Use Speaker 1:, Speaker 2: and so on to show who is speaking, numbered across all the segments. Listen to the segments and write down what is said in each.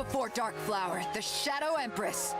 Speaker 1: before Dark Flower, the Shadow Empress.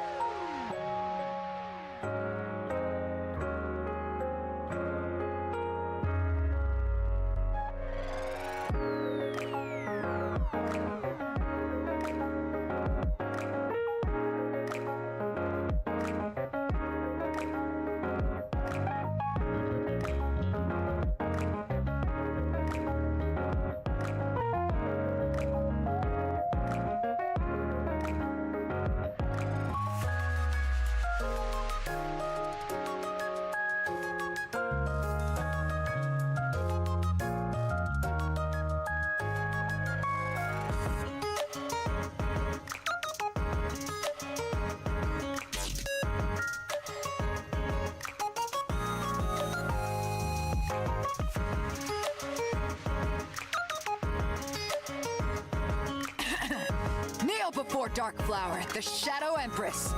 Speaker 1: Kneel before Dark Flower, the Shadow Empress.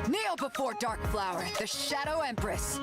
Speaker 1: Kneel before Dark Flower, the Shadow Empress.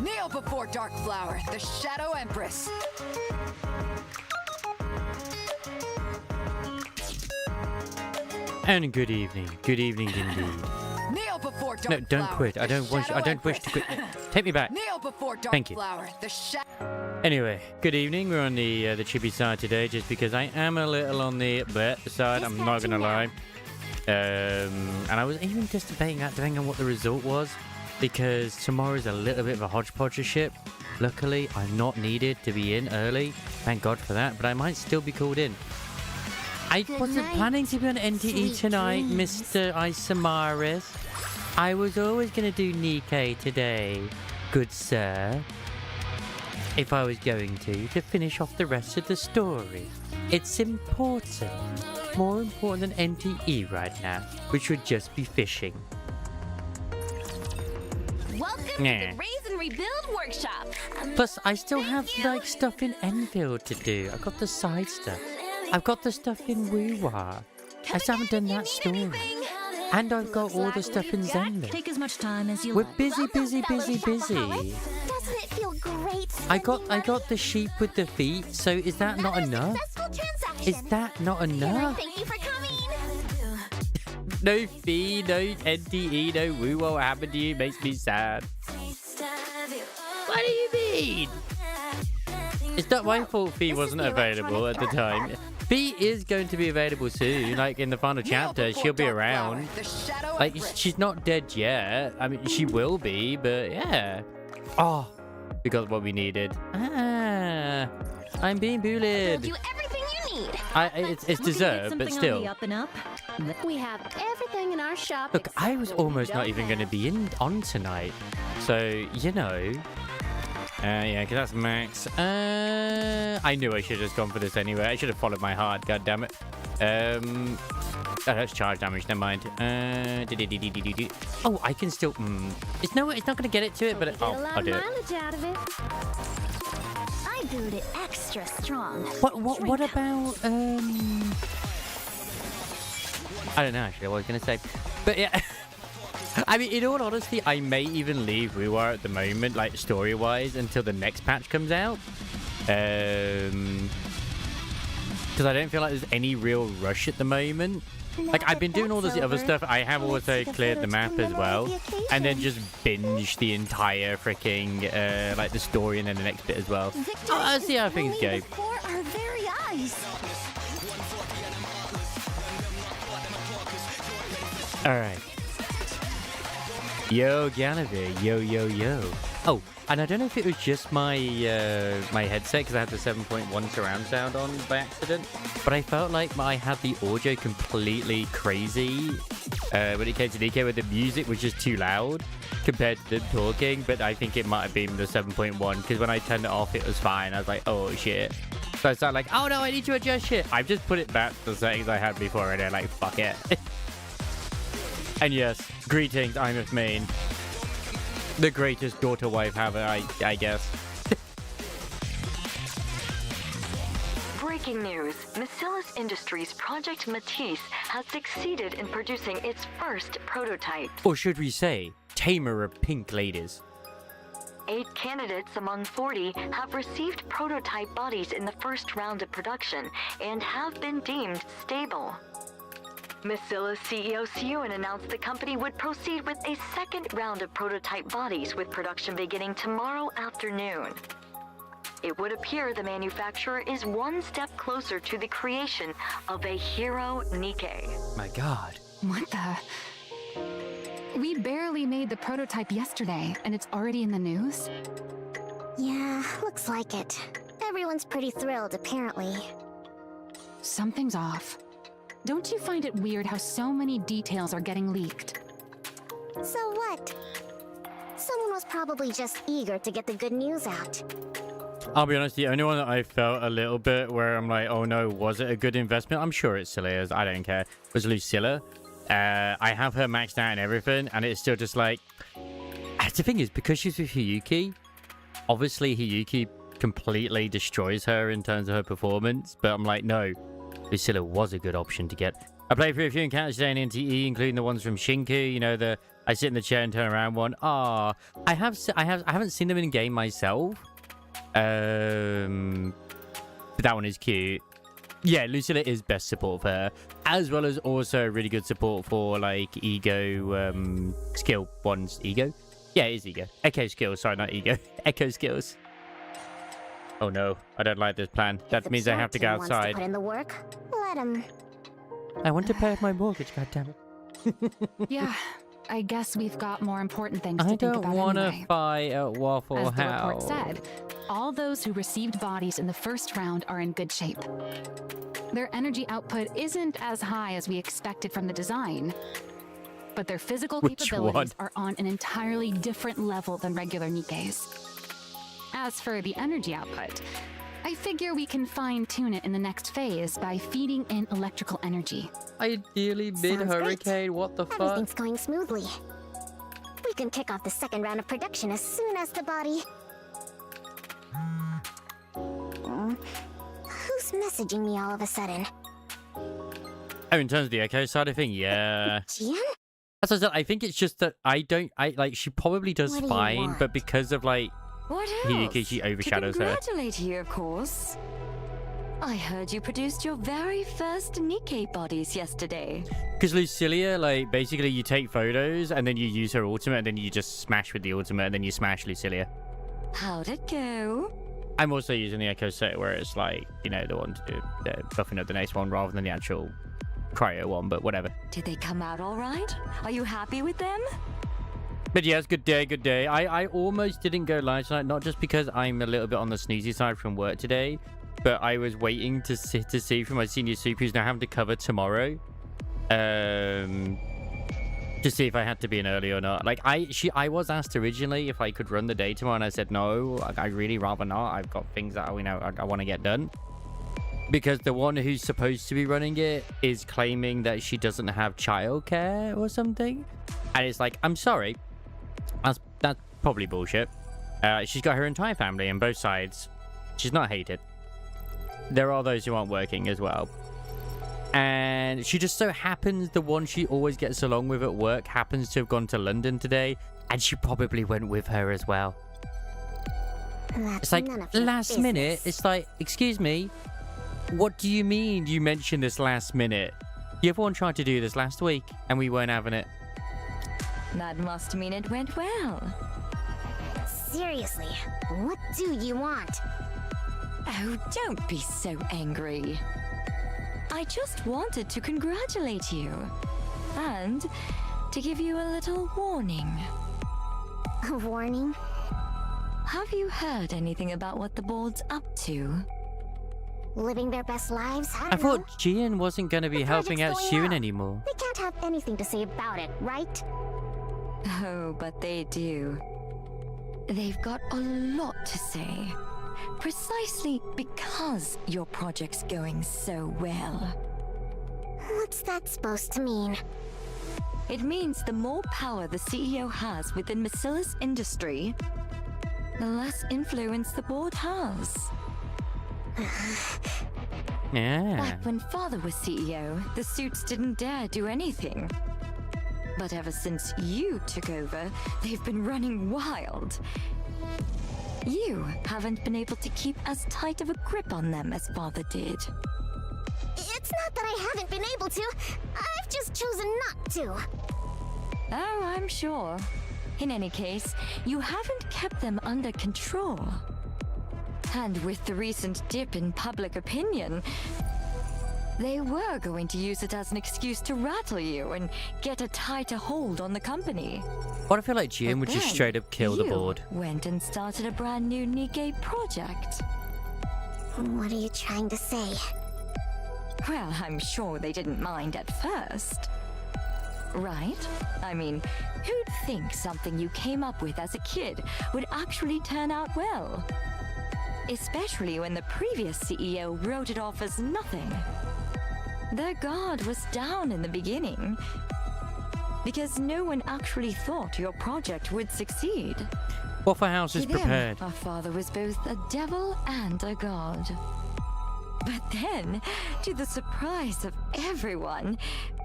Speaker 1: Kneel before Dark Flower, the Shadow Empress.
Speaker 2: And good evening. Good evening indeed.
Speaker 1: Kneel before Dark
Speaker 2: No, don't
Speaker 1: Flower,
Speaker 2: quit. I
Speaker 1: the
Speaker 2: don't want.
Speaker 1: Shadow
Speaker 2: I don't wish to quit. Take me back.
Speaker 1: Kneel before Dark
Speaker 2: Thank you.
Speaker 1: Flower, the Shadow.
Speaker 2: Anyway, good evening. We're on the chippy side today, just because I am a little on the bleh side. I'm not gonna lie. And I was even just debating that, depending on what the result was, because tomorrow's a little bit of a hodgepodge of shit. Luckily, I'm not needed to be in early. Thank God for that. But I might still be called in. I wasn't planning to be on NTE tonight, Mr. Isamaris. I was always going to do Nikkei today, good sir. If I was going to finish off the rest of the story. It's important. More important than NTE right now, which would just be fishing.
Speaker 3: Welcome to the Raise and Rebuild Workshop.
Speaker 2: Plus, I still have, like, stuff in Enfield to do. I've got the side stuff. I've got the stuff in Woo-Wah. I still haven't done that story. And I've got all the stuff in Zenless.
Speaker 3: Take as much time as you
Speaker 2: We're
Speaker 3: like.
Speaker 2: busy.
Speaker 3: Doesn't it feel great?
Speaker 2: I got the sheep with the feet, so is that not enough? Is that not enough?
Speaker 3: Thank you for coming.
Speaker 2: No fee, no NTE, no woo. What happened to you makes me sad. What do you mean? It's not my fault Fee wasn't available at the time. Fee is going to be available soon, like in the final chapter. She'll be around. Like, she's not dead yet. I mean, she will be, but yeah. Oh, we got what we needed. Ah, I'm being bullied.
Speaker 3: We'll do everything you need.
Speaker 2: It's deserved, but still.
Speaker 3: Up and up. We have everything in our shop.
Speaker 2: Look, I was almost not even going to be on tonight. So, you know, Yeah, because that's max. I knew I should have just gone for this anyway. I should have followed my heart. God damn it. Oh, that's charge damage. Never mind. Oh, I can still. It's not going to get it to it, but I'll do it.
Speaker 3: Out of it. I brewed it extra strong.
Speaker 2: What about I don't know actually what I was gonna say, but yeah. I mean, in all honesty, I may even leave WooWare at the moment, like story-wise, until the next patch comes out. Because I don't feel like there's any real rush at the moment. Like, I've been doing all this other stuff. I have also cleared the map as well. And then just binge the entire freaking, like, the story and then the next bit as well. I'll see how things go.
Speaker 3: Our very eyes.
Speaker 2: Alright. Yo, Gallivy. Yo. Oh, and I don't know if it was just my my headset, because I had the 7.1 surround sound on by accident, but I felt like I had the audio completely crazy when it came to DK, where the music was just too loud compared to them talking, but I think it might have been the 7.1, because when I turned it off, it was fine. I was like, oh, shit. So I started like, oh, no, I need to adjust shit. I've just put it back to the settings I had before, and I'm like, fuck it. And yes, greetings, I'm of Maine. The greatest daughter wife ever, I guess.
Speaker 4: Breaking news. Macillus Industries' Project Matisse has succeeded in producing its first prototype.
Speaker 2: Or should we say, tamer of pink ladies.
Speaker 4: 8 candidates among 40 have received prototype bodies in the first round of production and have been deemed stable. Macillus CEO Sewan announced the company would proceed with a second round of prototype bodies, with production beginning tomorrow afternoon. It would appear the manufacturer is one step closer to the creation of a hero Nikkei.
Speaker 2: My god.
Speaker 5: What the? We barely made the prototype yesterday, and it's already in the news?
Speaker 6: Yeah, looks like it. Everyone's pretty thrilled, apparently.
Speaker 5: Something's off. Don't you find it weird how so many details are getting leaked?
Speaker 6: So what? Someone was probably just eager to get the good news out.
Speaker 2: I'll be honest, the only one that I felt a little bit where I'm like, oh no, was it a good investment? I'm sure it still is. I don't care. Was Lucilla. I have her maxed out and everything, and it's still just like... The thing is, because she's with Hiyuki, obviously Hiyuki completely destroys her in terms of her performance, but I'm like, no. Lucilla was a good option to get. I played through a few encounters today in NTE, including the ones from Shinku. You know, the I sit in the chair and turn around one. I haven't seen them in game myself. But that one is cute. Yeah, Lucilla is best support for her, as well as also really good support for like ego skill ones. Ego? Yeah, it is ego. Echo skills. Sorry, not ego. Echo skills. Oh no, I don't like this plan. That means I have to go outside.
Speaker 6: Wants to put in the work, let him.
Speaker 2: I want to pay off my mortgage, goddammit.
Speaker 5: Yeah, I guess we've got more important things to
Speaker 2: I
Speaker 5: think
Speaker 2: don't
Speaker 5: about
Speaker 2: want to
Speaker 5: anyway.
Speaker 2: fight at Waffle
Speaker 5: As the
Speaker 2: House.
Speaker 5: report said, all those who received bodies in the first round are in good shape. Their energy output isn't as high as we expected from the design, but their physical capabilities are on an entirely different level than regular Nikkeis. As for the energy output, I figure we can fine-tune it in the next phase by feeding in electrical energy.
Speaker 2: Ideally mid-hurricane, what the fuck?
Speaker 6: Everything's going smoothly. We can kick off the second round of production as soon as the body... Who's messaging me all of a sudden?
Speaker 2: Oh, in terms of the Echo side of thing, yeah.
Speaker 6: Jian?
Speaker 2: As I said, I think it's just that she probably does
Speaker 6: What do you
Speaker 2: fine,
Speaker 6: want?
Speaker 2: but because of like
Speaker 3: What
Speaker 2: Hiyuki,
Speaker 3: else?
Speaker 2: she overshadows her.
Speaker 3: To congratulate you, of course. I heard you produced your very first Nikkei bodies yesterday.
Speaker 2: Because Lucilia, like, basically you take photos and then you use her ultimate and then you just smash with the ultimate and then you smash Lucilia.
Speaker 3: How'd it go?
Speaker 2: I'm also using the Echo set where it's like, you know, the one to do buffing up the next one rather than the actual cryo one, but whatever.
Speaker 3: Did they come out all right? Are you happy with them?
Speaker 2: But yes, good day, good day. I almost didn't go live tonight, not just because I'm a little bit on the snoozy side from work today, but I was waiting to see from my senior super who's now having to cover tomorrow. Just to see if I had to be in early or not. Like, I was asked originally if I could run the day tomorrow, and I said no. I'd really rather not. I've got things that I want to get done. Because the one who's supposed to be running it is claiming that she doesn't have childcare or something, and it's like, I'm sorry, that's probably bullshit. She's got her entire family on both sides. She's not hated. There are those who aren't working as well. And she just so happens the one she always gets along with at work happens to have gone to London today, and she probably went with her as well. It's like, last minute, it's like, excuse me, what do you mean you mentioned this last minute? Everyone tried to do this last week, and we weren't having it.
Speaker 3: That must mean it went well.
Speaker 6: Seriously, what do you want?
Speaker 3: Oh, don't be so angry. I just wanted to congratulate you. And to give you a little warning.
Speaker 6: A warning?
Speaker 3: Have you heard anything about what the board's up to?
Speaker 6: Living their best lives? I
Speaker 2: I
Speaker 6: don't know.
Speaker 2: thought Jian wasn't going to be
Speaker 6: The
Speaker 2: helping out
Speaker 6: project's going
Speaker 2: Shun
Speaker 6: well.
Speaker 2: anymore.
Speaker 6: They can't have anything to say about it, right?
Speaker 3: Oh, but they do. They've got a lot to say. Precisely because your project's going so well.
Speaker 6: What's that supposed to mean?
Speaker 3: It means the more power the CEO has within Macilla's industry, the less influence the board has.
Speaker 2: Yeah.
Speaker 3: Back when Father was CEO, the suits didn't dare do anything. But ever since you took over, they've been running wild. You haven't been able to keep as tight of a grip on them as Father did.
Speaker 6: It's not that I haven't been able to. I've just chosen not to.
Speaker 3: Oh, I'm sure. In any case, you haven't kept them under control. And with the recent dip in public opinion, they were going to use it as an excuse to rattle you and get a tighter hold on the company.
Speaker 2: But I feel like Jian would just
Speaker 3: Then
Speaker 2: straight up kill the
Speaker 3: you
Speaker 2: board.
Speaker 3: went and started a brand new Nikkei project.
Speaker 6: What are you trying to say?
Speaker 3: Well, I'm sure they didn't mind at first. Right? I mean, who'd think something you came up with as a kid would actually turn out well? Especially when the previous CEO wrote it off as nothing. Their guard was down in the beginning because no one actually thought your project would succeed.
Speaker 2: Waffle House is
Speaker 3: To them,
Speaker 2: prepared.
Speaker 3: our father was both a devil and a god. But then, to the surprise of everyone,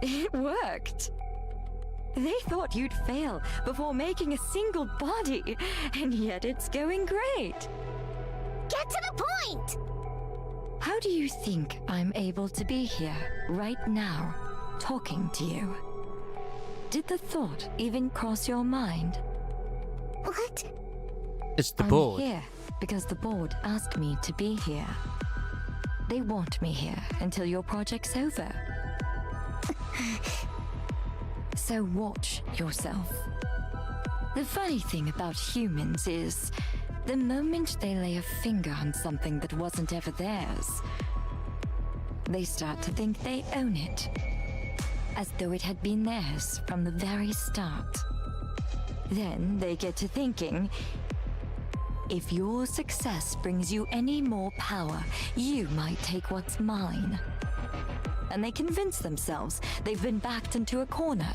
Speaker 3: it worked. They thought you'd fail before making a single body, and yet it's going great.
Speaker 6: Get to the point!
Speaker 3: How do you think I'm able to be here, right now, talking to you? Did the thought even cross your mind?
Speaker 6: What?
Speaker 2: It's the
Speaker 3: I'm
Speaker 2: board.
Speaker 3: here because the board asked me to be here. They want me here until your project's over. So watch yourself. The funny thing about humans is, the moment they lay a finger on something that wasn't ever theirs, they start to think they own it, as though it had been theirs from the very start. Then they get to thinking, if your success brings you any more power, you might take what's mine. And they convince themselves they've been backed into a corner.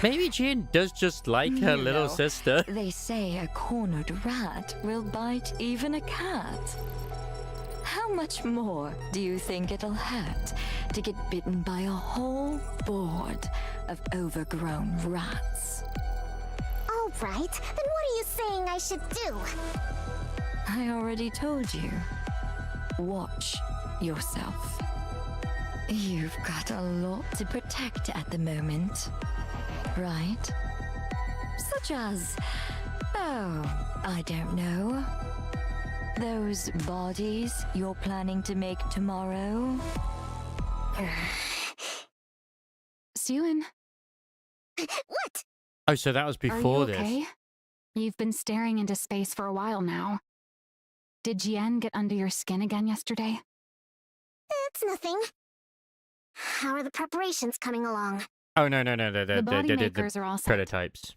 Speaker 2: Maybe Jian does just like her
Speaker 3: You
Speaker 2: little
Speaker 3: know,
Speaker 2: sister.
Speaker 3: They say a cornered rat will bite even a cat. How much more do you think it'll hurt to get bitten by a whole board of overgrown rats?
Speaker 6: All right, then what are you saying I should do?
Speaker 3: I already told you. Watch yourself. You've got a lot to protect at the moment, right? Such as, oh, I don't know. Those bodies you're planning to make tomorrow?
Speaker 5: Suen,
Speaker 6: What?
Speaker 2: Oh, so that was
Speaker 5: are you
Speaker 2: before
Speaker 5: okay?
Speaker 2: this.
Speaker 5: You've been staring into space for a while now. Did Jian get under your skin again yesterday?
Speaker 6: It's nothing. How are the preparations coming along?
Speaker 2: Oh, no.
Speaker 5: The body makers are all set.
Speaker 2: Prototypes.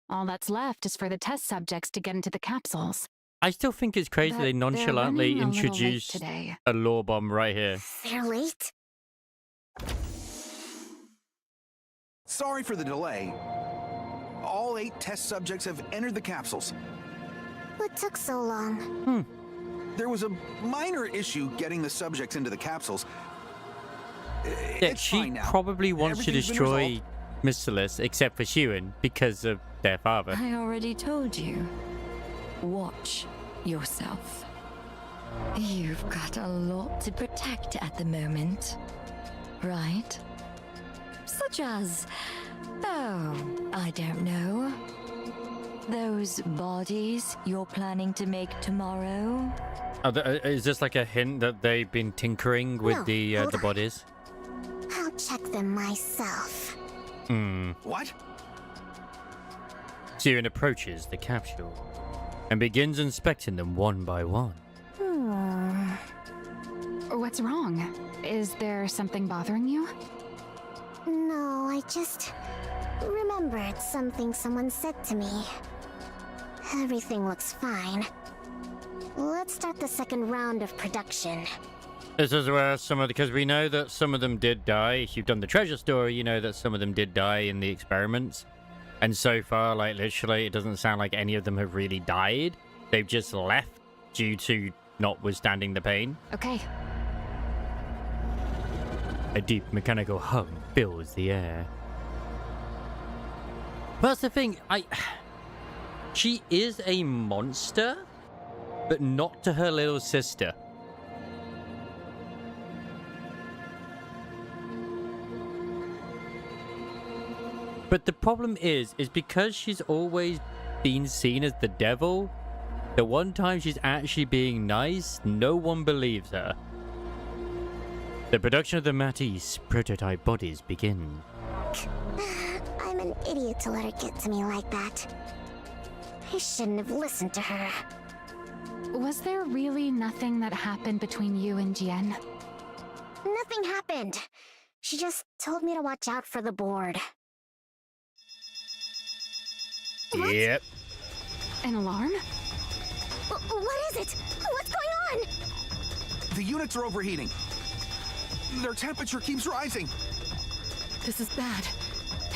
Speaker 5: All that's left is for the test subjects to get into the capsules.
Speaker 2: I still think it's crazy
Speaker 5: But
Speaker 2: they
Speaker 5: they're
Speaker 2: nonchalantly
Speaker 5: running a little late
Speaker 2: introduced
Speaker 5: today.
Speaker 2: a law bomb right here.
Speaker 6: They're late?
Speaker 7: Sorry for the delay. All 8 test subjects have entered the capsules.
Speaker 6: What took so long?
Speaker 7: There was a minor issue getting the subjects into the capsules.
Speaker 2: Yeah,
Speaker 7: It's
Speaker 2: she
Speaker 7: fine now.
Speaker 2: probably wants to
Speaker 7: Everything's been
Speaker 2: destroy
Speaker 7: resolved.
Speaker 2: Misthalus, except for Shewan, because of their father.
Speaker 3: I already told you. Watch yourself. You've got a lot to protect at the moment, right? Such as, oh, I don't know. Those bodies you're planning to make tomorrow?
Speaker 2: Is this like a hint that they've been tinkering with
Speaker 6: No,
Speaker 2: the
Speaker 6: hold on.
Speaker 2: bodies?
Speaker 6: I'll check them myself.
Speaker 7: What?
Speaker 2: Shewan approaches the capsule and begins inspecting them one by one.
Speaker 5: What's wrong? Is there something bothering you?
Speaker 6: No, I just remembered something someone said to me. Everything looks fine. Let's start the second round of production.
Speaker 2: This is where some of because we know that some of them did die. If you've done the treasure story, you know that some of them did die in the experiments. And so far, like literally, it doesn't sound like any of them have really died. They've just left due to not withstanding the pain.
Speaker 5: Okay.
Speaker 2: A deep mechanical hum fills the air. That's the thing, she is a monster, but not to her little sister. But the problem is because she's always been seen as the devil, the one time she's actually being nice, no one believes her. The production of the Matisse prototype bodies begin.
Speaker 6: I'm an idiot to let her get to me like that. I shouldn't have listened to her.
Speaker 5: Was there really nothing that happened between you and Jian?
Speaker 6: Nothing happened. She just told me to watch out for the board. What?
Speaker 2: Yep.
Speaker 5: An alarm?
Speaker 6: What is it? What's going on?
Speaker 7: The units are overheating. Their temperature keeps rising.
Speaker 1: This is bad.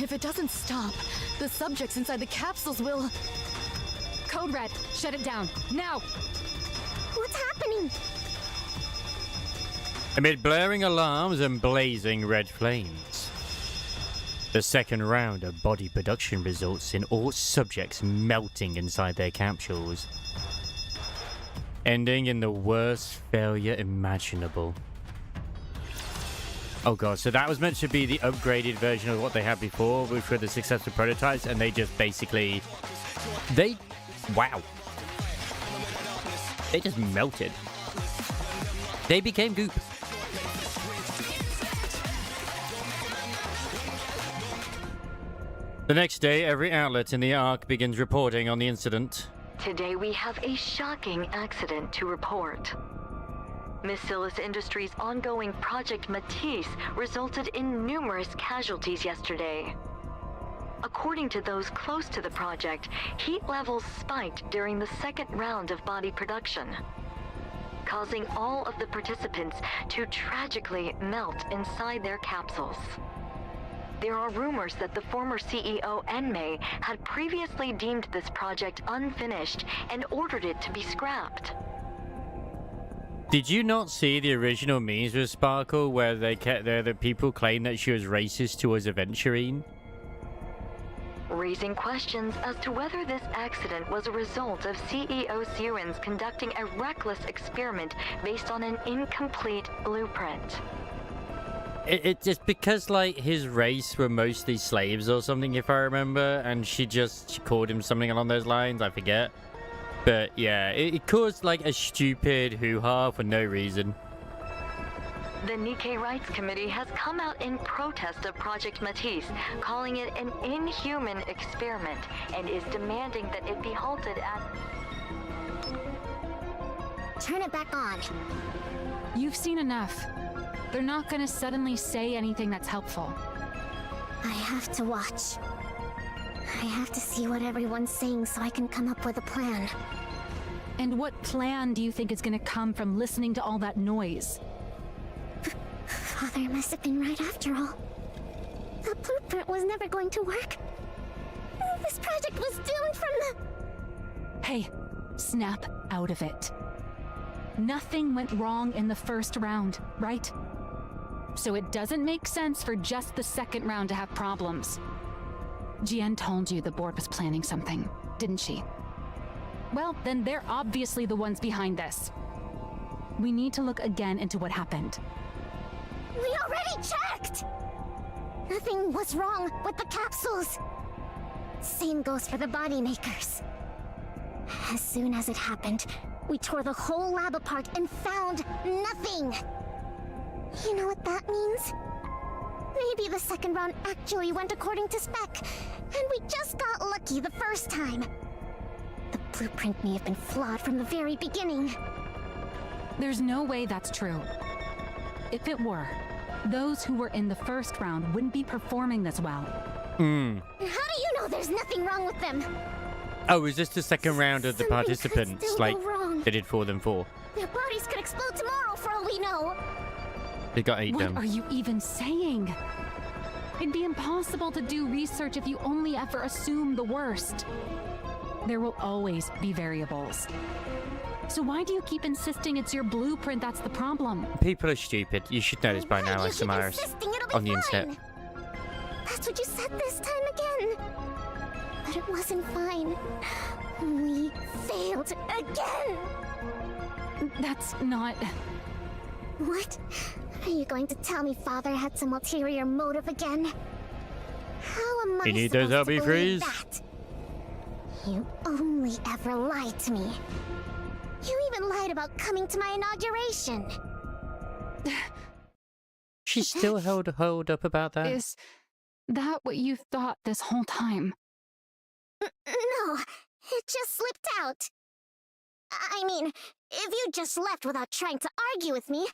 Speaker 1: If it doesn't stop, the subjects inside the capsules will...
Speaker 5: Code Red, shut it down, now!
Speaker 6: What's happening?
Speaker 2: Amid blaring alarms and blazing red flames, the second round of body production results in all subjects melting inside their capsules, ending in the worst failure imaginable. Oh god, so that was meant to be the upgraded version of what they had before, which were the successful prototypes, and they just basically... Wow. They just melted. They became goop. The next day, every outlet in the Ark begins reporting on the incident.
Speaker 4: Today we have a shocking accident to report. Misthalus Industries' ongoing Project Matisse resulted in numerous casualties yesterday. According to those close to the project, heat levels spiked during the second round of body production, causing all of the participants to tragically melt inside their capsules. There are rumors that the former CEO Enmei had previously deemed this project unfinished and ordered it to be scrapped.
Speaker 2: Did you not see the original memes with Sparkle where the people claim that she was racist towards Aventurine?
Speaker 4: Raising questions as to whether this accident was a result of CEO Sewins conducting a reckless experiment based on an incomplete blueprint.
Speaker 2: It's just because, like, his race were mostly slaves or something, if I remember, and she called him something along those lines, I forget. But yeah, it caused like a stupid hoo-ha for no reason.
Speaker 4: The Nikkei Rights Committee has come out in protest of Project Matisse, calling it an inhuman experiment, and is demanding that it be halted at...
Speaker 6: Turn it back on.
Speaker 5: You've seen enough. They're not gonna suddenly say anything that's helpful.
Speaker 6: I have to watch. I have to see what everyone's saying so I can come up with a plan.
Speaker 5: And what plan do you think is gonna come from listening to all that noise?
Speaker 6: Father must have been right after all. The blueprint was never going to work. This project was doomed from the...
Speaker 5: Hey, snap out of it. Nothing went wrong in the first round, right? So it doesn't make sense for just the second round to have problems. Jian told you the board was planning something, didn't she? Well, then they're obviously the ones behind this. We need to look again into what happened.
Speaker 6: We already checked! Nothing was wrong with the capsules. Same goes for the body makers. As soon as it happened, we tore the whole lab apart and found nothing. You know what that means? Maybe the second round actually went according to spec, and we just got lucky the first time. The blueprint may have been flawed from the very beginning.
Speaker 5: There's no way that's true. If it were, those who were in the first round wouldn't be performing this well.
Speaker 6: How do you know there's nothing wrong with them?
Speaker 2: Oh, is this the second round of the
Speaker 6: Something could
Speaker 2: participants,
Speaker 6: still
Speaker 2: like
Speaker 6: go wrong.
Speaker 2: they did 4-4?
Speaker 6: Their bodies could explode tomorrow for all we know.
Speaker 2: They got 8
Speaker 5: What
Speaker 2: done.
Speaker 5: are you even saying? It'd be impossible to do research if you only ever assume the worst. There will always be variables. So why do you keep insisting it's your blueprint that's the problem?
Speaker 2: People are stupid. You should know this by now,
Speaker 6: You keep
Speaker 2: Samaris.
Speaker 6: insisting it'll be
Speaker 2: On the
Speaker 6: fine.
Speaker 2: internet.
Speaker 6: That's what you said this time again. But it wasn't fine. We failed again.
Speaker 5: That's not...
Speaker 6: What? Are you going to tell me Father had some ulterior motive again? How am I
Speaker 2: You need those
Speaker 6: supposed to
Speaker 2: LB
Speaker 6: believe
Speaker 2: freeze?
Speaker 6: that? You only ever lied to me. You even lied about coming to my inauguration.
Speaker 2: She's still held up about that?
Speaker 5: Is that what you thought this whole time?
Speaker 6: No, it just slipped out. I mean, if you just left without trying to argue with me,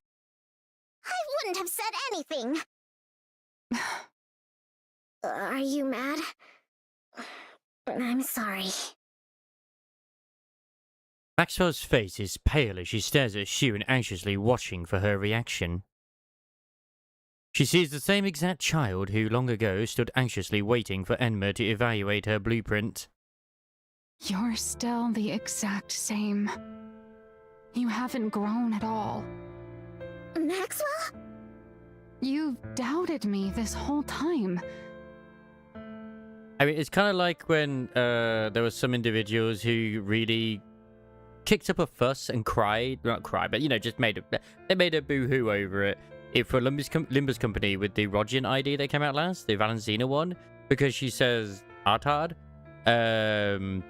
Speaker 6: I wouldn't have said anything. Are you mad? I'm sorry.
Speaker 2: Maxwell's face is pale as she stares at Shu and anxiously watching for her reaction. She sees the same exact child who long ago stood anxiously waiting for Enma to evaluate her blueprint.
Speaker 5: You're still the exact same. You haven't grown at all.
Speaker 6: Maxwell?
Speaker 5: You've doubted me this whole time.
Speaker 2: I mean, it's kind of like when there were some individuals who really kicked up a fuss and cried, not cried, but, you know, just made a boo-hoo over it. For Limba's company with the Rogian ID that came out last, the Valentina one, because she says Artard. And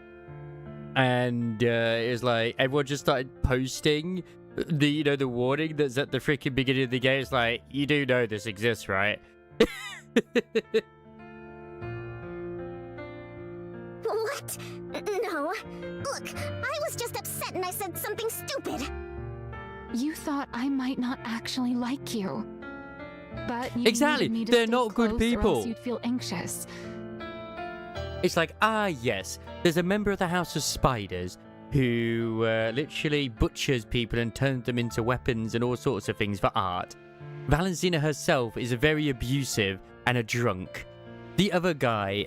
Speaker 2: it was like, everyone just started posting the, you know, the warning that's at the freaking beginning of the game. It's like, you do know this exists, right?
Speaker 6: What? No. Look, I was just upset and I said something stupid.
Speaker 5: You thought I might not actually like you. But you
Speaker 2: Exactly,
Speaker 5: needed me to
Speaker 2: they're
Speaker 5: stay
Speaker 2: not good
Speaker 5: close or
Speaker 2: people.
Speaker 5: else you'd feel anxious.
Speaker 2: It's like, yes, there's a member of the House of Spiders who literally butchers people and turns them into weapons and all sorts of things for art. Valentina herself is very abusive and a drunk. The other guy,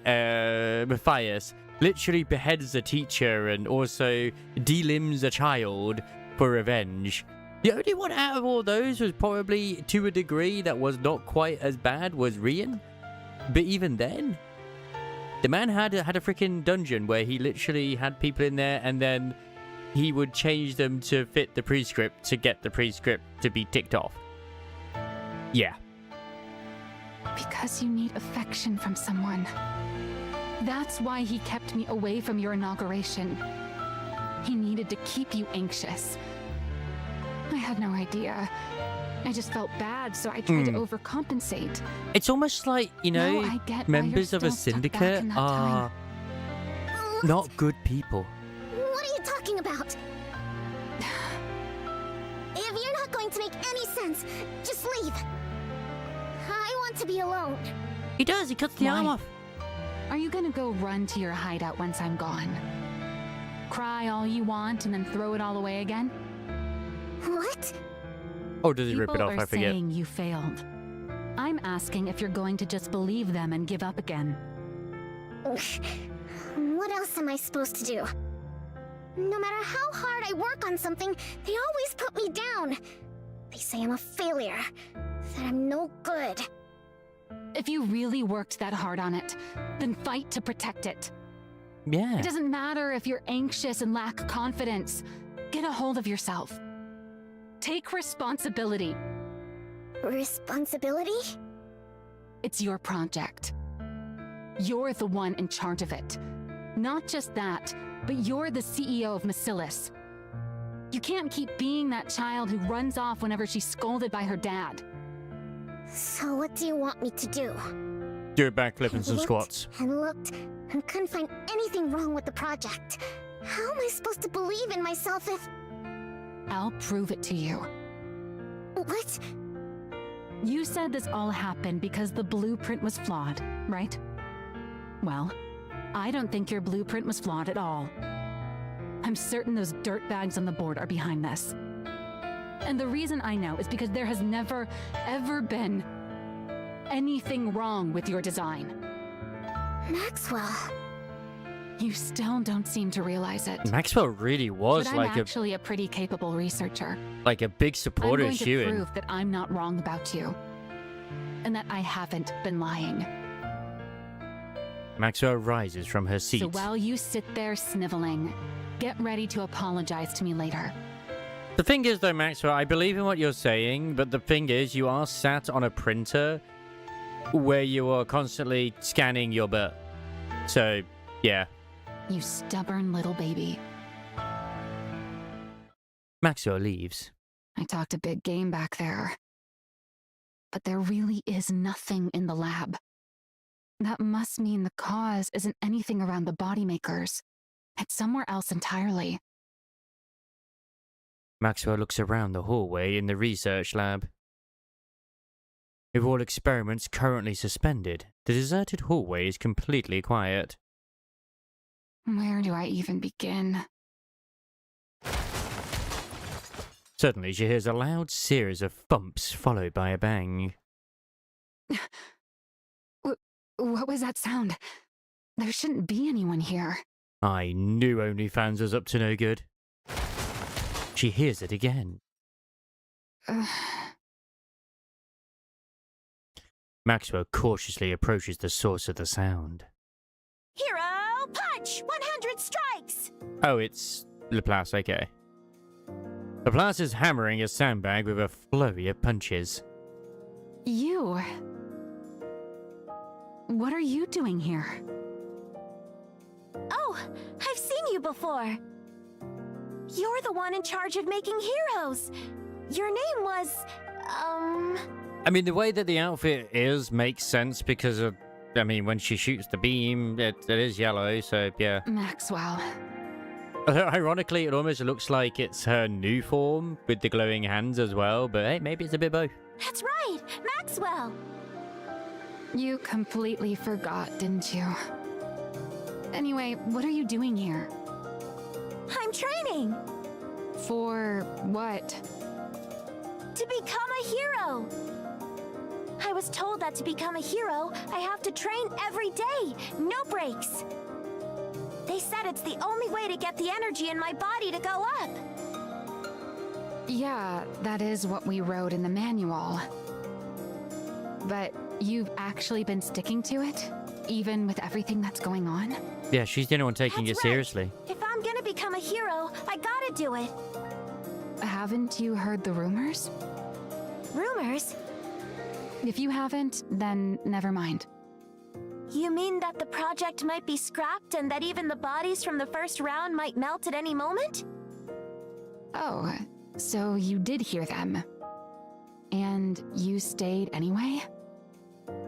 Speaker 2: Matthias, literally beheads a teacher and also delimbs a child for revenge. The only one out of all those was probably, to a degree, that was not quite as bad was Rian. But even then, the man had a freaking dungeon where he literally had people in there and then he would change them to fit the prescript to get the prescript to be ticked off. Yeah.
Speaker 5: Because you need affection from someone. That's why he kept me away from your inauguration. He needed to keep you anxious. I had no idea. I just felt bad, so I tried to overcompensate.
Speaker 2: It's almost like, you know,
Speaker 5: Now I get why you're
Speaker 2: members of a
Speaker 5: still stuck back
Speaker 2: syndicate
Speaker 5: in that
Speaker 2: are
Speaker 6: What?
Speaker 2: not good people.
Speaker 6: What are you talking about? If you're not going to make any sense, just leave. I want to be alone.
Speaker 2: He does. He cuts the arm
Speaker 5: Why?
Speaker 2: off.
Speaker 5: Are you gonna go run to your hideout once I'm gone? Cry all you want and then throw it all away again?
Speaker 6: What?
Speaker 2: Oh, does he rip it
Speaker 5: People
Speaker 2: off?
Speaker 5: are
Speaker 2: I forget.
Speaker 5: saying you failed. I'm asking if you're going to just believe them and give up again.
Speaker 6: What else am I supposed to do? No matter how hard I work on something, they always put me down. They say I'm a failure, that I'm no good.
Speaker 5: If you really worked that hard on it, then fight to protect it.
Speaker 2: Yeah.
Speaker 5: It doesn't matter if you're anxious and lack confidence. Get a hold of yourself. Take responsibility.
Speaker 6: Responsibility?
Speaker 5: It's your project. You're the one in charge of it. Not just that, but you're the CEO of Bacillus. You can't keep being that child who runs off whenever she's scolded by her dad.
Speaker 6: So what do you want me to do?
Speaker 2: Do a backflip and some
Speaker 6: Looked
Speaker 2: squats.
Speaker 6: and looked and couldn't find anything wrong with the project. How am I supposed to believe in myself if...
Speaker 5: I'll prove it to you.
Speaker 6: What?
Speaker 5: You said this all happened because the blueprint was flawed, right? Well, I don't think your blueprint was flawed at all. I'm certain those dirtbags on the board are behind this. And the reason I know is because there has never, ever been anything wrong with your design.
Speaker 6: Maxwell.
Speaker 5: You still don't seem to realize it.
Speaker 2: Maxwell really was
Speaker 5: But I'm
Speaker 2: like
Speaker 5: actually a pretty capable researcher.
Speaker 2: a big
Speaker 5: I'm
Speaker 2: supporter
Speaker 5: going
Speaker 2: of
Speaker 5: to
Speaker 2: Ewan.
Speaker 5: prove that I'm not wrong about you. And that I haven't been lying.
Speaker 2: Maxwell rises from her seat.
Speaker 5: So while you sit there sniveling, get ready to apologize to me later.
Speaker 2: The thing is, though, Maxwell, I believe in what you're saying, but the thing is, you are sat on a printer where you are constantly scanning your butt. So, yeah.
Speaker 5: You stubborn little baby.
Speaker 2: Maxwell leaves.
Speaker 5: I talked a big game back there. But there really is nothing in the lab. That must mean the cause isn't anything around the body makers. It's somewhere else entirely.
Speaker 2: Maxwell looks around the hallway in the research lab. With all experiments currently suspended, the deserted hallway is completely quiet.
Speaker 5: Where do I even begin?
Speaker 2: Suddenly, she hears a loud series of thumps followed by a bang.
Speaker 5: What was that sound? There shouldn't be anyone here.
Speaker 2: I knew OnlyFans was up to no good. She hears it again. Maxwell cautiously approaches the source of the sound.
Speaker 8: Hero punch! 100 strikes!
Speaker 2: Oh, it's Laplace, okay. Laplace is hammering a sandbag with a flurry of punches.
Speaker 5: You? What are you doing here?
Speaker 8: Oh, I've seen you before. You're the one in charge of making heroes. Your name was,
Speaker 2: I mean, the way that the outfit is makes sense because of, I mean, when she shoots the beam, it is yellow, so yeah.
Speaker 5: Maxwell.
Speaker 2: Ironically, it almost looks like it's her new form with the glowing hands as well, but hey, maybe it's a bit both.
Speaker 8: That's right, Maxwell.
Speaker 5: You completely forgot, didn't you? Anyway, what are you doing here?
Speaker 8: I'm training
Speaker 5: For what?
Speaker 8: to become a hero. I was told that to become a hero, I have to train every day, no breaks. They said it's the only way to get the energy in my body to go up.
Speaker 5: Yeah, that is what we wrote in the manual. But you've actually been sticking to it? Even with everything that's going on?
Speaker 2: Yeah, she's the only one taking
Speaker 8: That's
Speaker 2: it
Speaker 8: right.
Speaker 2: seriously.
Speaker 8: If I'm gonna become a hero, I gotta do it.
Speaker 5: Haven't you heard the rumors?
Speaker 8: Rumors?
Speaker 5: If you haven't, then never mind.
Speaker 8: You mean that the project might be scrapped and that even the bodies from the first round might melt at any moment?
Speaker 5: Oh, so you did hear them. And you stayed anyway?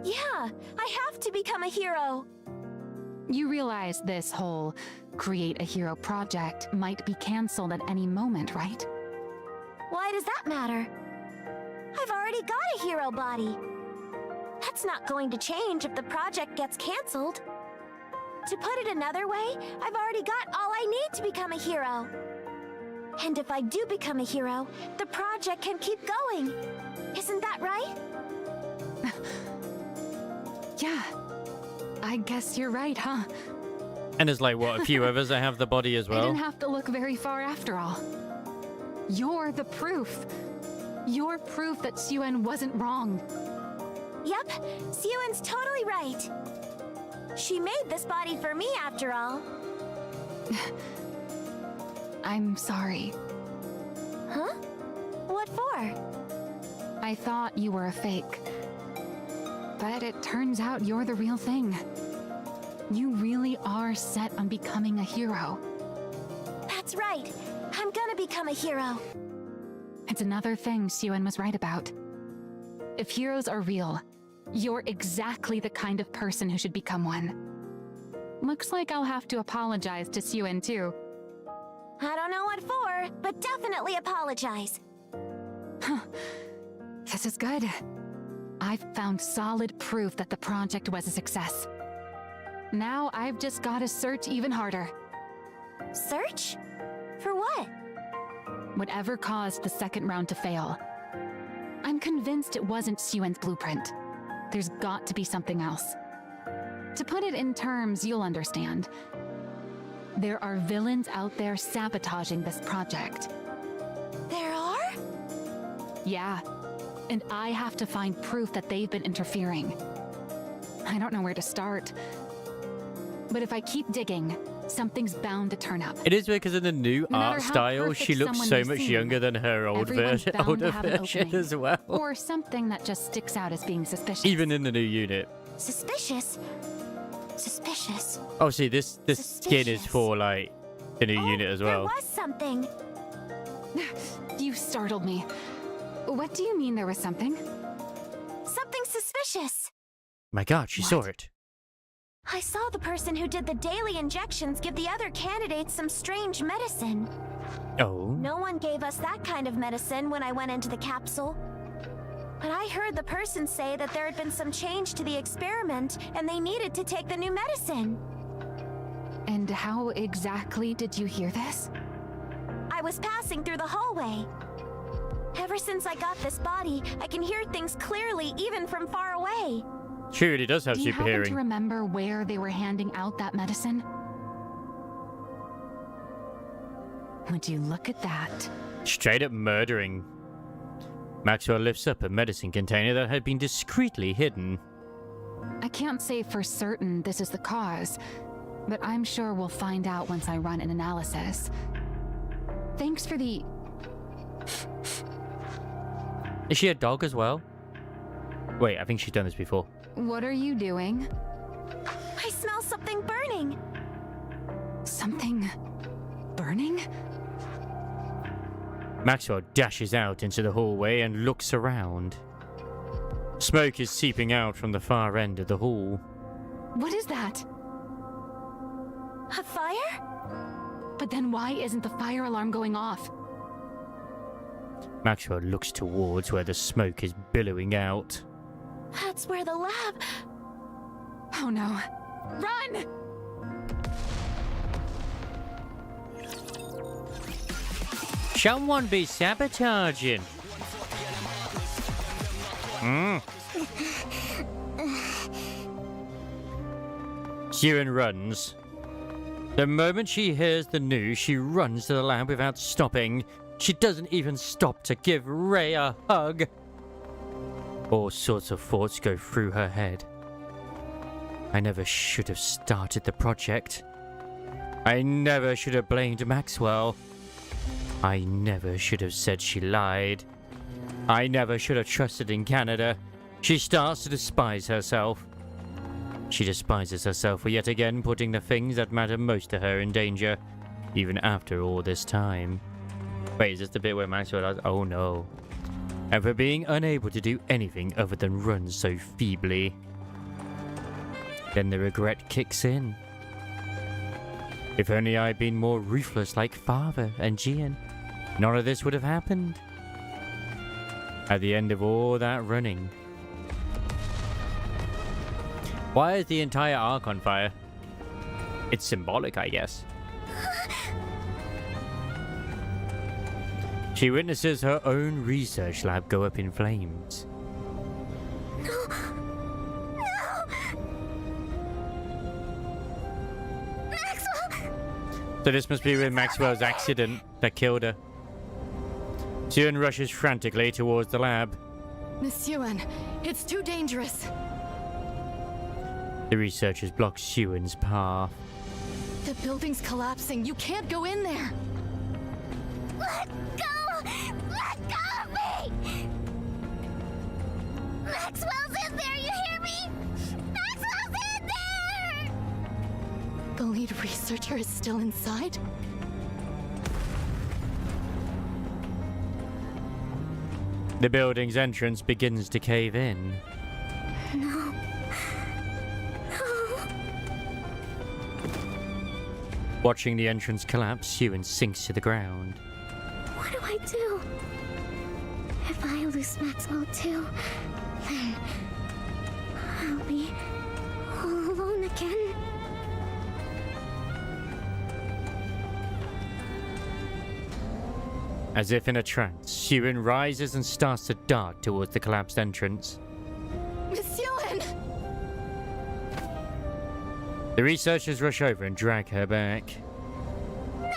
Speaker 8: Yeah, I have to become a hero.
Speaker 5: You realize this whole create a hero project might be cancelled at any moment, right?
Speaker 8: Why does that matter? I've already got a hero body. That's not going to change if the project gets cancelled. To put it another way, I've already got all I need to become a hero. And if I do become a hero, the project can keep going. Isn't that right?
Speaker 5: Yeah. I guess you're right, huh?
Speaker 2: And there's like, what, a few others that have the body as
Speaker 5: I
Speaker 2: well?
Speaker 5: didn't have to look very far after all. You're the proof. You're proof that Suen wasn't wrong.
Speaker 8: Yep, Siuen's totally right. She made this body for me, after all.
Speaker 5: I'm sorry.
Speaker 8: Huh? What for?
Speaker 5: I thought you were a fake. But it turns out you're the real thing. You really are set on becoming a hero.
Speaker 8: That's right. I'm gonna become a hero.
Speaker 5: It's another thing Suen was right about. If heroes are real, you're exactly the kind of person who should become one. Looks like I'll have to apologize to Suen too.
Speaker 8: I don't know what for, but definitely apologize.
Speaker 5: This is good. I've found solid proof that the project was a success. Now I've just got to search even harder.
Speaker 8: Search? For what?
Speaker 5: Whatever caused the second round to fail. I'm convinced it wasn't Suen's blueprint. There's got to be something else. To put it in terms you'll understand, there are villains out there sabotaging this project.
Speaker 8: There are?
Speaker 5: Yeah, and I have to find proof that they've been interfering. I don't know where to start. But if I keep digging, something's bound to turn up.
Speaker 2: It is weird because in the new
Speaker 5: No matter
Speaker 2: art
Speaker 5: how
Speaker 2: style,
Speaker 5: perfect
Speaker 2: she looks
Speaker 5: someone
Speaker 2: so
Speaker 5: may
Speaker 2: much
Speaker 5: seem,
Speaker 2: younger than her
Speaker 5: everyone's bound
Speaker 2: older
Speaker 5: to have an
Speaker 2: version
Speaker 5: opening.
Speaker 2: as well.
Speaker 5: Or something that just sticks out as being suspicious.
Speaker 2: Even in the new unit.
Speaker 8: Suspicious? Suspicious.
Speaker 2: Oh, see, this skin is for, like, the new unit as well.
Speaker 8: There was something.
Speaker 5: You startled me. What do you mean there was something?
Speaker 8: Something suspicious.
Speaker 2: My god, she saw it.
Speaker 8: I saw the person who did the daily injections give the other candidates some strange medicine.
Speaker 2: Oh.
Speaker 8: No one gave us that kind of medicine when I went into the capsule. But I heard the person say that there had been some change to the experiment and they needed to take the new medicine.
Speaker 5: And how exactly did you hear this?
Speaker 8: I was passing through the hallway. Ever since I got this body, I can hear things clearly even from far away.
Speaker 2: She really does have
Speaker 5: Do you
Speaker 2: super
Speaker 5: happen to
Speaker 2: hearing.
Speaker 5: remember where they were handing out that medicine? Would you look at that?
Speaker 2: Straight up murdering. Maxwell lifts up a medicine container that had been discreetly hidden.
Speaker 5: I can't say for certain this is the cause, but I'm sure we'll find out once I run an analysis. Thanks for the...
Speaker 2: Is she a dog as well? Wait, I think she's done this before.
Speaker 5: What are you doing?
Speaker 8: I smell something burning.
Speaker 5: Something... burning?
Speaker 2: Maxwell dashes out into the hallway and looks around. Smoke is seeping out from the far end of the hall.
Speaker 5: What is that?
Speaker 8: A fire?
Speaker 5: But then why isn't the fire alarm going off?
Speaker 2: Maxwell looks towards where the smoke is billowing out.
Speaker 8: That's where the lab...
Speaker 5: Oh no. Run!
Speaker 2: Someone be sabotaging. Suen runs. The moment she hears the news, she runs to the lab without stopping. She doesn't even stop to give Ray a hug. All sorts of thoughts go through her head. I never should have started the project. I never should have blamed Maxwell. I never should have said she lied. I never should have trusted in Canada. She starts to despise herself. She despises herself for yet again putting the things that matter most to her in danger, even after all this time. Wait, is this the bit where Maxwell does? Oh no. And for being unable to do anything other than run so feebly. Then the regret kicks in. If only I'd been more ruthless like Father and Gian, none of this would have happened. At the end of all that running, Why is the entire Ark on fire? It's symbolic, I guess. She witnesses her own research lab go up in flames.
Speaker 6: No! Maxwell!
Speaker 2: So this must be with Maxwell's accident that killed her. Suen rushes frantically towards the lab.
Speaker 1: Miss Yuen, it's too dangerous.
Speaker 2: The researchers block Suen's path.
Speaker 1: The building's collapsing. You can't go in there.
Speaker 6: Let go! Let go of me! Maxwell's in there, you hear me? Maxwell's in there!
Speaker 1: The lead researcher is still inside?
Speaker 2: The building's entrance begins to cave in.
Speaker 6: No. No.
Speaker 2: Watching the entrance collapse, Suen sinks to the ground.
Speaker 6: What do I do? If I lose Maxwell too, then I'll be all alone again.
Speaker 2: As if in a trance, Suen rises and starts to dart towards the collapsed entrance.
Speaker 1: Miss Yuen!
Speaker 2: The researchers rush over and drag her back.
Speaker 6: No!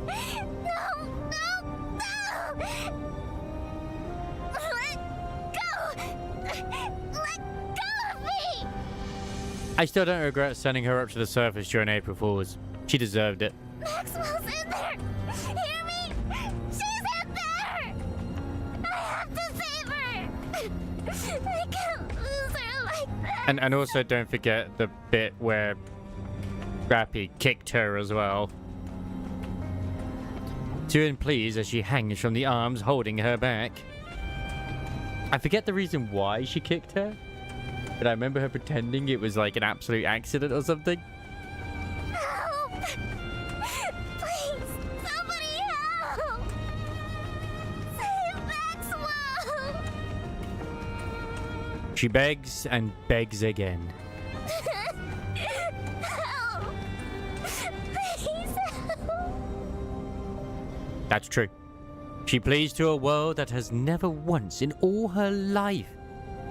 Speaker 6: No! No! No! Let go! Let go of me!
Speaker 2: I still don't regret sending her up to the surface during April Fools. She deserved it.
Speaker 6: Maxwell's in there! Hear me? She's in there! I have to save her! I can't lose her like that!
Speaker 2: And also don't forget the bit where Rappy kicked her as well. Suen pleads as she hangs from the arms holding her back. I forget the reason why she kicked her, but I remember her pretending it was like an absolute accident or something.
Speaker 6: Help! Please, somebody help! Save Maxwell!
Speaker 2: She begs and begs again.
Speaker 6: Help! Please help!
Speaker 2: That's true. She pleads to a world that has never once in all her life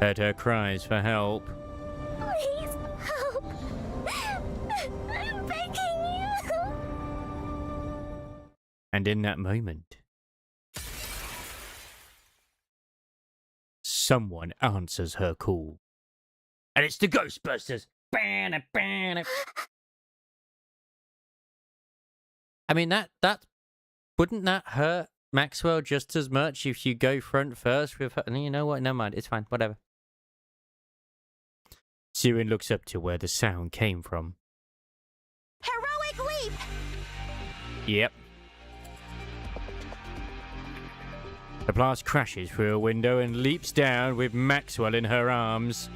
Speaker 2: heard her cries for help.
Speaker 6: Please help! I'm begging you!
Speaker 2: And in that moment, someone answers her call. And it's the Ghostbusters! I mean, that wouldn't that hurt Maxwell just as much if you go front first with her? You know what? Never mind. It's fine. Whatever. Suen looks up to where the sound came from.
Speaker 8: Heroic leap!
Speaker 2: Yep. The blast crashes through a window and leaps down with Maxwell in her arms.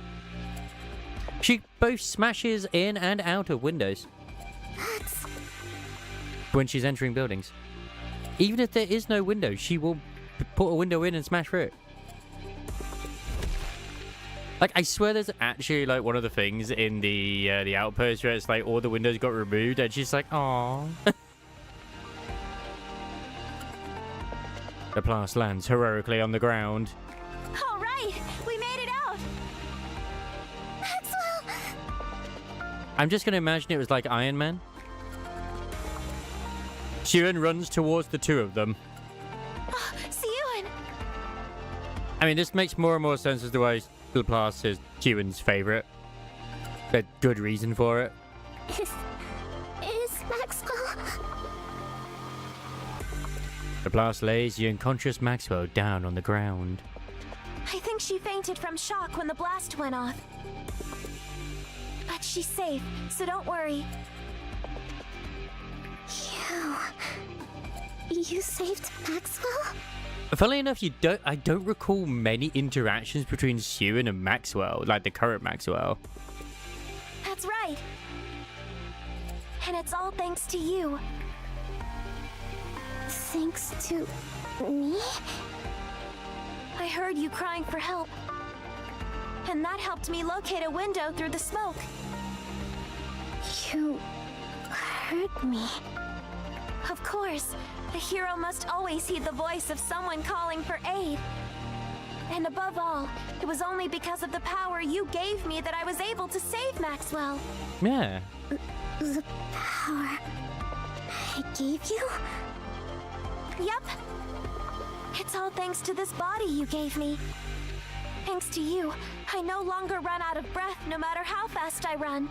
Speaker 2: She both smashes in and out of windows when she's entering buildings. Even if there is no window, she will put a window in and smash through it. Like, I swear there's actually, like, one of the things in the outpost where it's like all the windows got removed and she's like, aww. The blast lands heroically on the ground.
Speaker 8: All right, we made it out!
Speaker 6: Maxwell!
Speaker 2: I'm just going to imagine it was like Iron Man. Suen runs towards the two of them.
Speaker 8: Suen!
Speaker 2: I mean, this makes more and more sense as to why Laplace is Suen's favorite. There's good reason for it.
Speaker 6: Is Maxwell?
Speaker 2: Laplace lays the unconscious Maxwell down on the ground.
Speaker 8: I think she fainted from shock when the blast went off. But she's safe, so don't worry.
Speaker 6: You saved Maxwell?
Speaker 2: Funnily enough, I don't recall many interactions between Suen and Maxwell, like the current Maxwell.
Speaker 8: That's right. And it's all thanks to you.
Speaker 6: Thanks to me?
Speaker 8: I heard you crying for help. and that helped me locate a window through the smoke.
Speaker 6: You hurt me.
Speaker 8: Of course, a hero must always heed the voice of someone calling for aid. And above all, it was only because of the power you gave me that I was able to save Maxwell.
Speaker 2: Yeah.
Speaker 6: The power I gave you?
Speaker 8: Yep. It's all thanks to this body you gave me. Thanks to you, I no longer run out of breath no matter how fast I run.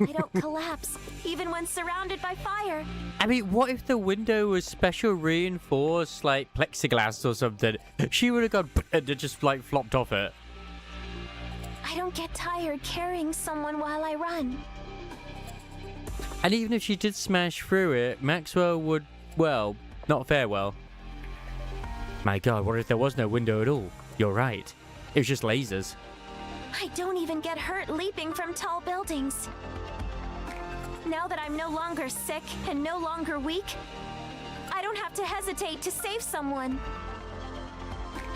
Speaker 8: I don't collapse, even when surrounded by fire.
Speaker 2: I mean, what if the window was special reinforced, like plexiglass or something? She would have gone and just like flopped off it.
Speaker 8: I don't get tired carrying someone while I run.
Speaker 2: And even if she did smash through it, Maxwell would, well, not fare well. My god, what if there was no window at all? You're right. It was just lasers.
Speaker 8: I don't even get hurt leaping from tall buildings. Now that I'm no longer sick and no longer weak, I don't have to hesitate to save someone.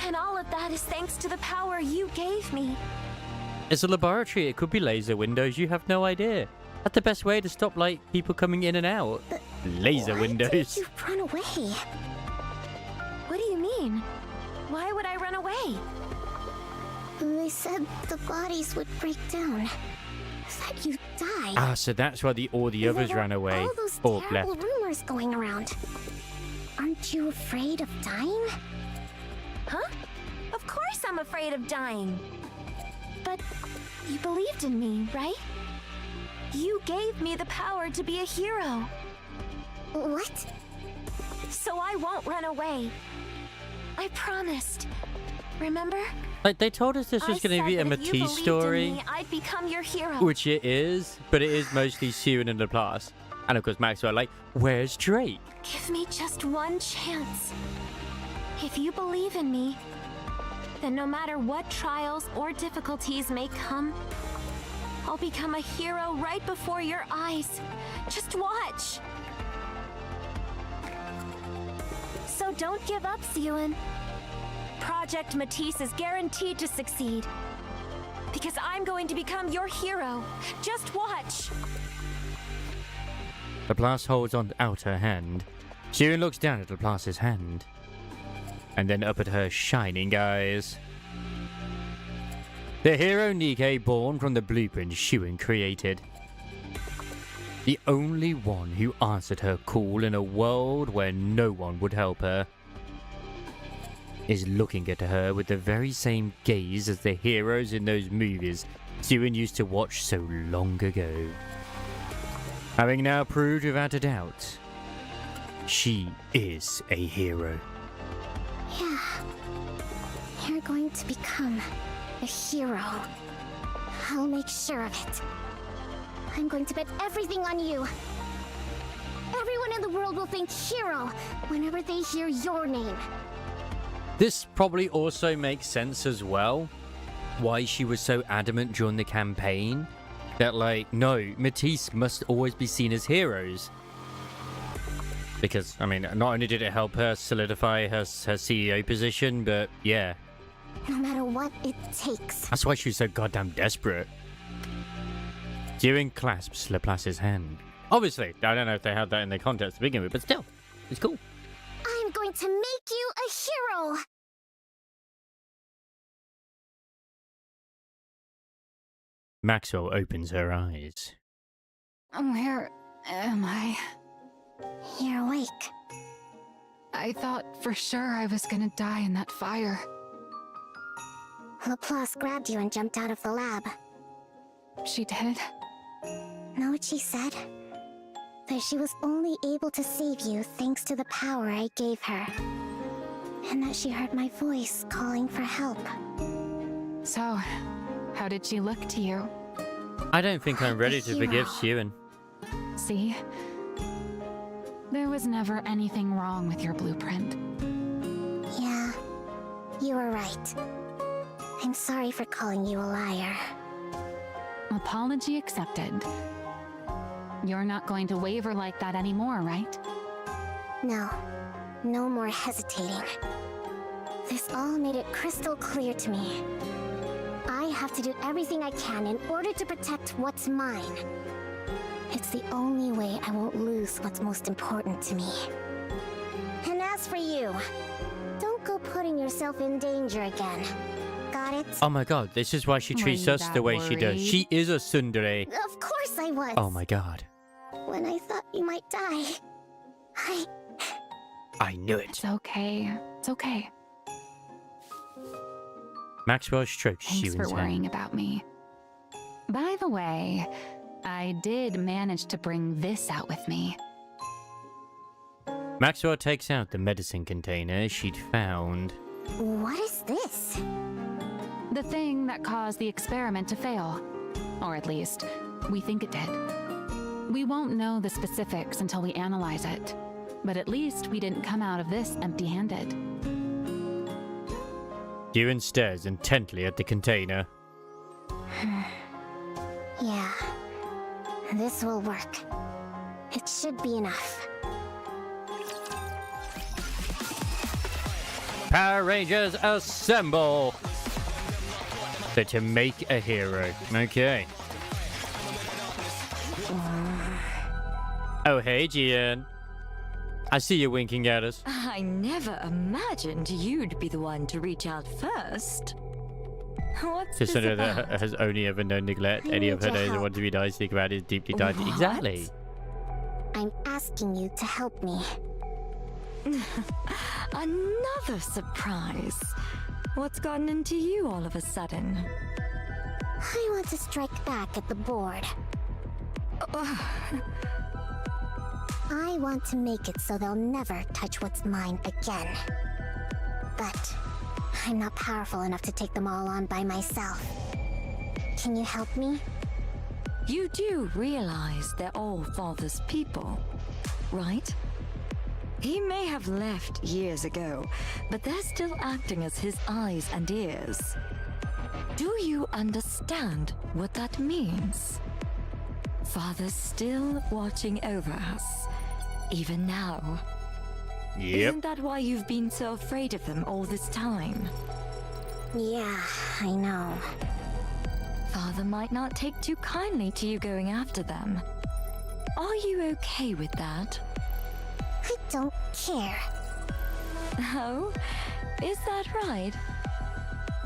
Speaker 8: And all of that is thanks to the power you gave me.
Speaker 2: It's a laboratory. It could be laser windows. You have no idea. That's the best way to stop, like, people coming in and out. Laser windows.
Speaker 6: Why did you run away?
Speaker 8: What do you mean? Why would I run away?
Speaker 6: They said the bodies would break down. That you died.
Speaker 2: Ah, so that's why all the others
Speaker 6: There were
Speaker 2: ran away.
Speaker 6: all those
Speaker 2: Or
Speaker 6: terrible
Speaker 2: left.
Speaker 6: rumors going around. Aren't you afraid of dying?
Speaker 8: Huh? Of course I'm afraid of dying. But you believed in me, right? You gave me the power to be a hero.
Speaker 6: What?
Speaker 8: So I won't run away. I promised. Remember?
Speaker 2: Like, they told us this was going to be a
Speaker 8: I said that if you
Speaker 2: Matisse
Speaker 8: believed in
Speaker 2: story,
Speaker 8: me, I'd become your hero.
Speaker 2: which it is, but it is mostly Sue and Laplace. And of course, Maxwell, like, where's Drake?
Speaker 8: Give me just one chance. If you believe in me, then no matter what trials or difficulties may come, I'll become a hero right before your eyes. Just watch. So don't give up, Sewin. Project Matisse is guaranteed to succeed. Because I'm going to become your hero. Just watch.
Speaker 2: Laplace holds out her hand. Sue looks down at Laplace's hand. And then up at her shining eyes. The hero Nikke, born from the blueprint Shuin created. The only one who answered her call in a world where no one would help her. Is looking at her with the very same gaze as the heroes in those movies Sewin used to watch so long ago. Having now proved without a doubt, she is a hero.
Speaker 6: Yeah. You're going to become a hero. I'll make sure of it. I'm going to bet everything on you. Everyone in the world will think hero whenever they hear your name.
Speaker 2: This probably also makes sense as well, why she was so adamant during the campaign, that like, no, Matisse must always be seen as heroes. Because, I mean, not only did it help her solidify her CEO position, but yeah.
Speaker 6: No matter what it takes.
Speaker 2: That's why she was so goddamn desperate. Sewin clasps Laplace's hand. Obviously, I don't know if they had that in their context to begin with, but still, it's cool.
Speaker 6: I'm going to make you a hero!
Speaker 2: Maxwell opens her eyes.
Speaker 5: Where am I?
Speaker 6: You're awake.
Speaker 5: I thought for sure I was gonna die in that fire.
Speaker 6: Laplace grabbed you and jumped out of the lab.
Speaker 5: She did?
Speaker 6: Know what she said? That she was only able to save you thanks to the power I gave her. And that she heard my voice calling for help.
Speaker 5: So, how did she look to you?
Speaker 2: I don't think I'm ready to forgive
Speaker 6: hero.
Speaker 2: Sewin.
Speaker 5: See? There was never anything wrong with your blueprint.
Speaker 6: Yeah, you were right. I'm sorry for calling you a liar.
Speaker 5: Apology accepted. You're not going to waver like that anymore, right?
Speaker 6: No, no more hesitating. This all made it crystal clear to me. I have to do everything I can in order to protect what's mine. It's the only way I won't lose what's most important to me. And as for you, don't go putting yourself in danger again. Got it?
Speaker 2: Oh my god, this is why she treats us the way she does. She is a tsundere.
Speaker 6: Of course I was.
Speaker 2: Oh my god.
Speaker 6: When I thought you might die,
Speaker 2: I knew it.
Speaker 5: It's okay. It's okay.
Speaker 2: Maxwell strokes
Speaker 5: Thanks
Speaker 2: Xiu's
Speaker 5: for
Speaker 2: hand.
Speaker 5: worrying about me. By the way, I did manage to bring this out with me.
Speaker 2: Maxwell takes out the medicine container she'd found.
Speaker 6: What is this?
Speaker 5: The thing that caused the experiment to fail. Or at least, we think it did. We won't know the specifics until we analyze it. But at least we didn't come out of this empty-handed.
Speaker 2: Xiu stares intently at the container.
Speaker 6: Yeah. This will work. It should be enough.
Speaker 2: Power Rangers assemble! So to make a hero. Okay. Oh, hey, Jian. I see you winking at us.
Speaker 3: I never imagined you'd be the one to reach out first. What's this
Speaker 2: Cassandra
Speaker 3: about?
Speaker 2: that has only ever known neglect. Any of her days and want to be nice, think about it is deeply tied.
Speaker 3: What?
Speaker 2: Exactly.
Speaker 6: I'm asking you to help me.
Speaker 3: Another surprise. What's gotten into you all of a sudden?
Speaker 6: I want to strike back at the board. I want to make it so they'll never touch what's mine again. But I'm not powerful enough to take them all on by myself. Can you help me?
Speaker 3: You do realize they're all Father's people, right? He may have left years ago, but they're still acting as his eyes and ears. Do you understand what that means? Father's still watching over us, even now.
Speaker 2: Yep.
Speaker 3: Isn't that why you've been so afraid of them all this time?
Speaker 6: Yeah, I know.
Speaker 3: Father might not take too kindly to you going after them. Are you okay with that?
Speaker 6: I don't care.
Speaker 3: Oh, is that right?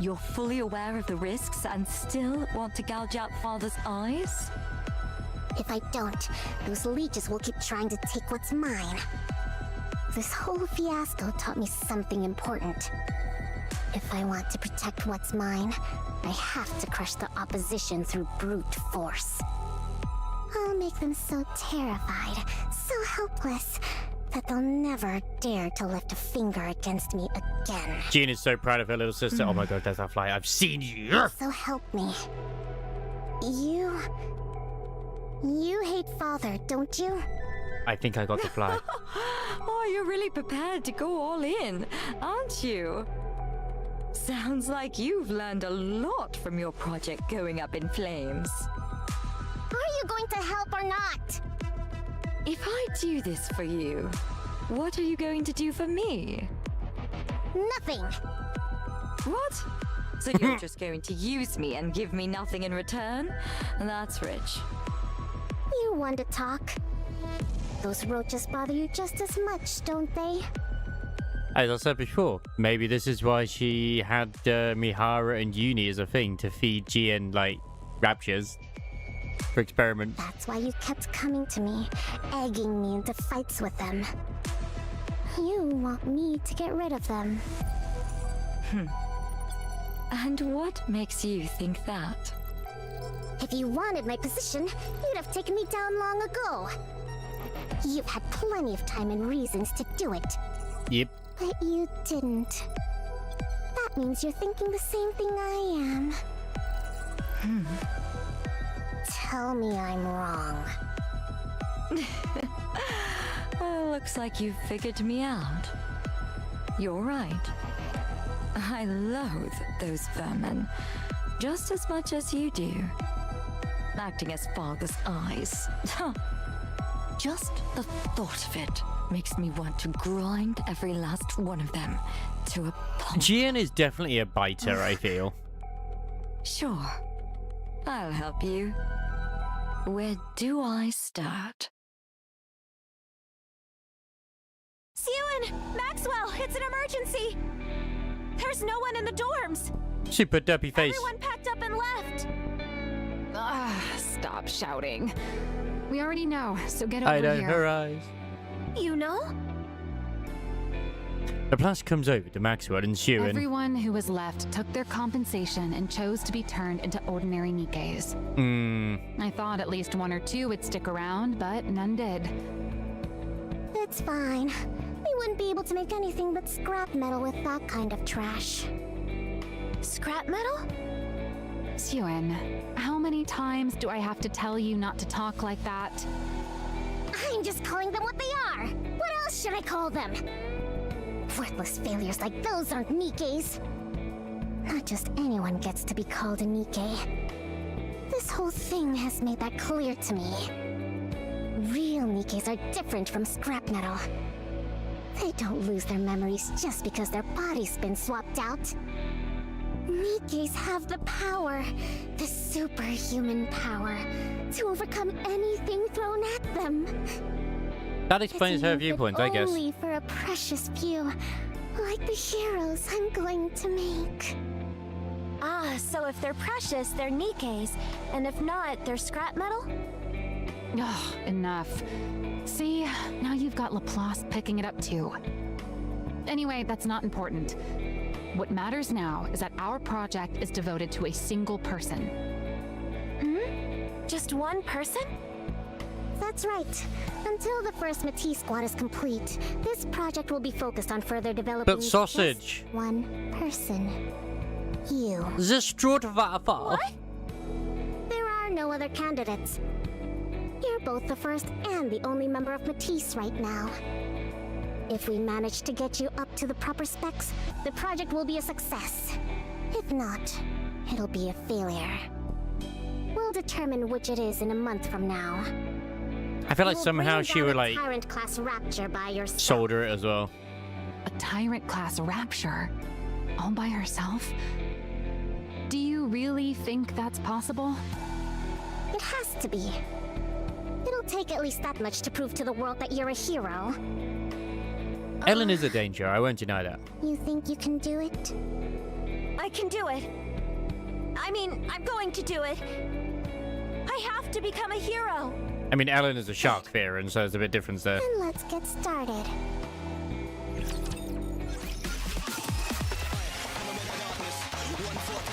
Speaker 3: You're fully aware of the risks and still want to gouge out Father's eyes?
Speaker 6: If I don't, those leeches will keep trying to take what's mine. This whole fiasco taught me something important. If I want to protect what's mine, I have to crush the opposition through brute force. I'll make them so terrified, so helpless, that they'll never dare to lift a finger against me again.
Speaker 2: Jean is so proud of her little sister. Oh my god, there's that fly. I've seen you.
Speaker 6: So help me. You hate Father, don't you?
Speaker 2: I think I got the fly.
Speaker 3: Oh, you're really prepared to go all in, aren't you? Sounds like you've learned a lot from your project going up in flames.
Speaker 6: Are you going to help or not?
Speaker 3: If I do this for you, what are you going to do for me?
Speaker 6: Nothing.
Speaker 3: What? So you're just going to use me and give me nothing in return? That's rich.
Speaker 6: You want to talk. Those roaches bother you just as much, don't they?
Speaker 2: As I said before, maybe this is why she had Mihara and Uni as a thing to feed Jian, like, raptures for experiments.
Speaker 6: That's why you kept coming to me, egging me into fights with them. You want me to get rid of them.
Speaker 3: And what makes you think that?
Speaker 6: If you wanted my position, you'd have taken me down long ago. You've had plenty of time and reasons to do it.
Speaker 2: Yep.
Speaker 6: But you didn't. That means you're thinking the same thing I am. Tell me I'm wrong.
Speaker 3: Well, looks like you've figured me out. You're right. I loathe those vermin just as much as you do. Acting as Father's eyes. Just the thought of it makes me want to grind every last one of them to a pulp.
Speaker 2: Jian is definitely a biter, I feel.
Speaker 3: Sure. I'll help you. Where do I start?
Speaker 8: Sewan! Maxwell! It's an emergency! There's no one in the dorms!
Speaker 2: Super derpy face.
Speaker 8: Everyone packed up and left!
Speaker 5: Stop shouting. We already know, so get over
Speaker 2: I know
Speaker 5: here.
Speaker 2: her eyes.
Speaker 8: You know?
Speaker 2: The plus comes over to Maxwell and Sewan.
Speaker 5: Everyone who was left took their compensation and chose to be turned into ordinary Nikkes. I thought at least one or two would stick around, but none did.
Speaker 6: It's fine. We wouldn't be able to make anything but scrap metal with that kind of trash.
Speaker 8: Scrap metal?
Speaker 5: Sewan, how many times do I have to tell you not to talk like that?
Speaker 6: I'm just calling them what they are. What else should I call them? Worthless failures like those aren't Nikkes. Not just anyone gets to be called a Nikke. This whole thing has made that clear to me. Real Nikkes are different from scrap metal. They don't lose their memories just because their body's been swapped out. Nikkes have the power, the superhuman power, to overcome anything thrown at them.
Speaker 2: That explains her viewpoint, I guess.
Speaker 6: Only for a precious few, like the heroes I'm going to make.
Speaker 8: Ah, so if they're precious, they're Nikkes, and if not, they're scrap metal?
Speaker 5: Ugh, enough. See, now you've got Laplace picking it up too. Anyway, that's not important. What matters now is that our project is devoted to a single person.
Speaker 8: Just one person?
Speaker 6: That's right. Until the first Matisse squad is complete, this project will be focused on further developing
Speaker 2: But sausage.
Speaker 6: just one person. You.
Speaker 2: The Strutwaffe.
Speaker 8: What?
Speaker 6: There are no other candidates. You're both the first and the only member of Matisse right now. If we manage to get you up to the proper specs, the project will be a success. If not, it'll be a failure. We'll determine which it is in a month from now.
Speaker 2: I feel like
Speaker 6: You'll
Speaker 2: somehow
Speaker 6: bring
Speaker 2: she
Speaker 6: down
Speaker 2: would
Speaker 6: a
Speaker 2: like
Speaker 6: Tyrant class Rapture by yourself.
Speaker 2: solder it as well.
Speaker 5: A tyrant class Rapture? All by herself? Do you really think that's possible?
Speaker 6: It has to be. It'll take at least that much to prove to the world that you're a hero.
Speaker 2: Ellen is a danger, I won't deny that.
Speaker 6: You think you can do it?
Speaker 8: I can do it. I mean, I'm going to do it. I have to become a hero.
Speaker 2: I mean, Ellen is a shark fearer, and so there's a bit difference there.
Speaker 6: Then let's get started.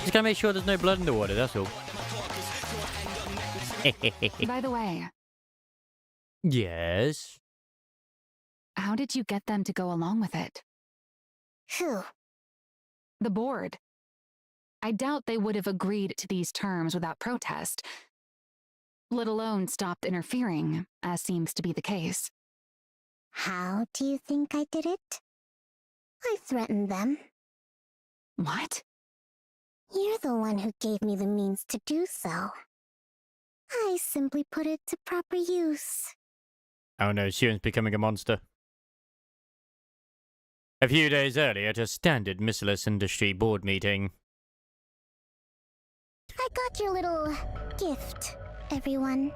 Speaker 2: Just gotta make sure there's no blood in the water, that's all.
Speaker 5: By the way,
Speaker 2: Yes.
Speaker 5: how did you get them to go along with it?
Speaker 6: Who?
Speaker 5: The board. I doubt they would have agreed to these terms without protest, let alone stopped interfering, as seems to be the case.
Speaker 6: How do you think I did it? I threatened them.
Speaker 5: What?
Speaker 6: You're the one who gave me the means to do so. I simply put it to proper use.
Speaker 2: Oh no, Sewan's becoming a monster. A few days earlier at a standard missileless industry board meeting.
Speaker 6: I got your little gift, everyone.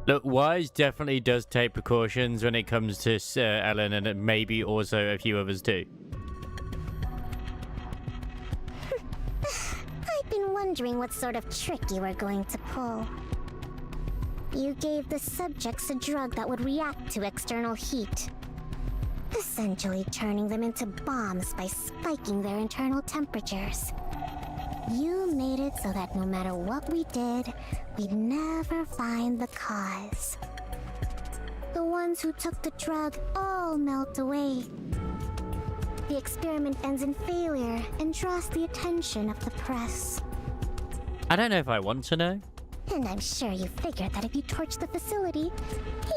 Speaker 2: Look, Wise definitely does take precautions when it comes to Ellen, and maybe also a few others too.
Speaker 6: I've been wondering what sort of trick you were going to pull. You gave the subjects a drug that would react to external heat, essentially turning them into bombs by spiking their internal temperatures. You made it so that no matter what we did, we'd never find the cause. The ones who took the drug all melt away. The experiment ends in failure and draws the attention of the press.
Speaker 2: I don't know if I want to know.
Speaker 6: And I'm sure you figured that if you torched the facility,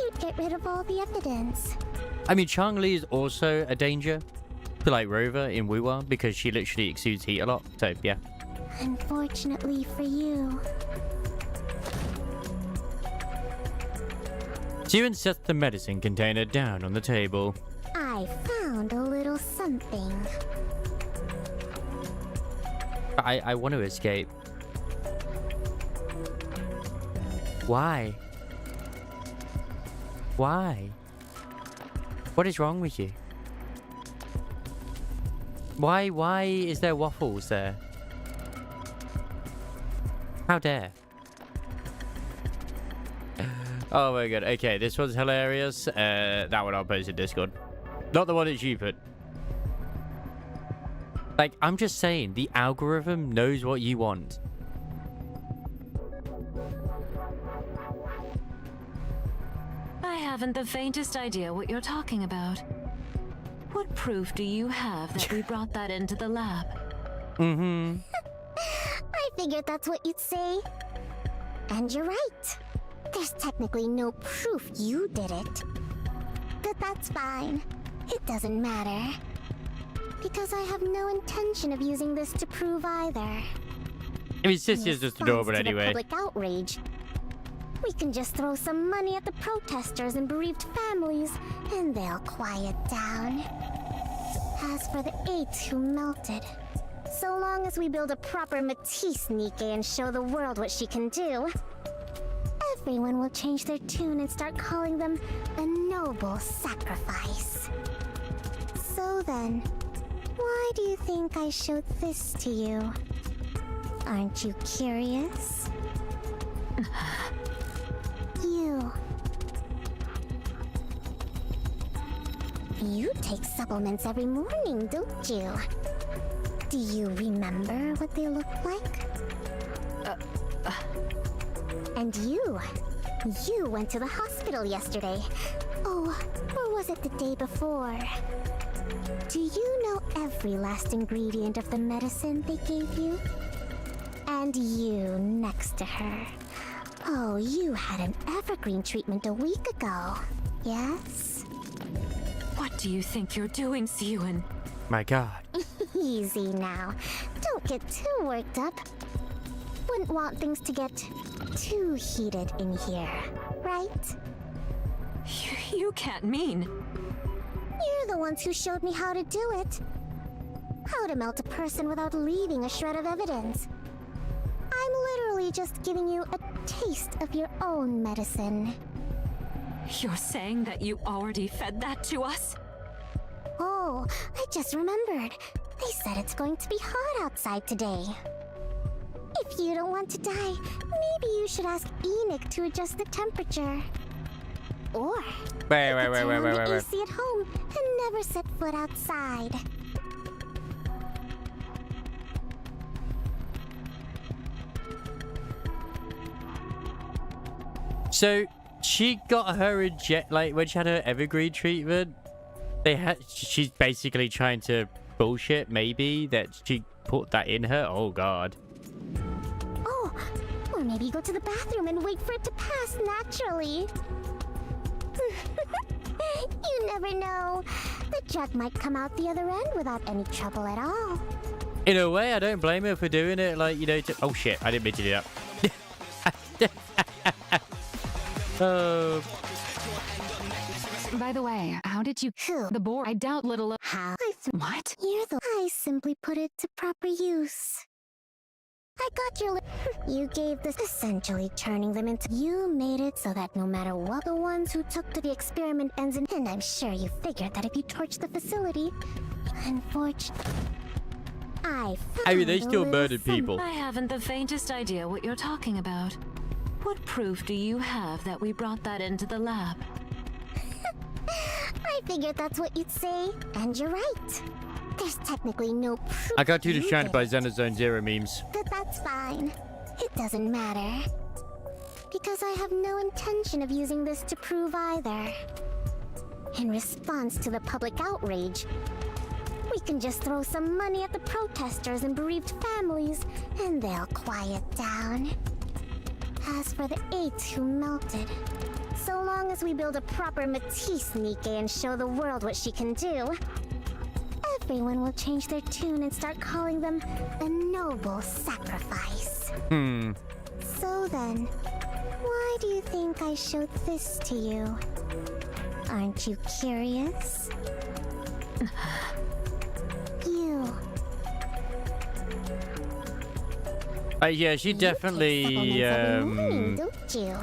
Speaker 6: you'd get rid of all the evidence.
Speaker 2: I mean, Changli is also a danger to like Rover in Wuwa because she literally exudes heat a lot. So yeah.
Speaker 6: Unfortunately for you.
Speaker 2: Sewan sets the medicine container down on the table.
Speaker 6: I found a little something.
Speaker 2: I want to escape. Why? Why? What is wrong with you? Why is there waffles there? How dare? Oh my god. Okay, this one's hilarious. That one I'll post in Discord. Not the one that you put. Like, I'm just saying, the algorithm knows what you want.
Speaker 9: I haven't the faintest idea what you're talking about. What proof do you have that we brought that into the lab?
Speaker 2: Mm-hmm.
Speaker 6: I figured that's what you'd say. And you're right. There's technically no proof you did it. But that's fine. It doesn't matter. Because I have no intention of using this to prove either.
Speaker 2: I mean, Sissy's just adorable anyway.
Speaker 6: Public outrage. We can just throw some money at the protesters and bereaved families, and they'll quiet down. As for the 8 who melted, so long as we build a proper Matisse Nike and show the world what she can do, everyone will change their tune and start calling them a noble sacrifice. So then, why do you think I showed this to you? Aren't you curious? You take supplements every morning, don't you? Do you remember what they look like? And you went to the hospital yesterday. Oh, or was it the day before? Do you know every last ingredient of the medicine they gave you? And you next to her. Oh, you had an evergreen treatment a week ago, yes?
Speaker 9: What do you think you're doing, Siyun?
Speaker 2: My god.
Speaker 6: Easy now. Don't get too worked up. Wouldn't want things to get too heated in here, right?
Speaker 9: You can't mean.
Speaker 6: You're the ones who showed me how to do it. How to melt a person without leaving a shred of evidence. I'm literally just giving you a taste of your own medicine.
Speaker 9: You're saying that you already fed that to us?
Speaker 6: Oh, I just remembered. They said it's going to be hot outside today. If you don't want to die, maybe you should ask Enoch to adjust the temperature. Or
Speaker 2: Wait.
Speaker 6: AC at home and never set foot outside.
Speaker 2: So she got her when she had her evergreen treatment. She's basically trying to bullshit maybe that she put that in her. Oh god.
Speaker 6: Oh, or maybe go to the bathroom and wait for it to pass naturally. You never know. The drug might come out the other end without any trouble at all.
Speaker 2: In a way, I don't blame her for doing it. Like, you know, oh shit, I didn't mean to do that. Oh.
Speaker 5: By the way, how did you
Speaker 6: Who?
Speaker 5: the board? I doubt little.
Speaker 6: How?
Speaker 5: What?
Speaker 6: I simply put it to proper use. I got your You gave this, essentially turning them into... You made it so that no matter what the ones who took to the experiment ends in... And I'm sure you figured that if you torch the facility... Unfortunately... I
Speaker 2: mean, they still murdered people.
Speaker 9: I haven't the faintest idea what you're talking about. What proof do you have that we brought that into the lab?
Speaker 6: I figured that's what you'd say, and you're right. There's technically no proof.
Speaker 2: I got you
Speaker 6: did
Speaker 2: distracted by
Speaker 6: it.
Speaker 2: Xenozone Zero memes.
Speaker 6: But that's fine. It doesn't matter. Because I have no intention of using this to prove either. In response to the public outrage, we can just throw some money at the protesters and bereaved families, and they'll quiet down. As for the 8 who melted, so long as we build a proper Matisse Nike and show the world what she can do, everyone will change their tune and start calling them a noble sacrifice. So then, why do you think I showed this to you? Aren't you curious?
Speaker 2: Yeah, she definitely
Speaker 6: every morning, don't you?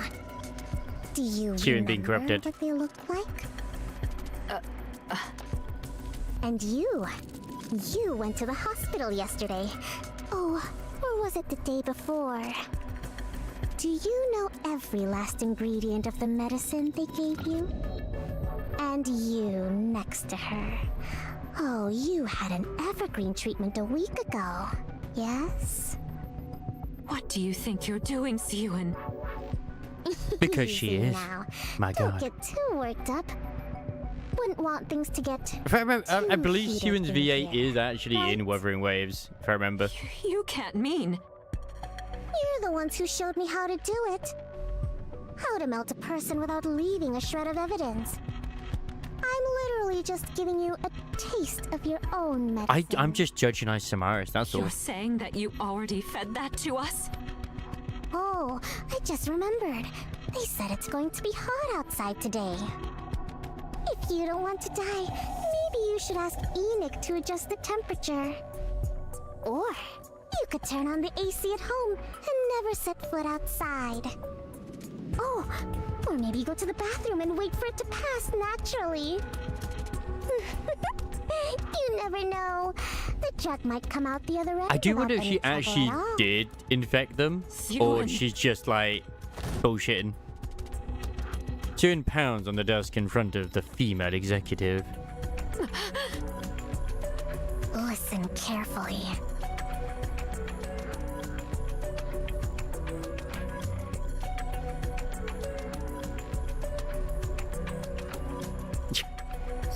Speaker 6: Do you
Speaker 2: Chewing being
Speaker 6: remember
Speaker 2: corrupted.
Speaker 6: what they look like? And you went to the hospital yesterday. Oh, or was it the day before? Do you know every last ingredient of the medicine they gave you? And you next to her. Oh, you had an evergreen treatment a week ago. Yes?
Speaker 9: What do you think you're doing, Siyun?
Speaker 2: Because she
Speaker 6: Easy
Speaker 2: is.
Speaker 6: now.
Speaker 2: My
Speaker 6: Don't
Speaker 2: God.
Speaker 6: get too worked up. Wouldn't want things to get
Speaker 2: If I remember, I
Speaker 6: too
Speaker 2: believe
Speaker 6: heated
Speaker 2: Ewan's
Speaker 6: in
Speaker 2: V8
Speaker 6: here,
Speaker 2: is actually in
Speaker 6: right?
Speaker 2: Wuthering Waves, if I remember.
Speaker 9: You can't mean.
Speaker 6: You're the ones who showed me how to do it. How to melt a person without leaving a shred of evidence. I'm literally just giving you a taste of your own medicine.
Speaker 2: I'm just judging Isamaris, that's all.
Speaker 9: You're saying that you already fed that to us?
Speaker 6: Oh, I just remembered. They said it's going to be hot outside today. If you don't want to die, maybe you should ask Enoch to adjust the temperature. Or you could turn on the AC at home and never set foot outside. Oh, or maybe go to the bathroom and wait for it to pass naturally. You never know. The drug might come out the other end.
Speaker 2: I do
Speaker 6: without
Speaker 2: wonder if
Speaker 6: any
Speaker 2: she
Speaker 6: trouble
Speaker 2: actually
Speaker 6: at all.
Speaker 2: did infect them, or
Speaker 9: Siyun.
Speaker 2: she's just like bullshitting. 2 pounds on the desk in front of the female executive.
Speaker 6: Listen carefully.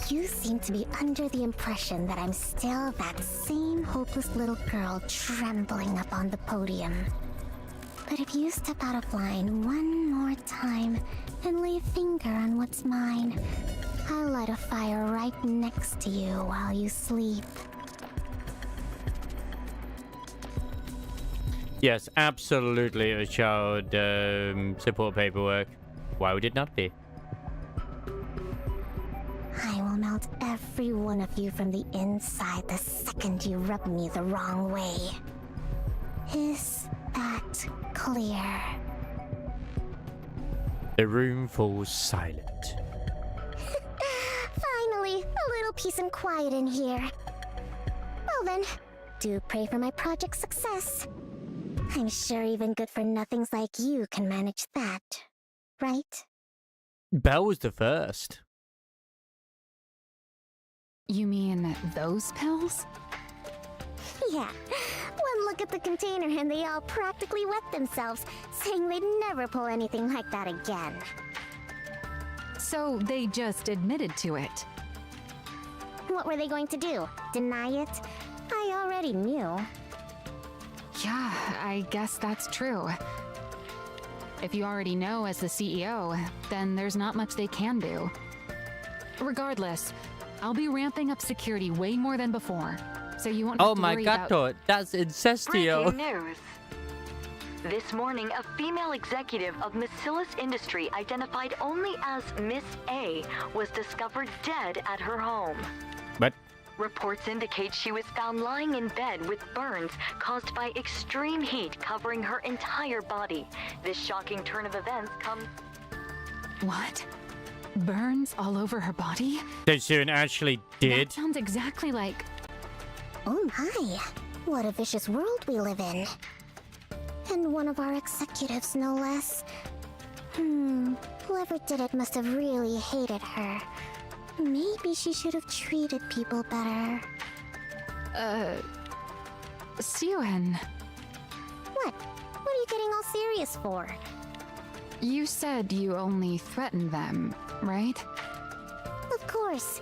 Speaker 6: You seem to be under the impression that I'm still that same hopeless little girl trembling up on the podium. But if you step out of line one more time and lay a finger on what's mine, I'll light a fire right next to you while you sleep.
Speaker 2: Yes, absolutely a child support paperwork. Why would it not be?
Speaker 6: I will melt every one of you from the inside the second you rub me the wrong way. Is that clear?
Speaker 2: The room falls silent.
Speaker 6: Finally, a little peace and quiet in here. Well then, do pray for my project's success. I'm sure even good-for-nothings like you can manage that, right?
Speaker 2: Belle was the first.
Speaker 5: You mean those pills?
Speaker 6: Yeah. One look at the container and they all practically wet themselves, saying they'd never pull anything like that again.
Speaker 5: So they just admitted to it.
Speaker 6: What were they going to do? Deny it? I already knew.
Speaker 5: Yeah, I guess that's true. If you already know as the CEO, then there's not much they can do. Regardless, I'll be ramping up security way more than before, so you won't have
Speaker 2: Oh
Speaker 5: to
Speaker 2: my
Speaker 5: worry
Speaker 2: god,
Speaker 5: about...
Speaker 2: that's incestio.
Speaker 4: Breaking news. This morning, a female executive of Macillus Industry identified only as Miss A was discovered dead at her home.
Speaker 2: But
Speaker 4: Reports indicate she was found lying in bed with burns caused by extreme heat covering her entire body. This shocking turn of events comes...
Speaker 5: What? Burns all over her body?
Speaker 2: that Siyun actually did.
Speaker 5: That sounds exactly like...
Speaker 6: Oh my, what a vicious world we live in. And one of our executives, no less. Whoever did it must have really hated her. Maybe she should have treated people better.
Speaker 5: Siyun,
Speaker 6: What? What are you getting all serious for?
Speaker 5: you said you only threatened them, right?
Speaker 6: Of course.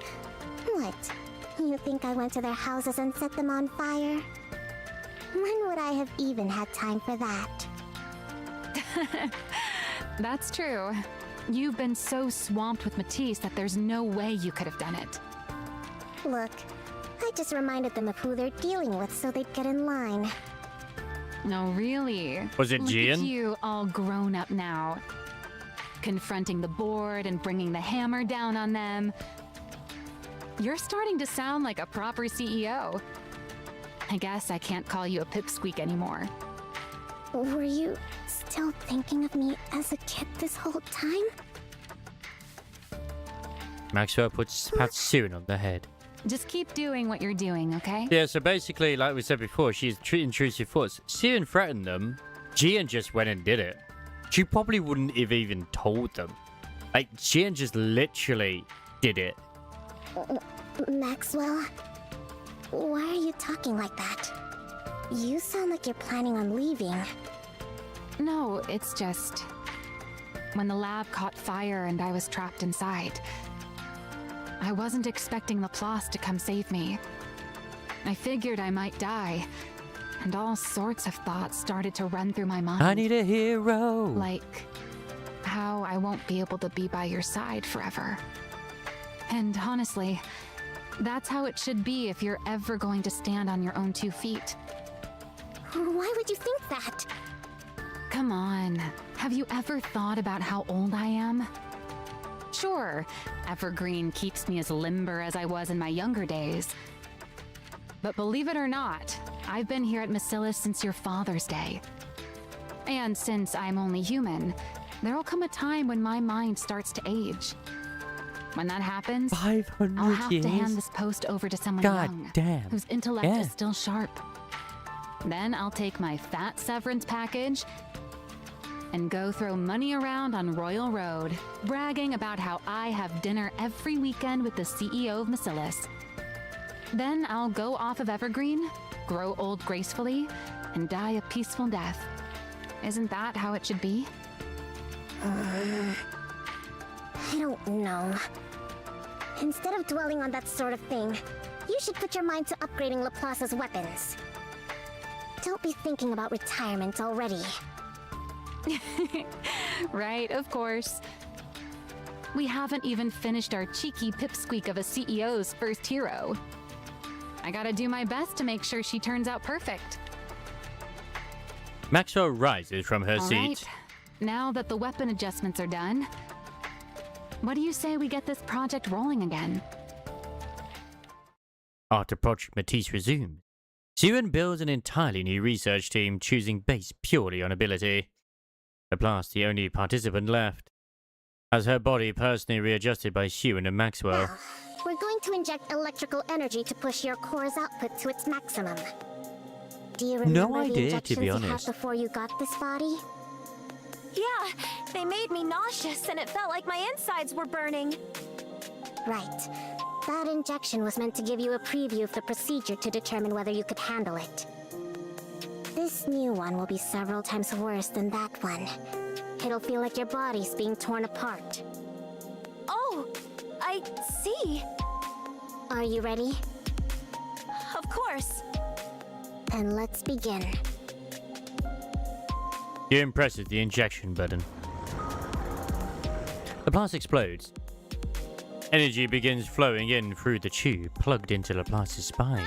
Speaker 6: What? You think I went to their houses and set them on fire? When would I have even had time for that?
Speaker 5: That's true. You've been so swamped with Matisse that there's no way you could have done it.
Speaker 6: Look, I just reminded them of who they're dealing with so they'd get in line.
Speaker 5: No, really.
Speaker 2: Was it
Speaker 5: Look at
Speaker 2: Gian?
Speaker 5: you all grown up now. Confronting the board and bringing the hammer down on them. You're starting to sound like a proper CEO. I guess I can't call you a pipsqueak anymore.
Speaker 6: Were you still thinking of me as a kid this whole time?
Speaker 2: Maxwell pats Siren on the head.
Speaker 5: Just keep doing what you're doing, okay?
Speaker 2: Yeah, so basically, like we said before, she's intrusive thoughts. Siren threatened them. Jian just went and did it. She probably wouldn't have even told them. Like, Jian just literally did it.
Speaker 6: Maxwell? Why are you talking like that? You sound like you're planning on leaving.
Speaker 5: No, it's just... when the lab caught fire and I was trapped inside, I wasn't expecting Laplace to come save me. I figured I might die, and all sorts of thoughts started to run through my mind.
Speaker 2: I need a hero.
Speaker 5: Like how I won't be able to be by your side forever. And honestly, that's how it should be if you're ever going to stand on your own 2 feet.
Speaker 6: Why would you think that?
Speaker 5: Come on, have you ever thought about how old I am? Sure, Evergreen keeps me as limber as I was in my younger days. But believe it or not, I've been here at Macillus since your father's day. And since I'm only human, there'll come a time when my mind starts to age. When that happens,
Speaker 2: 500
Speaker 5: I'll have
Speaker 2: years?
Speaker 5: to hand this post over to someone
Speaker 2: God
Speaker 5: young,
Speaker 2: damn.
Speaker 5: whose intellect
Speaker 2: Yeah.
Speaker 5: is still sharp. Then I'll take my fat severance package and go throw money around on Royal Road, bragging about how I have dinner every weekend with the CEO of Macillus. Then I'll go off of Evergreen, grow old gracefully, and die a peaceful death. Isn't that how it should be?
Speaker 6: I don't know. Instead of dwelling on that sort of thing, you should put your mind to upgrading Laplace's weapons. Don't be thinking about retirement already.
Speaker 5: Right, of course. We haven't even finished our cheeky pipsqueak of a CEO's first hero. I gotta do my best to make sure she turns out perfect.
Speaker 2: Maxwell rises from her
Speaker 5: All
Speaker 2: seat.
Speaker 5: right. Now that the weapon adjustments are done, what do you say we get this project rolling again?
Speaker 2: After Project Matisse resumes, Siren builds an entirely new research team, choosing based purely on ability. Laplace, the only participant left, has her body personally readjusted by Siren and Maxwell.
Speaker 6: Now, we're going to inject electrical energy to push your core's output to its maximum. Do you remember
Speaker 2: No idea,
Speaker 6: the
Speaker 2: to
Speaker 6: injections
Speaker 2: be
Speaker 6: you had
Speaker 2: honest.
Speaker 6: before you got this body?
Speaker 8: Yeah, they made me nauseous and it felt like my insides were burning.
Speaker 6: Right. That injection was meant to give you a preview of the procedure to determine whether you could handle it. This new one will be several times worse than that one. It'll feel like your body's being torn apart.
Speaker 8: Oh, I see.
Speaker 6: Are you ready?
Speaker 8: Of course.
Speaker 6: Then let's begin.
Speaker 2: Siren presses the injection button. Laplace explodes. Energy begins flowing in through the tube plugged into Laplace's spine.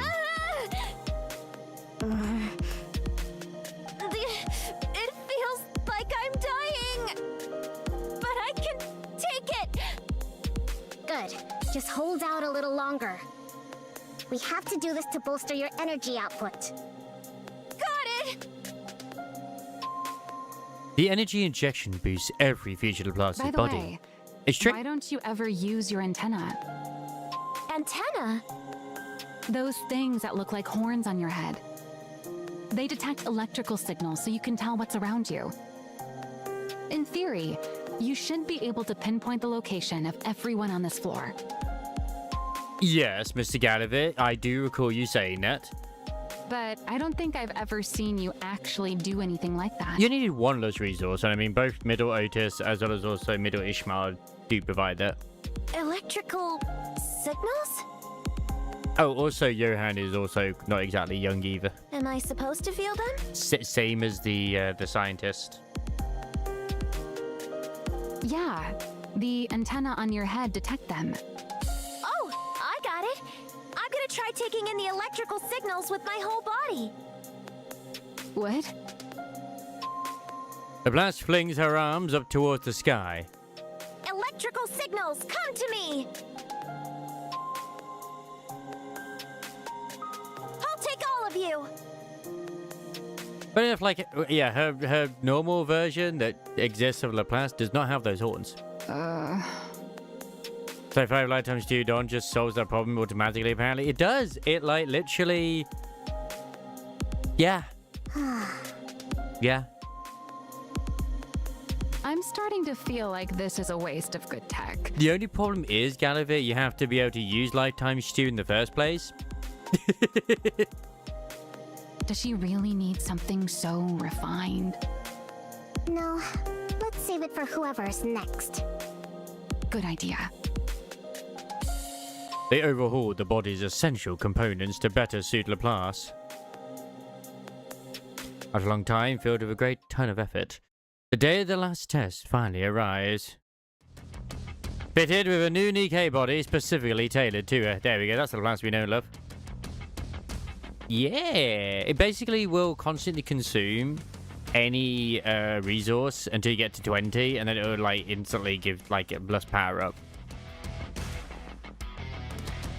Speaker 8: It feels like I'm dying. But I can take it.
Speaker 6: Good. Just hold out a little longer. We have to do this to bolster your energy output.
Speaker 8: Got it.
Speaker 2: The energy injection boosts every feature of Laplace's
Speaker 5: By the
Speaker 2: body.
Speaker 5: way,
Speaker 2: It's
Speaker 5: why don't you ever use your antenna?
Speaker 8: Antenna?
Speaker 5: Those things that look like horns on your head. They detect electrical signals so you can tell what's around you. In theory, you should be able to pinpoint the location of everyone on this floor.
Speaker 2: Yes, Mr. Gallivant, I do recall you saying that.
Speaker 5: But I don't think I've ever seen you actually do anything like that.
Speaker 2: You needed one less resource, and I mean both Middle Otis as well as also Middle Ishmael do provide that.
Speaker 8: Electrical signals?
Speaker 2: Oh, also Johan is also not exactly young either.
Speaker 8: Am I supposed to feel them?
Speaker 2: Same as the scientist.
Speaker 5: Yeah, the antenna on your head detect them.
Speaker 8: Oh, I got it. I'm gonna try taking in the electrical signals with my whole body.
Speaker 5: What?
Speaker 2: Laplace flings her arms up towards the sky.
Speaker 8: Electrical signals, come to me! I'll take all of you!
Speaker 2: But if, like, yeah, her normal version that exists of Laplace does not have those horns. So 5 lifetimes to Dawn just solves that problem automatically, apparently. It does. It, like, literally... Yeah. Yeah.
Speaker 5: I'm starting to feel like this is a waste of good tech.
Speaker 2: The only problem is, Gallivant, you have to be able to use Lifetime Stew in the first place.
Speaker 5: Does she really need something so refined?
Speaker 6: No, let's save it for whoever's next.
Speaker 5: Good idea.
Speaker 2: They overhauled the body's essential components to better suit Laplace. After a long time, filled with a great ton of effort, the day of the last test finally arrives. Fitted with a new Nikkei body specifically tailored to her. There we go, that's the Laplace we know and love. Yeah, it basically will constantly consume any resource until you get to 20, and then it will like instantly give like a plus power up.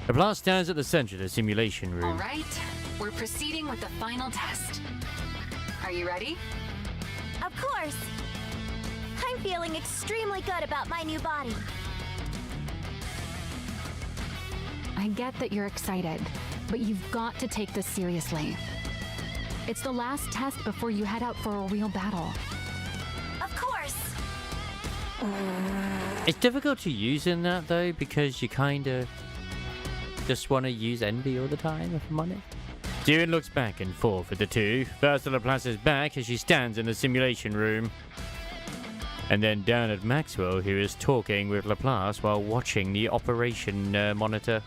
Speaker 2: The blast stands at the center of the simulation room.
Speaker 5: All right, we're proceeding with the final test. Are you ready?
Speaker 8: Of course. I'm feeling extremely good about my new body.
Speaker 5: I get that you're excited, but you've got to take this seriously. It's the last test before you head out for a real battle.
Speaker 8: Of course.
Speaker 2: It's difficult to use in that though, because you kind of just want to use Envy all the time, if I'm honest. Dune looks back and forth at the two. First at Laplace's back as she stands in the simulation room. And then down at Maxwell, who is talking with Laplace while watching the operation monitor.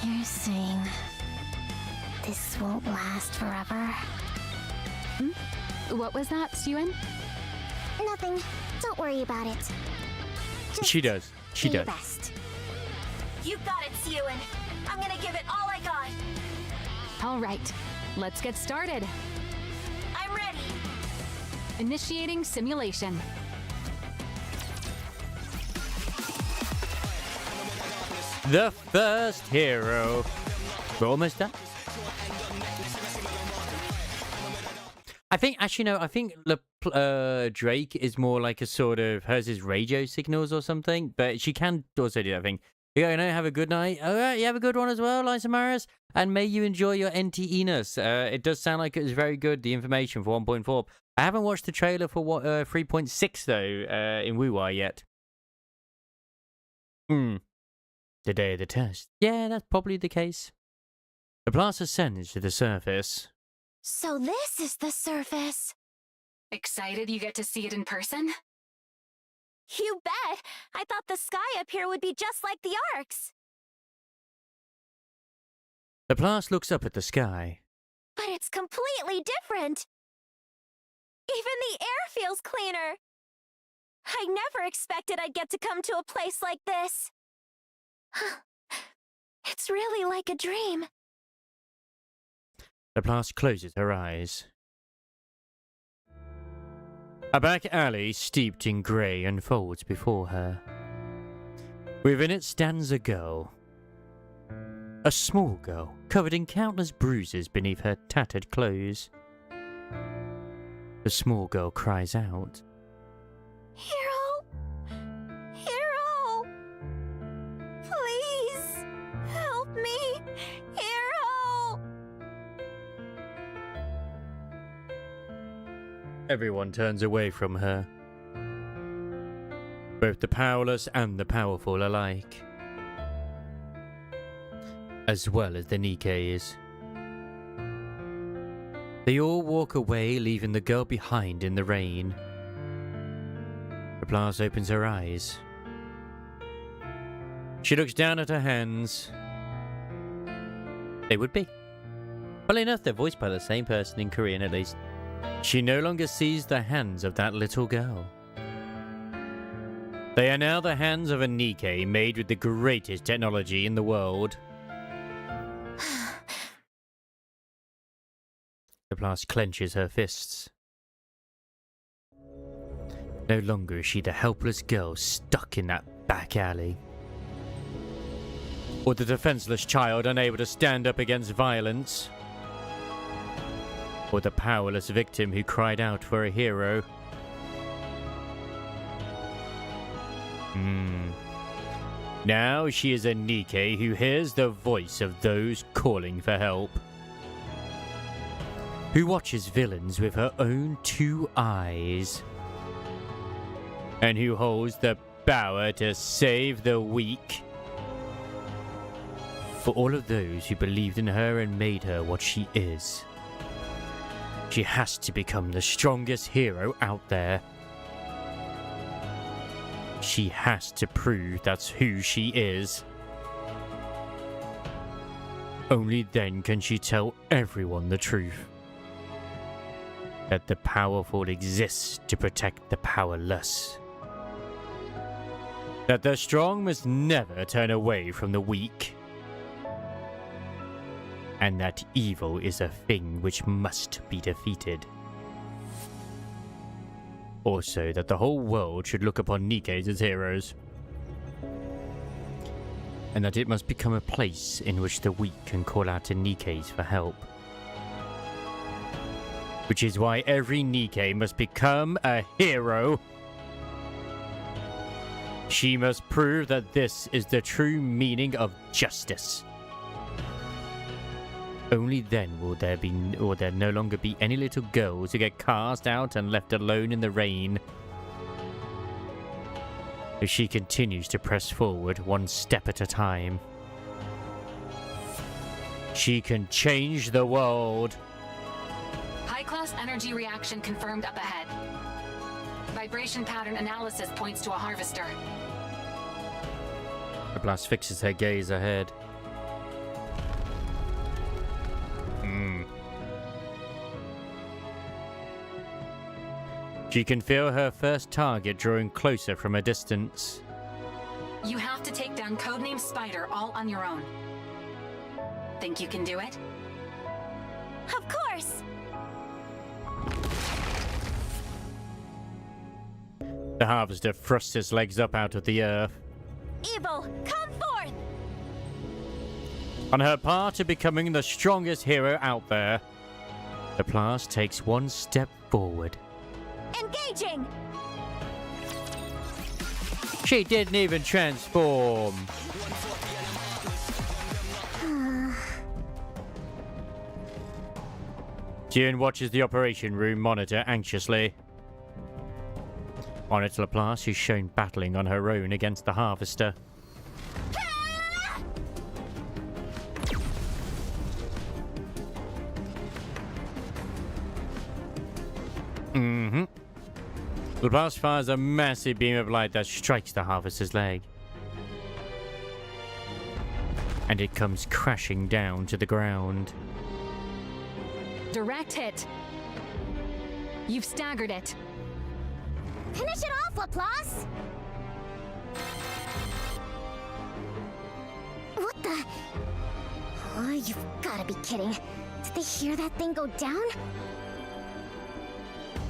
Speaker 6: You're saying this won't last forever?
Speaker 5: What was that, Suen?
Speaker 6: Nothing. Don't worry about it. Just
Speaker 2: She does. She
Speaker 6: do your
Speaker 2: does.
Speaker 6: best.
Speaker 8: You got it, Suen. I'm gonna give it all I got.
Speaker 5: All right, let's get started.
Speaker 8: I'm ready.
Speaker 5: Initiating simulation.
Speaker 2: The first hero. We're almost done. I think, actually, no, I think Drake is more like a sort of, hers is radio signals or something, but she can also do that thing. You know, have a good night. All right, you have a good one as well, Liza Maris, and may you enjoy your NTE-ness. It does sound like it was very good, the information for 1.4. I haven't watched the trailer for 3.6, though, in WooWire yet. The day of the test. Yeah, that's probably the case. The blast ascends to the surface.
Speaker 8: So this is the surface.
Speaker 5: Excited you get to see it in person?
Speaker 8: You bet. I thought the sky up here would be just like the arcs.
Speaker 2: The blast looks up at the sky.
Speaker 8: But it's completely different. Even the air feels cleaner. I never expected I'd get to come to a place like this. It's really like a dream.
Speaker 2: The blast closes her eyes. A back alley steeped in grey unfolds before her. Within it stands a girl. A small girl, covered in countless bruises beneath her tattered clothes. The small girl cries out.
Speaker 8: Hero! Hero! Please! Help me! Hero!
Speaker 2: Everyone turns away from her. Both the powerless and the powerful alike. As well as the Nikkeis. They all walk away, leaving the girl behind in the rain. Laplace opens her eyes. She looks down at her hands. They would be. Funnily enough, they're voiced by the same person in Korean at least. She no longer sees the hands of that little girl. They are now the hands of a Nikkei made with the greatest technology in the world. Laplace clenches her fists. No longer is she the helpless girl stuck in that back alley. Or the defenseless child unable to stand up against violence. or the powerless victim who cried out for a hero. Now she is a Nikke who hears the voice of those calling for help, who watches villains with her own 2 eyes, and who holds the power to save the weak. For all of those who believed in her and made her what she is, she has to become the strongest hero out there. She has to prove that's who she is. Only then can she tell everyone the truth. That the powerful exist to protect the powerless. That the strong must never turn away from the weak. And that evil is a thing which must be defeated. Also, that the whole world should look upon Nikkes as heroes. And that it must become a place in which the weak can call out to Nikkes for help. Which is why every Nikke must become a hero. She must prove that this is the true meaning of justice. Only then will there no longer be any little girls who get cast out and left alone in the rain. If she continues to press forward 1 step at a time, she can change the world.
Speaker 5: High-class energy reaction confirmed up ahead. Vibration pattern analysis points to a harvester.
Speaker 2: The blast fixes her gaze ahead. She can feel her first target drawing closer from a distance.
Speaker 5: You have to take down Codename Spider all on your own. Think you can do it?
Speaker 8: Of course!
Speaker 2: The harvester thrusts his legs up out of the earth.
Speaker 8: Evil, come forth!
Speaker 2: On her path to becoming the strongest hero out there, Laplace takes 1 step forward.
Speaker 8: Engaging!
Speaker 2: She didn't even transform. June watches the operation room monitor anxiously. On it, Laplace is shown battling on her own against the harvester. Laplace fires a massive beam of light that strikes the harvester's leg. And it comes crashing down to the ground.
Speaker 5: Direct hit. You've staggered it.
Speaker 8: Finish it off, Laplace! What the? Oh, you've gotta be kidding. Did they hear that thing go down?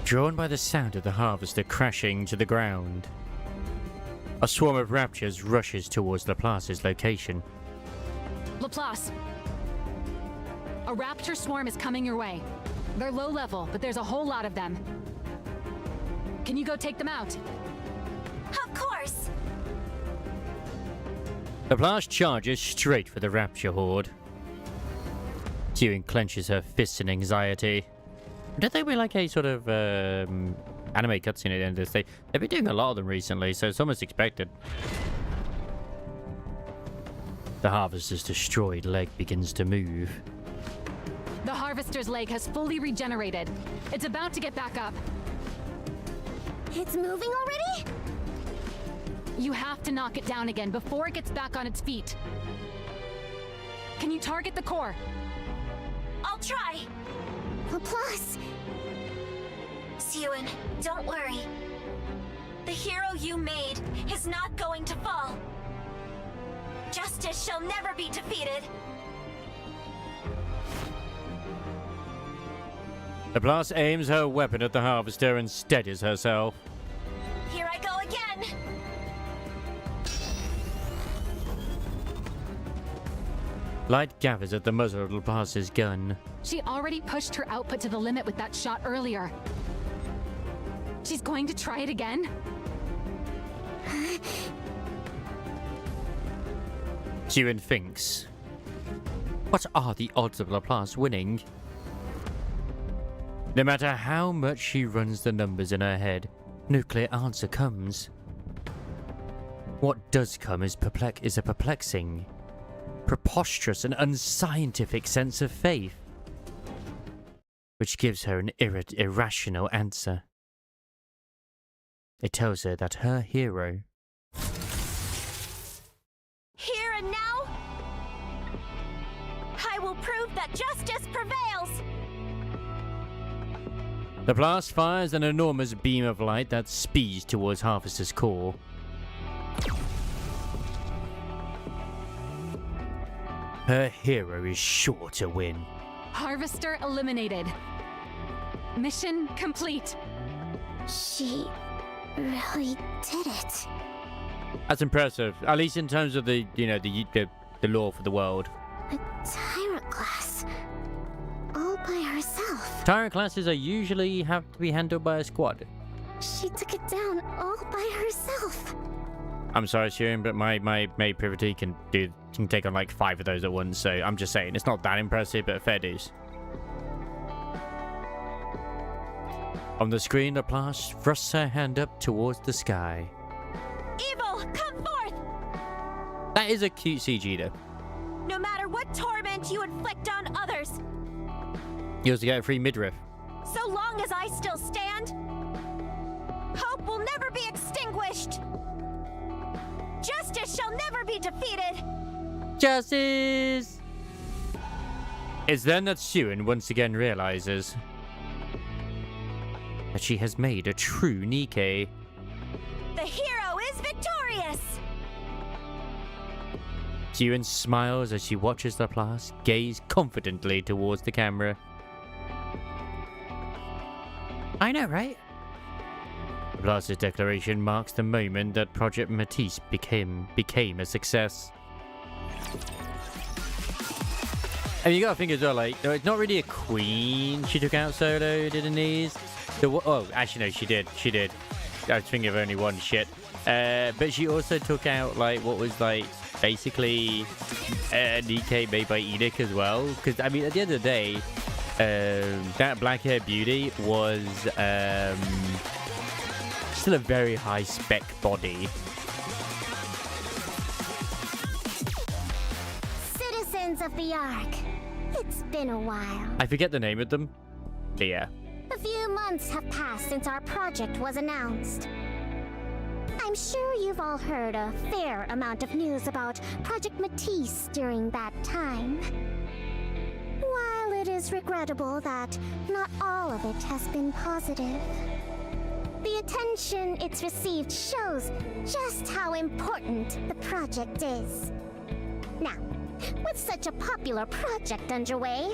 Speaker 2: Drawn by the sound of the harvester crashing to the ground, a swarm of raptures rushes towards Laplace's location.
Speaker 5: Laplace. A raptor swarm is coming your way. They're low level, but there's a whole lot of them. Can you go take them out?
Speaker 8: Of course!
Speaker 2: Laplace charges straight for the rapture horde. Sewing clenches her fists in anxiety. Don't they be like a sort of anime cutscene at the end of this day? They've been doing a lot of them recently, so it's almost expected. The harvester's destroyed leg begins to move.
Speaker 5: The harvester's leg has fully regenerated. It's about to get back up.
Speaker 8: It's moving already?
Speaker 5: You have to knock it down again before it gets back on its feet. Can you target the core?
Speaker 8: I'll try. Laplace. Sewin, don't worry. The hero you made is not going to fall. Justice shall never be defeated.
Speaker 2: Laplace aims her weapon at the harvester and steadies herself.
Speaker 8: Here I go again.
Speaker 2: Light gathers at the muzzle of Laplace's gun.
Speaker 5: She already pushed her output to the limit with that shot earlier. She's going to try it again?
Speaker 2: Ewan thinks. What are the odds of Laplace winning? No matter how much she runs the numbers in her head, no clear answer comes. What does come is a perplexing, preposterous and unscientific sense of faith, which gives her an irrational answer. It tells her that her hero...
Speaker 8: Here and now, I will prove that justice prevails!
Speaker 2: Laplace fires an enormous beam of light that speeds towards Harvester's core. Her hero is sure to win.
Speaker 5: Harvester eliminated. Mission complete.
Speaker 6: She really did it.
Speaker 2: That's impressive, at least in terms of the law for the world.
Speaker 6: A tyrant class, all by herself.
Speaker 2: Tyrant classes are usually have to be handled by a squad.
Speaker 6: She took it down all by herself.
Speaker 2: I'm sorry, Sharon, but my maid Privity can take on like 5 of those at once, so I'm just saying, it's not that impressive, but fair dues. On the screen, Laplace thrusts her hand up towards the sky.
Speaker 8: Evil, come forth!
Speaker 2: That is a cute CG, though.
Speaker 8: No matter what torment you inflict on others,
Speaker 2: You also get a free midriff.
Speaker 8: so long as I still stand, hope will never be extinguished. Justice shall never be defeated.
Speaker 2: Justice! It's then that Suen once again realizes that she has made a true Nikke.
Speaker 8: The hero is victorious.
Speaker 2: Suen smiles as she watches Laplace gaze confidently towards the camera. I know, right? Laplace's declaration marks the moment that Project Matisse became a success. And you gotta think as well, like, no, it's not really a queen she took out solo, did Denise? Oh, actually no, she did. I was thinking of only one shit. But she also took out, like, what was, like, basically a Nikke made by Enoch as well. Because, I mean, at the end of the day, that black hair beauty was still a very high spec body.
Speaker 6: Citizens of the Ark, it's been a while.
Speaker 2: I forget the name of them. But yeah.
Speaker 6: A few months have passed since our project was announced. I'm sure you've all heard a fair amount of news about Project Matisse during that time. While it is regrettable that not all of it has been positive, the attention it's received shows just how important the project is. Now, with such a popular project underway,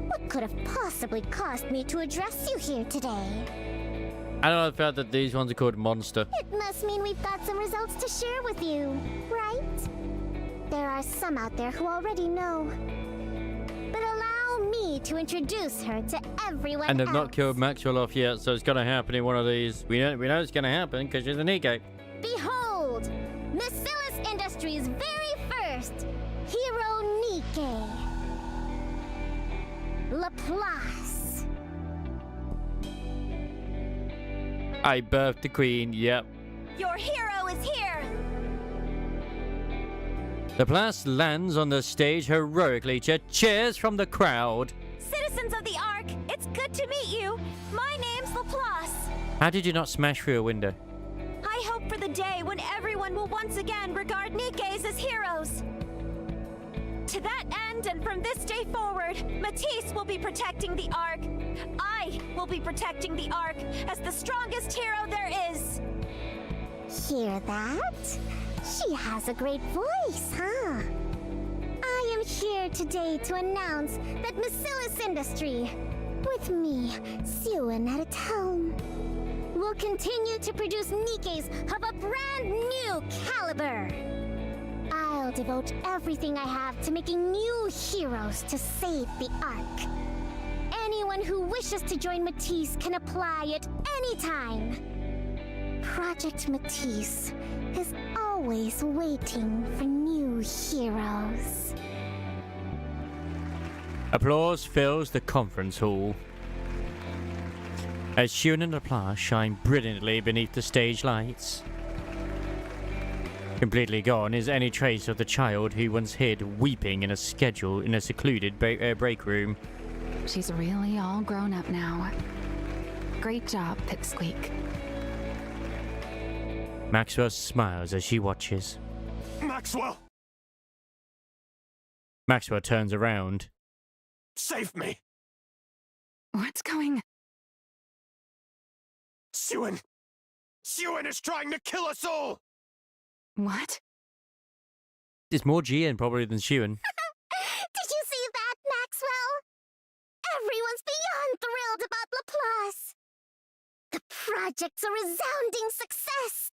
Speaker 6: what could have possibly caused me to address you here today?
Speaker 2: I don't know the fact that these ones are called Monster.
Speaker 6: It must mean we've got some results to share with you, right? There are some out there who already know. But allow me to introduce her to everyone
Speaker 2: And they've
Speaker 6: else.
Speaker 2: not killed Maxwell off yet, so it's gonna happen in one of these. We know it's gonna happen because she's a Nikke.
Speaker 6: Behold, Miscellus Industries' very first hero Nikke. Laplace.
Speaker 2: I birthed the queen, yep.
Speaker 8: Your hero is here.
Speaker 2: Laplace lands on the stage heroically to cheers from the crowd.
Speaker 8: Citizens of the Ark, it's good to meet you. My name's Laplace.
Speaker 2: How did you not smash through a window?
Speaker 8: I hope for the day when everyone will once again regard Nikkes as heroes. To that end, and from this day forward, Matisse will be protecting the Ark. I will be protecting the Ark as the strongest hero there is.
Speaker 6: Hear that? She has a great voice, huh? I am here today to announce that Miscellus Industry, with me, Suen at its helm, will continue to produce Nikkes of a brand new caliber. I'll devote everything I have to making new heroes to save the Ark. Anyone who wishes to join Matisse can apply at any time. Project Matisse is always waiting for new heroes.
Speaker 2: Applause fills the conference hall as Shun and Laplas shine brilliantly beneath the stage lights. Completely gone is any trace of the child who once hid weeping in a secluded break room.
Speaker 5: She's really all grown up now. Great job, Pipsqueak.
Speaker 2: Maxwell smiles as she watches.
Speaker 10: Maxwell!
Speaker 2: Maxwell turns around.
Speaker 10: Save me!
Speaker 5: What's going...
Speaker 10: Suen! Suen is trying to kill us all!
Speaker 5: What?
Speaker 2: It's more Gian probably than Shun.
Speaker 6: Did you see that, Maxwell? Everyone's beyond thrilled about Laplace. The project's a resounding success.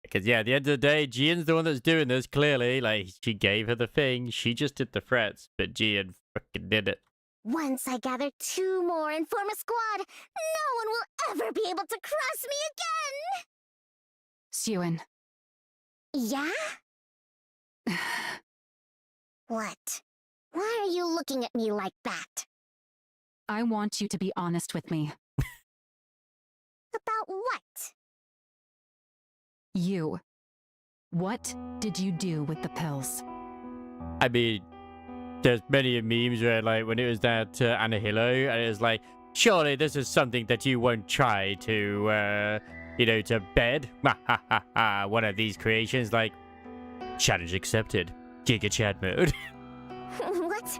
Speaker 2: Because, yeah, at the end of the day, Gian's the one that's doing this, clearly. Like, she gave her the thing, she just did the threats, but Gian fucking did it.
Speaker 6: Once I gather 2 more and form a squad, no one will ever be able to cross me again!
Speaker 5: Suen.
Speaker 6: Yeah? What? Why are you looking at me like that?
Speaker 5: I want you to be honest with me.
Speaker 6: About what?
Speaker 5: You. What did you do with the pills?
Speaker 2: I mean, there's many memes where, like, when it was that Anahilo, and it was like, surely this is something that you won't try to, you know, to bed? Ha ha ha ha. One of these creations, like, challenge accepted. Giga Chad mode.
Speaker 6: What?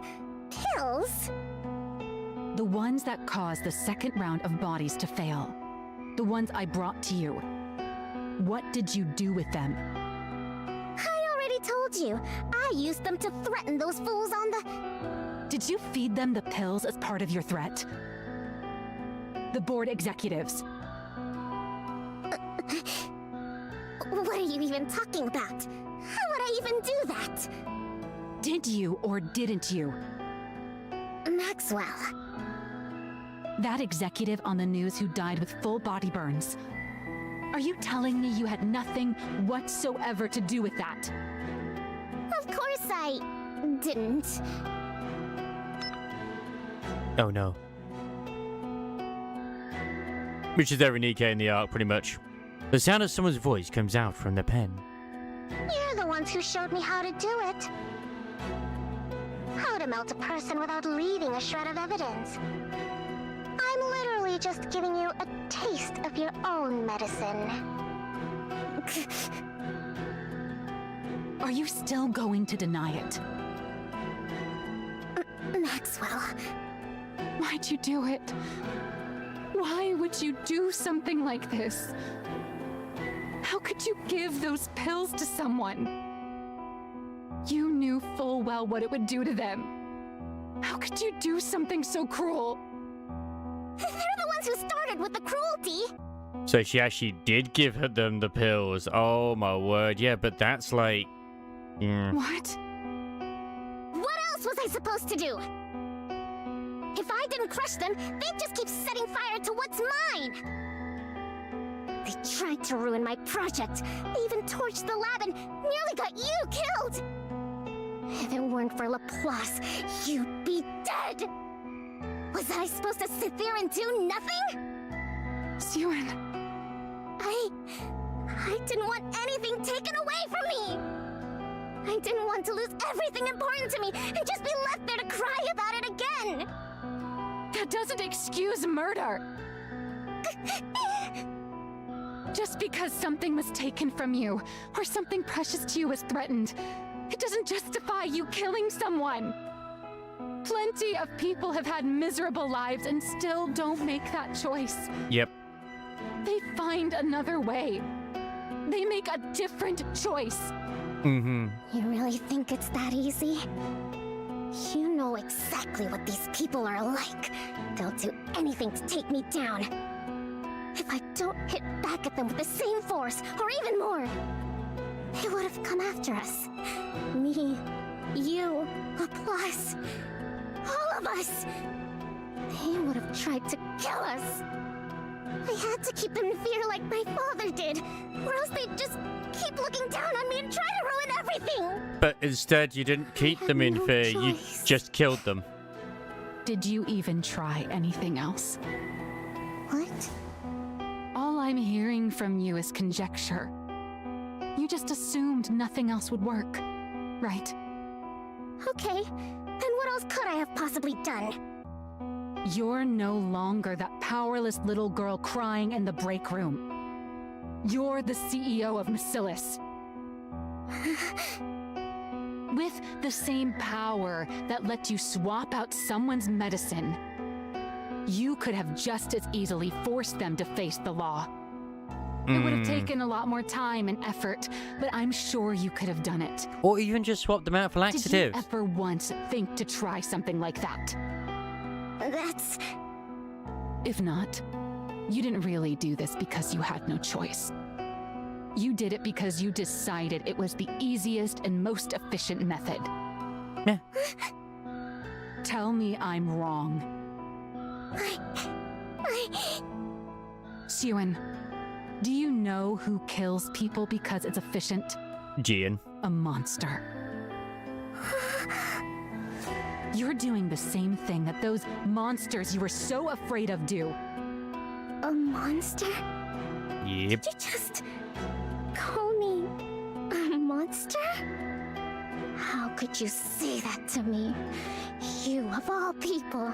Speaker 6: Pills?
Speaker 5: The ones that caused the second round of bodies to fail. The ones I brought to you. What did you do with them?
Speaker 6: I already told you. I used them to threaten those fools on the...
Speaker 5: Did you feed them the pills as part of your threat? The board executives.
Speaker 6: What are you even talking about? How would I even do that?
Speaker 5: Did you or didn't you?
Speaker 6: Maxwell.
Speaker 5: That executive on the news who died with full body burns. Are you telling me you had nothing whatsoever to do with that?
Speaker 6: Of course I... didn't.
Speaker 2: Oh no. Which is every Nikkei in the Ark, pretty much. The sound of someone's voice comes out from the pen.
Speaker 6: You're the ones who showed me how to do it. How to melt a person without leaving a shred of evidence. I'm literally just giving you a taste of your own medicine.
Speaker 5: Are you still going to deny it?
Speaker 6: Maxwell.
Speaker 5: Why'd you do it? Why would you do something like this? How could you give those pills to someone? You knew full well what it would do to them. How could you do something so cruel?
Speaker 6: They're the ones who started with the cruelty.
Speaker 2: So she actually did give them the pills. Oh my word. Yeah, but that's like...
Speaker 5: What?
Speaker 6: What else was I supposed to do? If I didn't crush them, they'd just keep setting fire to what's mine. They tried to ruin my project. They even torched the lab and nearly got you killed. If it weren't for Laplace, you'd be dead. Was I supposed to sit there and do nothing?
Speaker 5: Suen.
Speaker 6: I didn't want anything taken away from me. I didn't want to lose everything important to me and just be left there to cry about it again.
Speaker 5: That doesn't excuse murder. Just because something was taken from you, or something precious to you was threatened, it doesn't justify you killing someone. Plenty of people have had miserable lives and still don't make that choice.
Speaker 2: Yep.
Speaker 5: They find another way. They make a different choice.
Speaker 2: Mm-hmm.
Speaker 6: You really think it's that easy? You know exactly what these people are like. They'll do anything to take me down. If I don't hit back at them with the same force, or even more, they would have have come after us. Me, you, Applause, all of us. They would have tried to kill us. I had to keep them in fear like my father did, or else they'd just keep looking down on me and try to ruin everything.
Speaker 2: But instead, you didn't keep them in
Speaker 6: no
Speaker 2: fear. You
Speaker 6: choice.
Speaker 2: just killed them.
Speaker 5: Did you even try anything else?
Speaker 6: What?
Speaker 5: All I'm hearing from you is conjecture. You just assumed nothing else would work, right?
Speaker 6: Okay, then what else could I have possibly done?
Speaker 5: You're no longer that powerless little girl crying in the break room. You're the CEO of Bacillus. With the same power that let you swap out someone's medicine, you could have just as easily forced them to face the law. It would have taken a lot more time and effort, but I'm sure you could have done it.
Speaker 2: Or even just swap them out for
Speaker 5: Did you
Speaker 2: laxatives.
Speaker 5: ever once think to try something like that?
Speaker 6: That's...
Speaker 5: If not, you didn't really do this because you had no choice. You did it because you decided it was the easiest and most efficient method.
Speaker 2: Yeah.
Speaker 5: Tell me I'm wrong. Siwan, do you know who kills people because it's efficient?
Speaker 2: Gian.
Speaker 5: A monster. You're doing the same thing that those monsters you were so afraid of do.
Speaker 6: a monster?
Speaker 2: Yep.
Speaker 6: Did you just call me a monster? How could you say that to me? You of all people.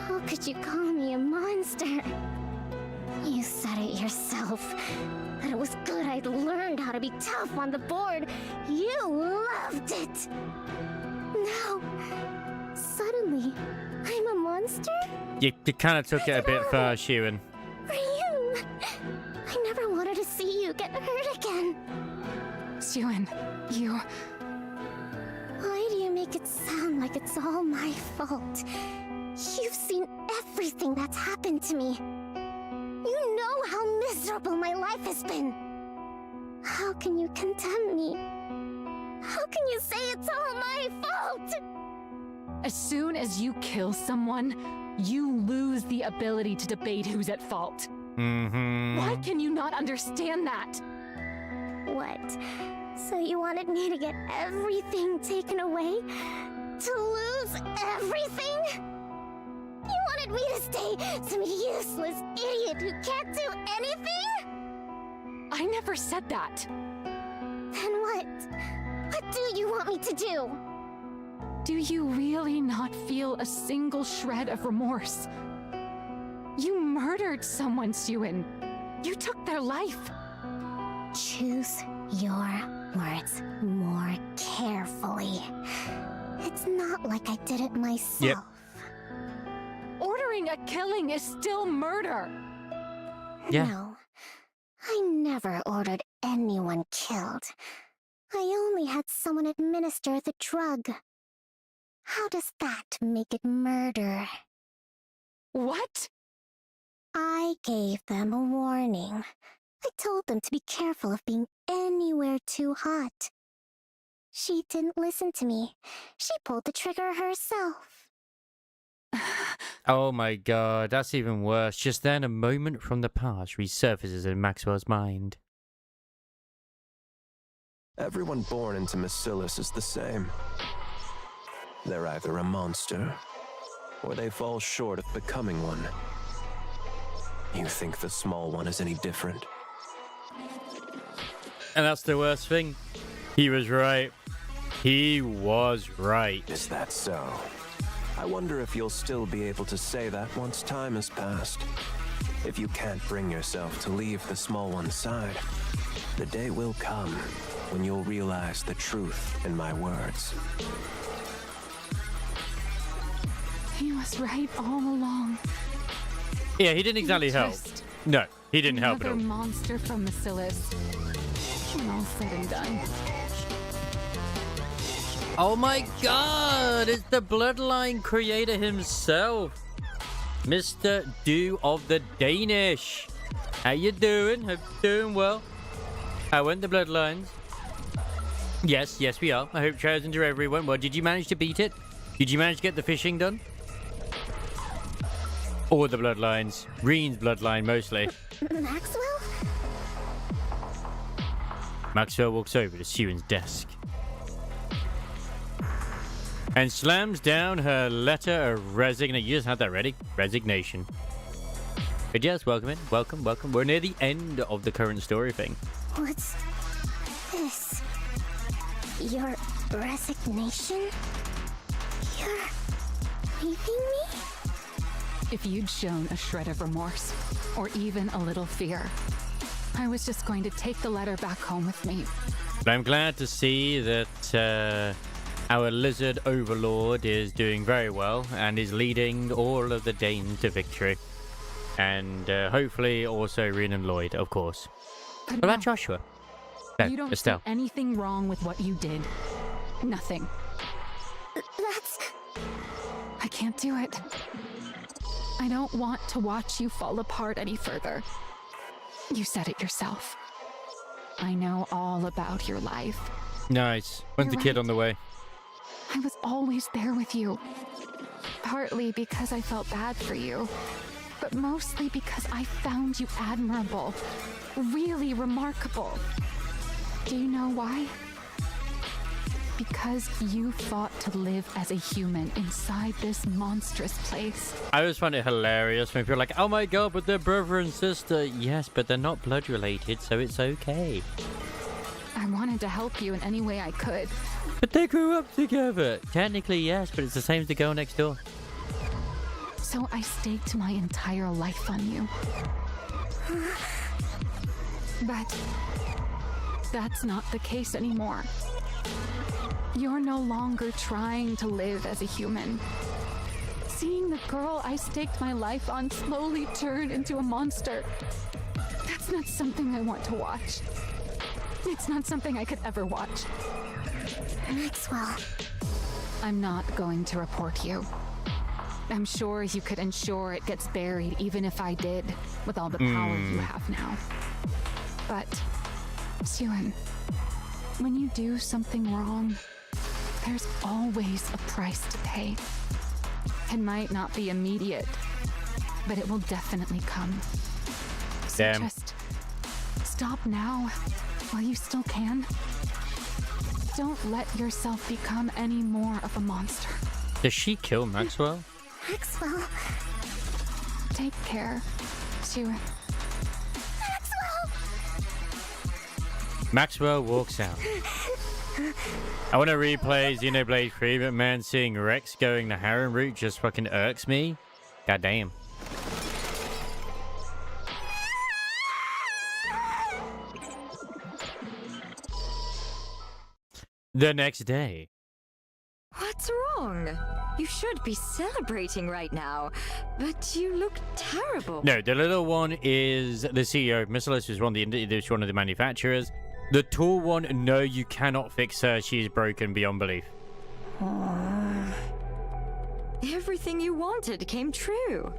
Speaker 6: How could you call me a monster? You said it yourself. That it was good I'd learned how to be tough on the board. You loved it. Now, suddenly, I'm a monster?
Speaker 2: You kind of took it a bit far, Siwan.
Speaker 6: Ryun! I never wanted to see you get hurt again.
Speaker 5: Siwan, you...
Speaker 6: Why do you make it sound like it's all my fault? You've seen everything that's happened to me. You know how miserable my life has been. How can you condemn me? How can you say it's all my fault?
Speaker 5: As soon as you kill someone, you lose the ability to debate who's at fault.
Speaker 2: Mm-hmm.
Speaker 5: Why can you not understand that?
Speaker 6: What? So you wanted me to get everything taken away? To lose everything? You wanted me to stay some useless idiot who can't do anything?
Speaker 5: I never said that.
Speaker 6: Then what? What do you want me to do?
Speaker 5: Do you really not feel a single shred of remorse? You murdered someone, Siwan. You took their life.
Speaker 6: Choose your words more carefully. It's not like I did it myself.
Speaker 2: Yep.
Speaker 5: Ordering a killing is still murder.
Speaker 2: Yeah.
Speaker 6: No, I never ordered anyone killed. I only had someone administer the drug. How does that make it murder?
Speaker 5: What?
Speaker 6: I gave them a warning. I told them to be careful of being anywhere too hot. She didn't listen to me. She pulled the trigger herself.
Speaker 2: Oh my god, that's even worse. Just then, a moment from the past resurfaces in Maxwell's mind.
Speaker 10: Everyone born into Bacillus is the same. They're either a monster, or they fall short of becoming one. You think the small one is any different?
Speaker 2: And that's the worst thing. He was right. He was right.
Speaker 10: Is that so? I wonder if you'll still be able to say that once time has passed. If you can't bring yourself to leave the small one's side, the day will come when you'll realize the truth in my words.
Speaker 5: He was right all along.
Speaker 2: Yeah, he didn't exactly help.
Speaker 5: Just
Speaker 2: No, he didn't help at
Speaker 5: another
Speaker 2: all.
Speaker 5: monster from Bacillus. When all said and done.
Speaker 2: Oh my god, it's the Bloodline creator himself. Mr. GOOO of the Danish. How you doing? Hope you're doing well. How went the Bloodlines? Yes, yes, we are. I hope Chosens are everyone. Well, did you manage to beat it? Did you manage to get the fishing done? Or the bloodlines? Reen's bloodline, mostly.
Speaker 6: Maxwell?
Speaker 2: Maxwell walks over to Siren's desk and slams down her letter of resignation. You just had that ready. Resignation. But yes, welcome in. Welcome, welcome. We're near the end of the current story thing.
Speaker 6: What's this? Your resignation? You're leaving me?
Speaker 5: If you'd shown a shred of remorse, or even a little fear, I was just going to take the letter back home with me.
Speaker 2: But I'm glad to see that our lizard overlord is doing very well and is leading all of the Danes to victory. And hopefully also Reen and Lloyd, of course.
Speaker 5: But
Speaker 2: What about
Speaker 5: no,
Speaker 2: Joshua? No,
Speaker 5: you don't
Speaker 2: Estelle.
Speaker 5: see anything wrong with what you did. Nothing.
Speaker 6: That's...
Speaker 5: I can't do it. I don't want to watch you fall apart any further. You said it yourself. I know all about your life.
Speaker 2: Nice. When's the
Speaker 5: You're
Speaker 2: kid
Speaker 5: right.
Speaker 2: on the way?
Speaker 5: I was always there with you. Partly because I felt bad for you, but mostly because I found you admirable. Really remarkable. Do you know why? Because you fought to live as a human inside this monstrous place.
Speaker 2: I always find it hilarious when people are like, oh my god, but they're brother and sister. Yes, but they're not blood related, so it's okay.
Speaker 5: I wanted to help you in any way I could.
Speaker 2: But they grew up together. Technically, yes, but it's the same as the girl next door.
Speaker 5: So I staked my entire life on you. But that's not the case anymore. You're no longer trying to live as a human. Seeing the girl I staked my life on slowly turn into a monster, that's not something I want to watch. It's not something I could ever watch.
Speaker 6: Maxwell.
Speaker 5: I'm not going to report you. I'm sure you could ensure it gets buried even if I did, with all the power you have now. But, Siren, when you do something wrong, there's always a price to pay. It might not be immediate, but it will definitely come. So
Speaker 2: Damn.
Speaker 5: just stop now while you still can. Don't let yourself become any more of a monster.
Speaker 2: Does she kill Maxwell?
Speaker 6: Maxwell.
Speaker 5: Take care, Siren.
Speaker 2: Maxwell walks out. I want to replay Xenoblade 3, but man, seeing Rex going the Harem route just fucking irks me. God damn. The next day.
Speaker 3: What's wrong? You should be celebrating right now, but you look terrible.
Speaker 2: No, the little one is the CEO of Missilis, who's one of the manufacturers. The tall one, no, you cannot fix her. She's broken beyond belief.
Speaker 3: Everything you wanted came true.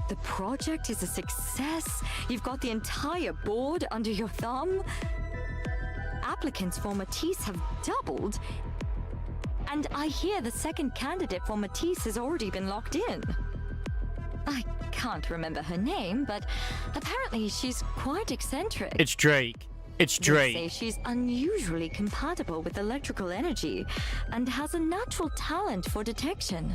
Speaker 3: The project is a success. You've got the entire board under your thumb. Applicants for Matisse have doubled. And I hear the second candidate for Matisse has already been locked in. I can't remember her name, but apparently she's quite eccentric.
Speaker 2: It's Drake. It's
Speaker 3: They
Speaker 2: Drake.
Speaker 3: say she's unusually compatible with electrical energy and has a natural talent for detection.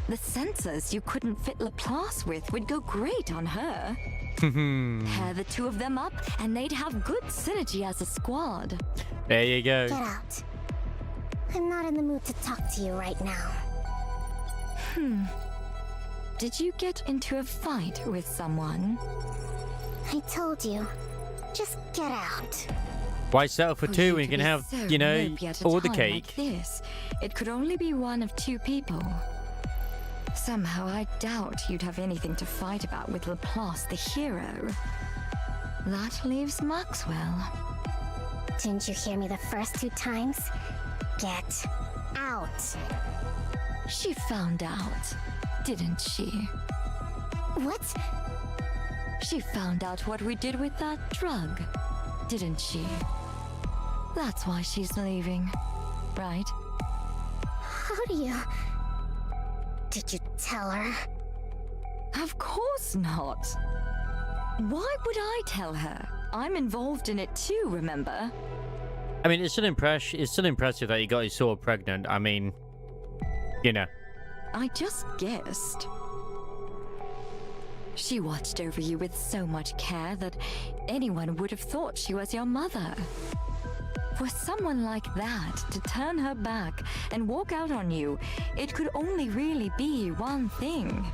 Speaker 3: The sensors you couldn't fit Laplace with would go great on her. Pair the two of them up and they'd have good synergy as a squad.
Speaker 2: There you go.
Speaker 6: Get out. I'm not in the mood to talk to you right now.
Speaker 3: Did you get into a fight with someone?
Speaker 6: I told you. Just get out.
Speaker 2: Why settle for two when you can have, you know, all the cake?
Speaker 3: Like this, it could only be one of two people. Somehow I doubt you'd have anything to fight about with Laplace the hero. That leaves Maxwell.
Speaker 6: Didn't you hear me the first two times? Get out.
Speaker 3: She found out, didn't she?
Speaker 6: What?
Speaker 3: She found out what we did with that drug, didn't she? That's why she's leaving, right?
Speaker 6: How do you... Did you tell her?
Speaker 3: Of course not. Why would I tell her? I'm involved in it too, remember?
Speaker 2: I mean, it's still impressive that you got his sword pregnant. I mean, you know.
Speaker 3: I just guessed. She watched over you with so much care that anyone would have thought she was your mother. For someone like that to turn her back and walk out on you, it could only really be one thing.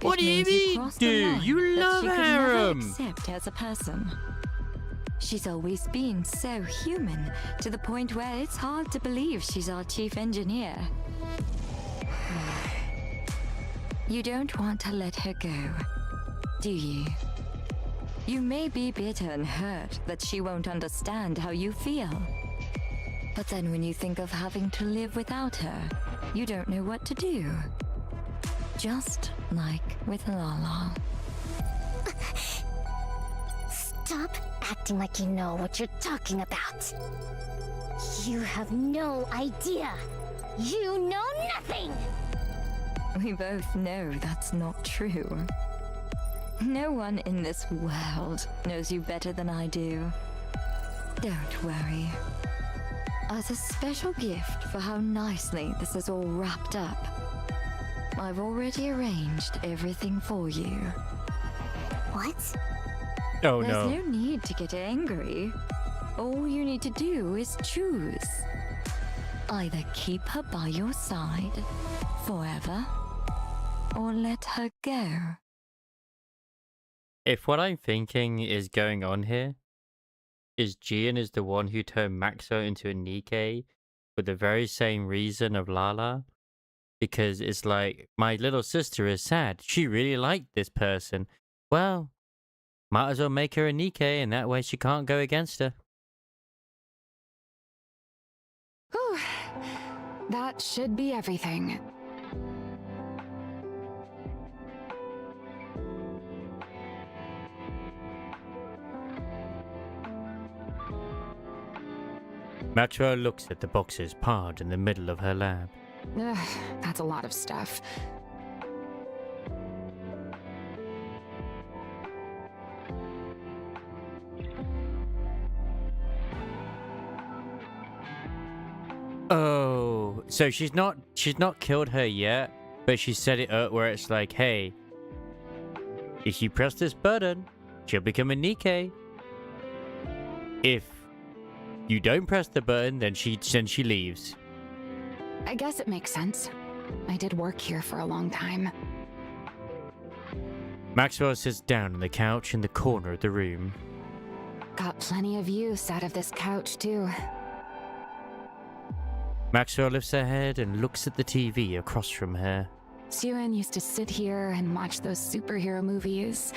Speaker 2: What do you mean, dude? You love Harem!
Speaker 3: Accept as a person. She's always been so human, to the point where it's hard to believe she's our chief engineer. You don't want to let her go, do you? You may be bitter and hurt that she won't understand how you feel. But then when you think of having to live without her, you don't know what to do. Just like with Lala.
Speaker 6: Stop acting like you know what you're talking about. You have no idea. You know nothing!
Speaker 3: We both know that's not true. No one in this world knows you better than I do. Don't worry. As a special gift for how nicely this is all wrapped up, I've already arranged everything for you.
Speaker 6: What?
Speaker 2: Oh
Speaker 3: There's
Speaker 2: no.
Speaker 3: no need to get angry. All you need to do is choose. Either keep her by your side forever, or let her go.
Speaker 2: If what I'm thinking is going on here, is Gian is the one who turned Maxo into a Nikke for the very same reason of Lala. Because it's like, my little sister is sad. She really liked this person. Well, might as well make her a Nikke, and that way she can't go against her.
Speaker 5: Whew. That should be everything.
Speaker 2: Maxwell looks at the boxes piled in the middle of her lab.
Speaker 5: Ugh, that's a lot of stuff.
Speaker 2: Oh, so she's not killed her yet, but she set it up where it's like, hey, if you press this button, she'll become a Nikke. If you don't press the button, then she leaves.
Speaker 5: I guess it makes sense. I did work here for a long time.
Speaker 2: Maxwell sits down on the couch in the corner of the room.
Speaker 5: Got plenty of use out of this couch, too.
Speaker 2: Maxwell lifts her head and looks at the TV across from her.
Speaker 5: Suen used to sit here and watch those superhero movies.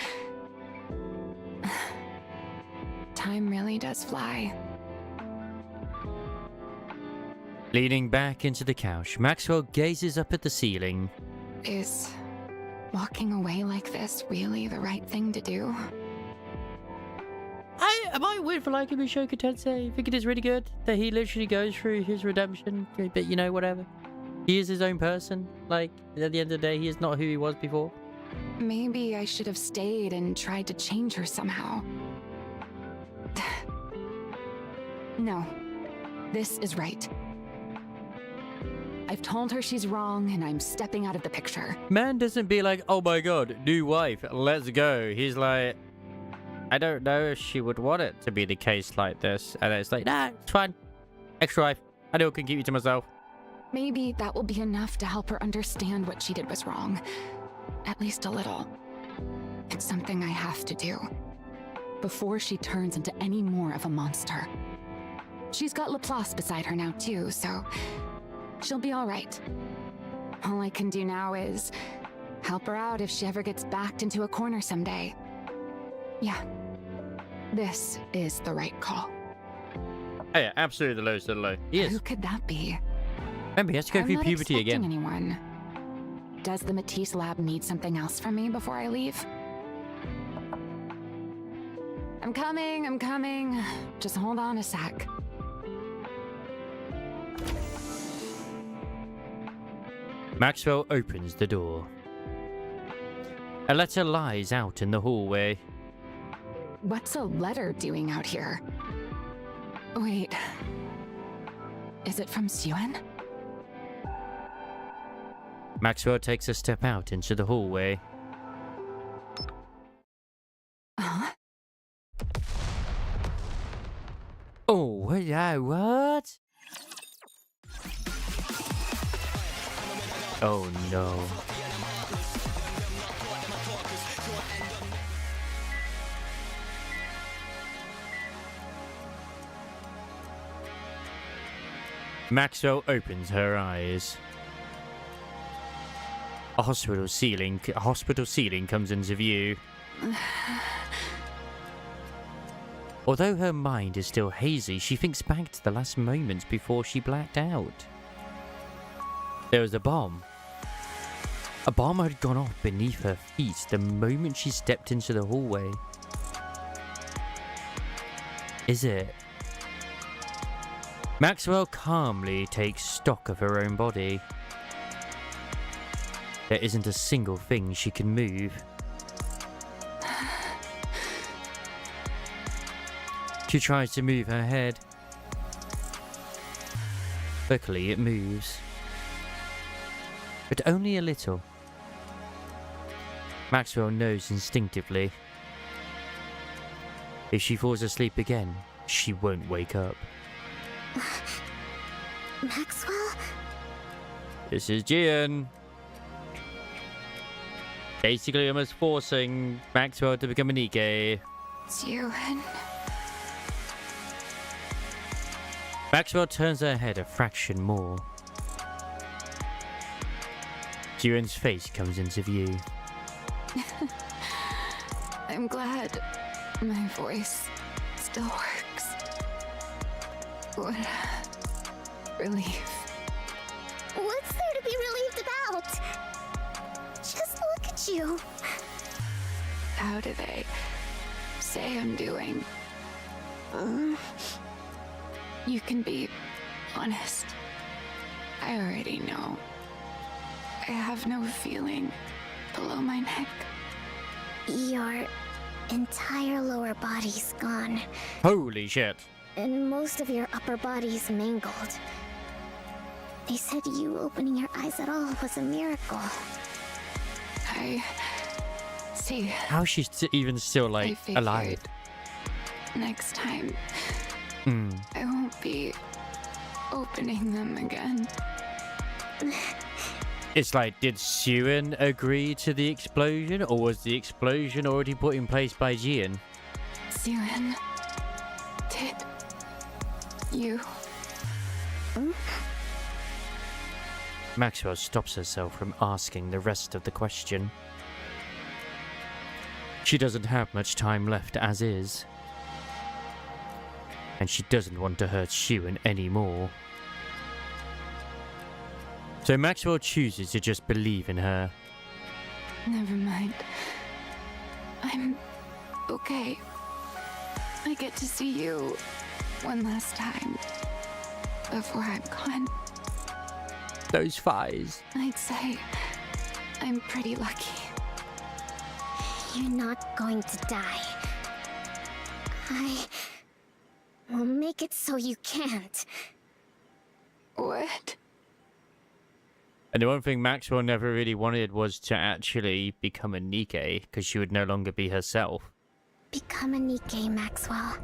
Speaker 5: Time really does fly.
Speaker 2: Leaning back into the couch, Maxwell gazes up at the ceiling.
Speaker 5: Is walking away like this really the right thing to do?
Speaker 2: Am I weird for liking Mushoku Tensei? I think it is really good that he literally goes through his redemption, but you know, whatever. He is his own person. Like, at the end of the day, he is not who he was before.
Speaker 5: Maybe I should have stayed and tried to change her somehow. No, this is right. I've told her she's wrong, and I'm stepping out of the picture.
Speaker 2: Man doesn't be like, oh my god, new wife, let's go. He's like, I don't know if she would want it to be the case like this. And it's like, nah, it's fine. Extra wife. I know I can keep you to myself.
Speaker 5: Maybe that will be enough to help her understand what she did was wrong. At least a little. It's something I have to do. Before she turns into any more of a monster. She's got Laplace beside her now too, so she'll be all right. All I can do now is help her out if she ever gets backed into a corner someday. Yeah. This is the right call.
Speaker 2: Oh yeah, absolutely the lowest of the low. He is.
Speaker 5: Who could that be?
Speaker 2: Remember, he has to go through puberty again.
Speaker 5: Anyone. Does the Matisse lab need something else from me before I leave? I'm coming. Just hold on a sec.
Speaker 2: Maxwell opens the door. A letter lies out in the hallway.
Speaker 5: What's a letter doing out here? Wait. Is it from Suen?
Speaker 2: Maxwell takes a step out into the hallway.
Speaker 5: Huh?
Speaker 2: Oh, yeah, what? Oh no. Maxwell opens her eyes. A hospital ceiling comes into view. Although her mind is still hazy, she thinks back to the last moments before she blacked out. There was a bomb. A bomb had gone off beneath her feet the moment she stepped into the hallway. Is it? Maxwell calmly takes stock of her own body. There isn't a single thing she can move. She tries to move her head. Luckily, it moves. But only a little. Maxwell knows instinctively. If she falls asleep again, she won't wake up.
Speaker 6: Maxwell?
Speaker 2: This is Gian. Basically almost forcing Maxwell to become a Nikkei.
Speaker 3: Suen.
Speaker 2: Maxwell turns her head a fraction more. Juan's face comes into view.
Speaker 5: I'm glad my voice still works. What a relief.
Speaker 6: What's there to be relieved about? Just look at you.
Speaker 5: How do they say I'm doing? You can be honest. I already know. I have no feeling below my neck.
Speaker 6: Your entire lower body's gone,
Speaker 2: Holy shit.
Speaker 6: and most of your upper body's mangled. They said you opening your eyes at all was a miracle.
Speaker 5: I see.
Speaker 2: How is she even still,
Speaker 5: I
Speaker 2: like,
Speaker 5: figured
Speaker 2: alive?
Speaker 5: Next time,
Speaker 2: Hmm.
Speaker 5: I won't be opening them again.
Speaker 2: It's like, did Suen agree to the explosion, or was the explosion already put in place by Gian?
Speaker 5: Suen, did you?
Speaker 2: Maxwell stops herself from asking the rest of the question. She doesn't have much time left as is. And she doesn't want to hurt Suen anymore. So Maxwell chooses to just believe in her.
Speaker 5: Never mind. I'm okay. I get to see you one last time before I'm gone.
Speaker 2: Those thighs.
Speaker 5: I'd say I'm pretty lucky.
Speaker 6: You're not going to die. I will make it so you can't.
Speaker 5: What?
Speaker 2: And the one thing Maxwell never really wanted was to actually become a Nikkei, because she would no longer be herself.
Speaker 6: Become a Nikkei, Maxwell.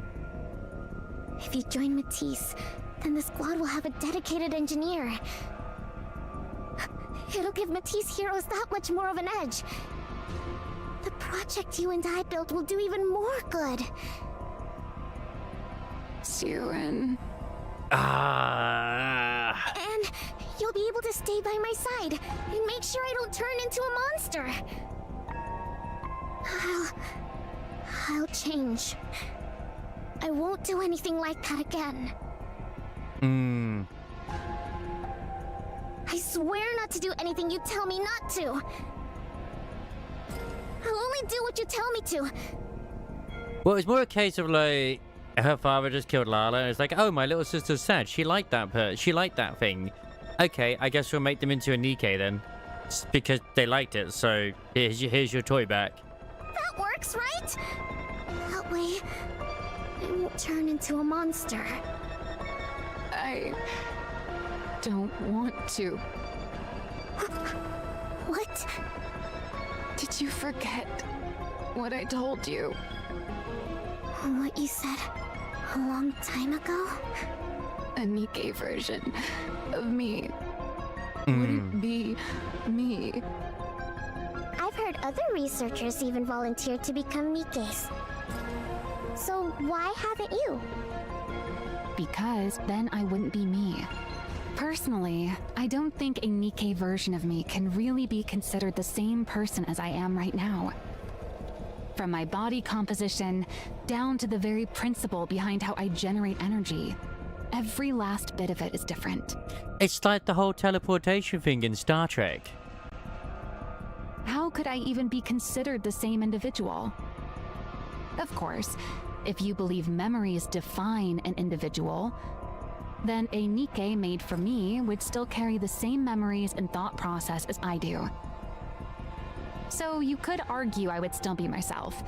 Speaker 6: If you join Matisse, then the squad will have a dedicated engineer. It'll give Matisse heroes that much more of an edge. The project you and I built will do even more good.
Speaker 5: Suen.
Speaker 6: And you'll be able to stay by my side and make sure I don't turn into a monster. I'll change. I won't do anything like that again. I swear not to do anything you tell me not to. I'll only do what you tell me to.
Speaker 2: Well, it's more a case of like her father just killed Lala, and it's like, oh, my little sister's sad. She liked that she liked that thing. Okay, I guess we'll make them into a Nikkei then. Just because they liked it, so here's your toy back.
Speaker 6: That works, right? That way, I won't turn into a monster.
Speaker 5: I don't want to.
Speaker 6: What?
Speaker 5: Did you forget what I told you?
Speaker 6: What you said a long time ago?
Speaker 5: A Nikkei version of me wouldn't be me.
Speaker 6: I've heard other researchers even volunteered to become Nikkeis. So why haven't you?
Speaker 5: Because then I wouldn't be me. Personally, I don't think a Nikkei version of me can really be considered the same person as I am right now. From my body composition, down to the very principle behind how I generate energy. Every last bit of it is different.
Speaker 2: It's like the whole teleportation thing in Star Trek.
Speaker 5: How could I even be considered the same individual? Of course, if you believe memories define an individual, then a Nikkei made for me would still carry the same memories and thought process as I do. So you could argue I would still be myself.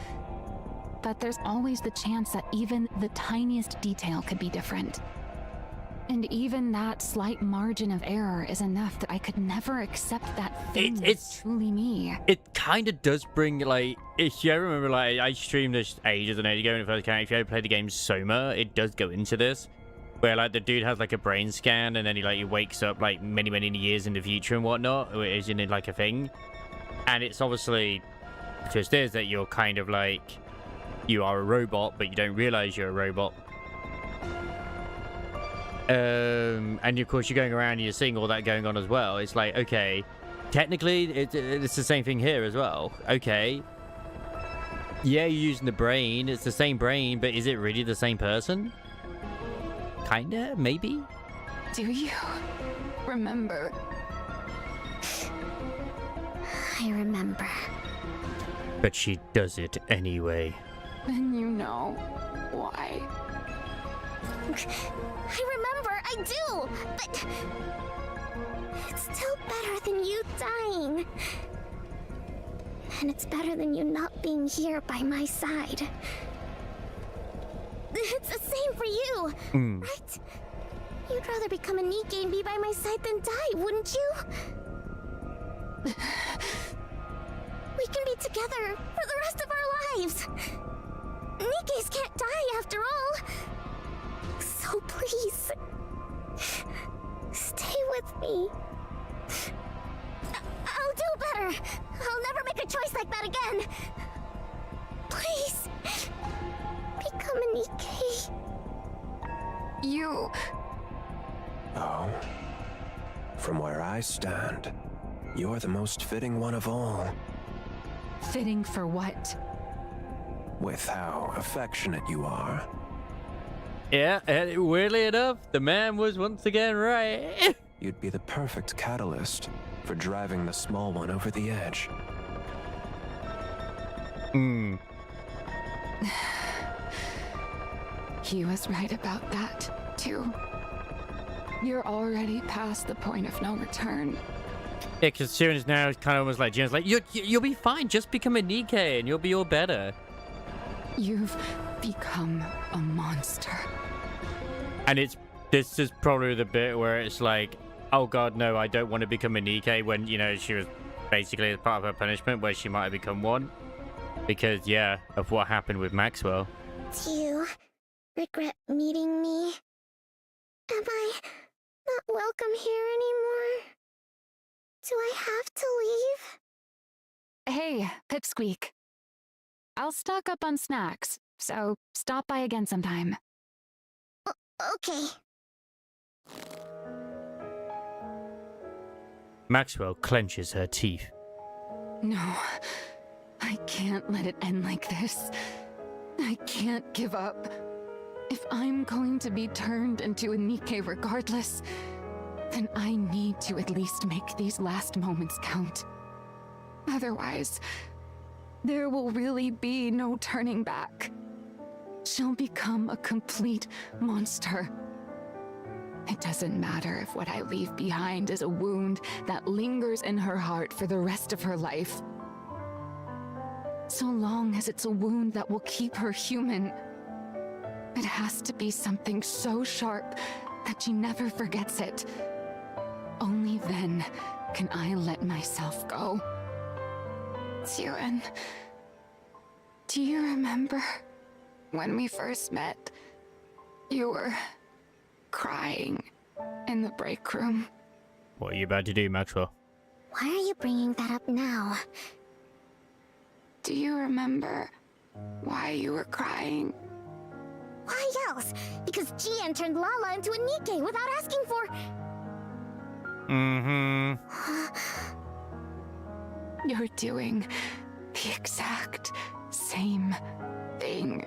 Speaker 5: But there's always the chance that even the tiniest detail could be different. And even that slight margin of error is enough that I could never accept that thing
Speaker 2: It's
Speaker 5: truly me.
Speaker 2: It kind of does bring, like, if you remember, like, I streamed this ages and ages ago in the first account. If you ever played the game Soma, it does go into this. Where, like, the dude has, like, a brain scan and then he wakes up, like, many years in the future and whatnot. It is in, like, a thing. And it's obviously, the twist is that you're kind of, like, you are a robot, but you don't realize you're a robot. And of course you're going around and you're seeing all that going on as well. It's like, okay, technically it's the same thing here as well. Okay, yeah, you're using the brain, it's the same brain, but is it really the same person? Kinda, maybe.
Speaker 5: Do you remember?
Speaker 6: I remember.
Speaker 2: But she does it anyway.
Speaker 5: Then you know why.
Speaker 6: I remember, I do! But it's still better than you dying. And it's better than you not being here by my side. It's the same for you, right? You'd rather become a Nikkei and be by my side than die, wouldn't you? We can be together for the rest of our lives. Nikkeis can't die after all. So please, stay with me. I'll do better. I'll never make a choice like that again. Please, become a Nikkei.
Speaker 5: You...
Speaker 10: Oh. From where I stand, you're the most fitting one of all.
Speaker 5: Fitting for what?
Speaker 10: With how affectionate you are.
Speaker 2: Yeah, and weirdly enough, the man was once again right.
Speaker 10: You'd be the perfect catalyst for driving the small one over the edge.
Speaker 5: He was right about that, too. You're already past the point of no return.
Speaker 2: Yeah, because Siren is now kind of almost like Jin's like, you'll be fine, just become a Nikkei and you'll be all better.
Speaker 5: You've become a monster.
Speaker 2: And this is probably the bit where it's like, oh god, no, I don't want to become a Nikkei, when, you know, she was basically as part of her punishment where she might have become one. Because, yeah, of what happened with Maxwell.
Speaker 6: Do you regret meeting me? Am I not welcome here anymore? Do I have to leave?
Speaker 5: Hey, Pipsqueak. I'll stock up on snacks, so stop by again sometime.
Speaker 6: Okay.
Speaker 2: Maxwell clenches her teeth.
Speaker 5: No, I can't let it end like this. I can't give up. If I'm going to be turned into a Nikkei regardless, then I need to at least make these last moments count. Otherwise, there will really be no turning back. She'll become a complete monster. It doesn't matter if what I leave behind is a wound that lingers in her heart for the rest of her life. So long as it's a wound that will keep her human. It has to be something so sharp that she never forgets it. Only then can I let myself go. Siren, do you remember when we first met? You were crying in the break room.
Speaker 2: What are you about to do, Maxwell?
Speaker 6: Why are you bringing that up now?
Speaker 5: Do you remember why you were crying?
Speaker 6: Why else? Because Gian turned Lala into a Nikke without asking for...
Speaker 5: You're doing the exact same thing.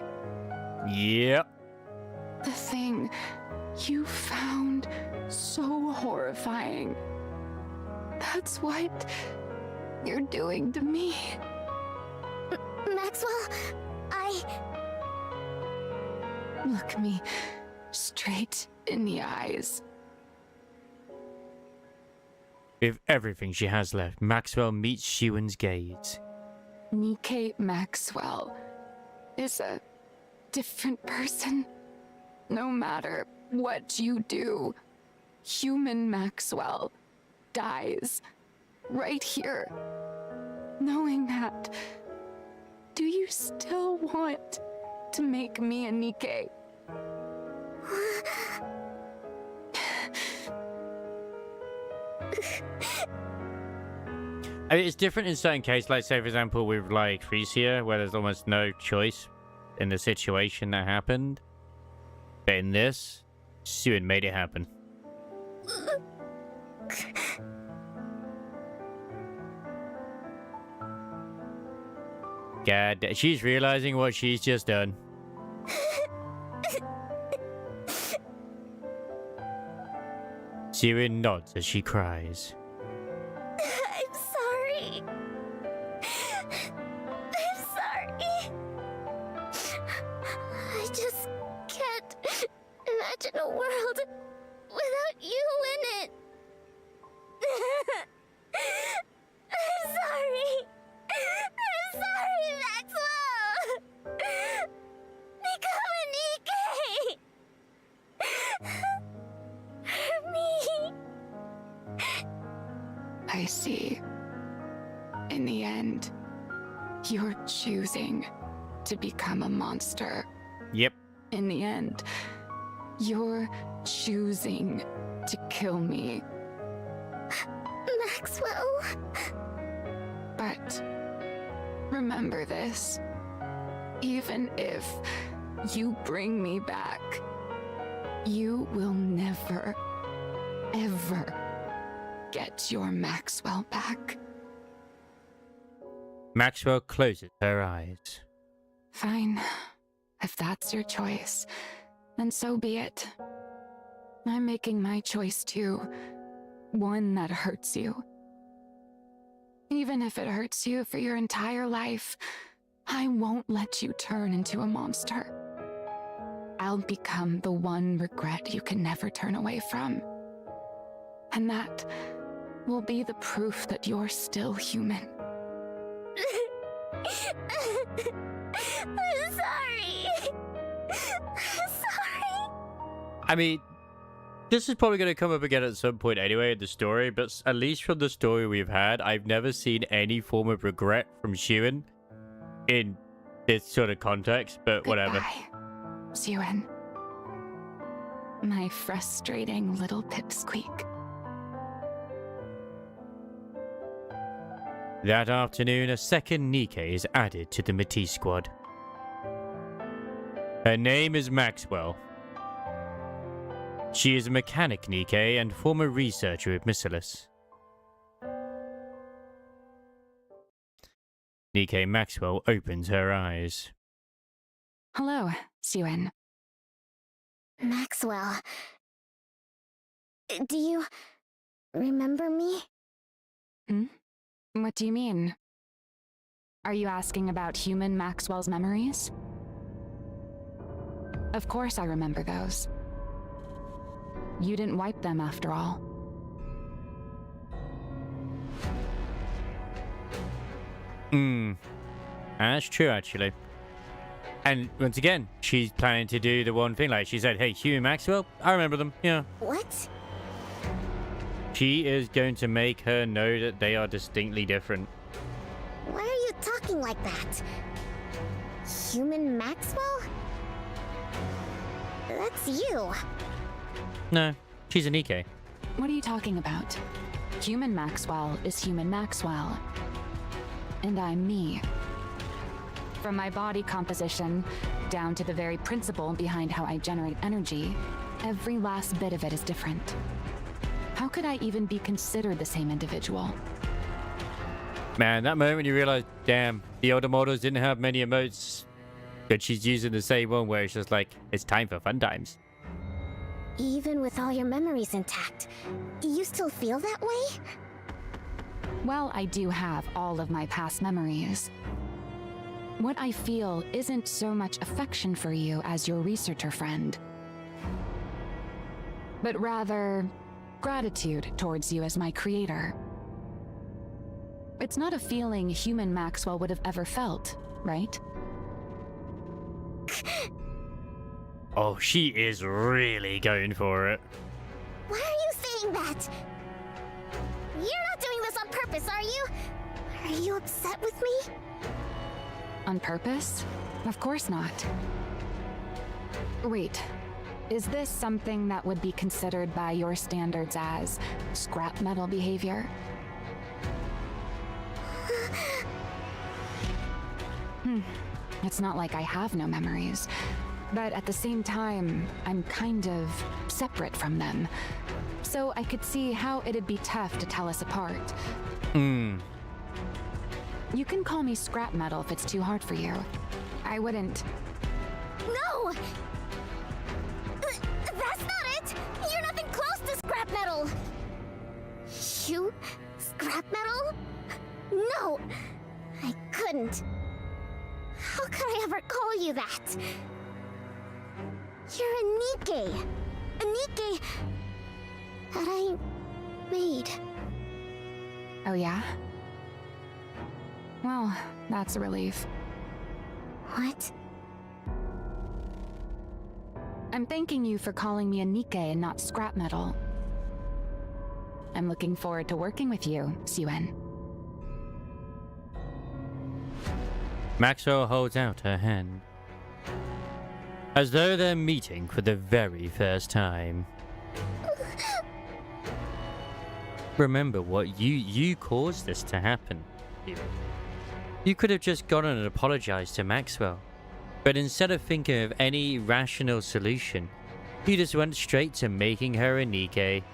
Speaker 2: Yep.
Speaker 5: The thing you found so horrifying. That's what you're doing to me.
Speaker 6: Maxwell,
Speaker 5: Look me straight in the eyes.
Speaker 2: With everything she has left, Maxwell meets Xiwen's gaze.
Speaker 5: Nikke Maxwell is a different person. No matter what you do, human Maxwell dies right here. Knowing that, do you still want to make me a Nikke?
Speaker 2: I mean, it's different in certain cases, like say for example with like Frisia, where there's almost no choice in the situation that happened. But in this, Xiwen made it happen. God, she's realizing what she's just done. Xiwen nods as she cries.
Speaker 6: I'm sorry. I'm sorry. I just can't imagine a world without you in it. I'm sorry. I'm sorry, Maxwell. Become a Nikke. For me.
Speaker 5: I see. In the end, you're choosing to become a monster.
Speaker 2: Yep.
Speaker 5: In the end, you're choosing to kill me.
Speaker 6: Maxwell.
Speaker 5: But remember this. Even if you bring me back, you will never, ever get your Maxwell back.
Speaker 2: Maxwell closes her eyes.
Speaker 5: Fine. If that's your choice, then so be it. I'm making my choice too. One that hurts you. Even if it hurts you for your entire life, I won't let you turn into a monster. I'll become the one regret you can never turn away from. And that will be the proof that you're still human.
Speaker 6: I'm sorry. I'm sorry.
Speaker 2: I mean, this is probably going to come up again at some point anyway in the story, but at least from the story we've had, I've never seen any form of regret from Xiwen in this sort of context, but whatever.
Speaker 5: Goodbye, Xiwen. My frustrating little pipsqueak.
Speaker 2: That afternoon, a second Nikke is added to the Matisse squad. Her name is Maxwell. She is a mechanic Nikke and former researcher with Miscelis. Nikke Maxwell opens her eyes.
Speaker 5: Hello, Xiwen.
Speaker 6: Maxwell. Do you remember me?
Speaker 5: What do you mean? Are you asking about human Maxwell's memories? Of course I remember those. You didn't wipe them after all.
Speaker 2: That's true, actually. And once again, she's planning to do the one thing. Like she said, hey, Hugh and Maxwell, I remember them. Yeah.
Speaker 6: What?
Speaker 2: She is going to make her know that they are distinctly different.
Speaker 6: Why are you talking like that? Human Maxwell? That's you.
Speaker 2: No, she's a Nikke.
Speaker 5: What are you talking about? Human Maxwell is human Maxwell. And I'm me. From my body composition, down to the very principle behind how I generate energy, every last bit of it is different. How could I even be considered the same individual?
Speaker 2: Man, that moment you realize, damn, the older models didn't have many emotes. But she's using the same one where it's just like, it's time for fun times.
Speaker 6: Even with all your memories intact, you still feel that way?
Speaker 5: Well, I do have all of my past memories. What I feel isn't so much affection for you as your researcher friend, but rather gratitude towards you as my creator. It's not a feeling human Maxwell would have ever felt, right?
Speaker 2: Oh, she is really going for it.
Speaker 6: Why are you saying that? You're not doing this on purpose, are you? Are you upset with me?
Speaker 5: On purpose? Of course not. Wait, is this something that would be considered by your standards as scrap metal behavior? It's not like I have no memories, but at the same time, I'm kind of separate from them. So I could see how it'd be tough to tell us apart. You can call me scrap metal if it's too hard for you. I wouldn't...
Speaker 6: No! That's not it! You're nothing close to scrap metal! You? Scrap metal? No! I couldn't. How could I ever call you that? You're a Nikke. A Nikke that I made.
Speaker 5: Oh yeah? Well, that's a relief.
Speaker 6: What?
Speaker 5: I'm thanking you for calling me a Nikke and not scrap metal. I'm looking forward to working with you, Siwen.
Speaker 2: Maxwell holds out her hand, as though they're meeting for the very first time. Remember what you caused this to happen. You could have just gone and apologized to Maxwell, but instead of thinking of any rational solution, you just went straight to making her a Nikke.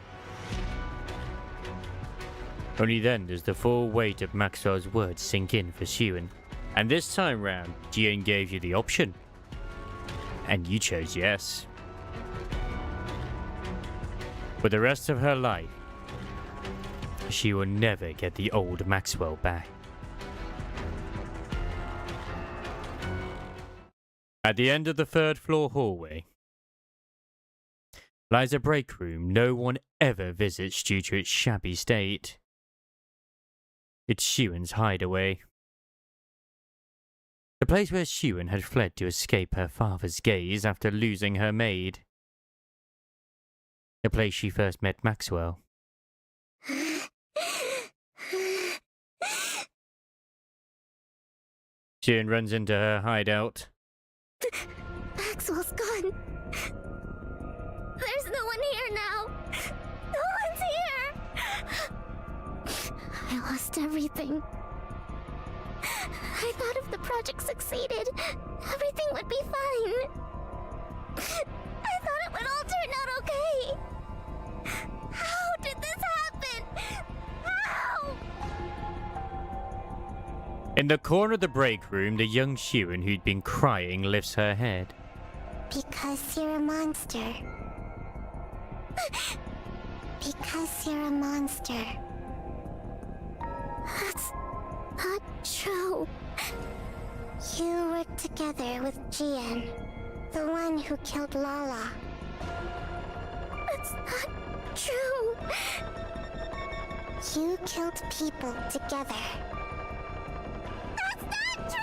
Speaker 2: Only then does the full weight of Maxwell's words sink in for Siwen. And this time round, Jian gave you the option. And you chose yes. For the rest of her life, she will never get the old Maxwell back. At the end of the third floor hallway lies a break room no one ever visits due to its shabby state. It's Siwen's hideaway. The place where Siwen had fled to escape her father's gaze after losing her maid. The place she first met Maxwell. Siwen runs into her hideout.
Speaker 6: Maxwell's gone. There's no one here now. No one's here. I lost everything. I thought if the project succeeded, everything would be fine. I thought it would all turn out okay. How did this happen? How?
Speaker 2: In the corner of the break room, the young Siwen who'd been crying lifts her head.
Speaker 6: Because you're a monster. Because you're a monster. That's not true. You worked together with Jian, the one who killed Lala. That's not true. You killed people together. That's not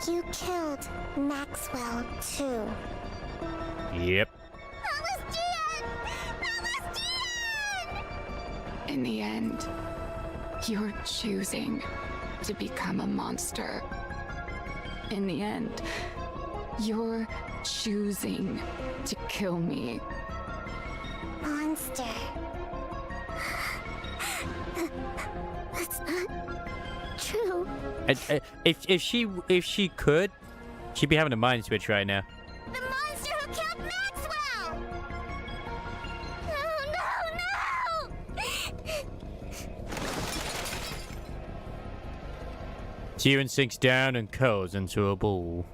Speaker 6: true! You killed Maxwell, too.
Speaker 2: Yep.
Speaker 6: That was Gian! That was Gian!
Speaker 5: In the end, you're choosing to become a monster. In the end, you're choosing to kill me.
Speaker 6: Monster. That's not true.
Speaker 2: If she could, she'd be having a mind switch right now.
Speaker 6: The monster who killed Maxwell! No!
Speaker 2: Tieran sinks down and curls into a ball.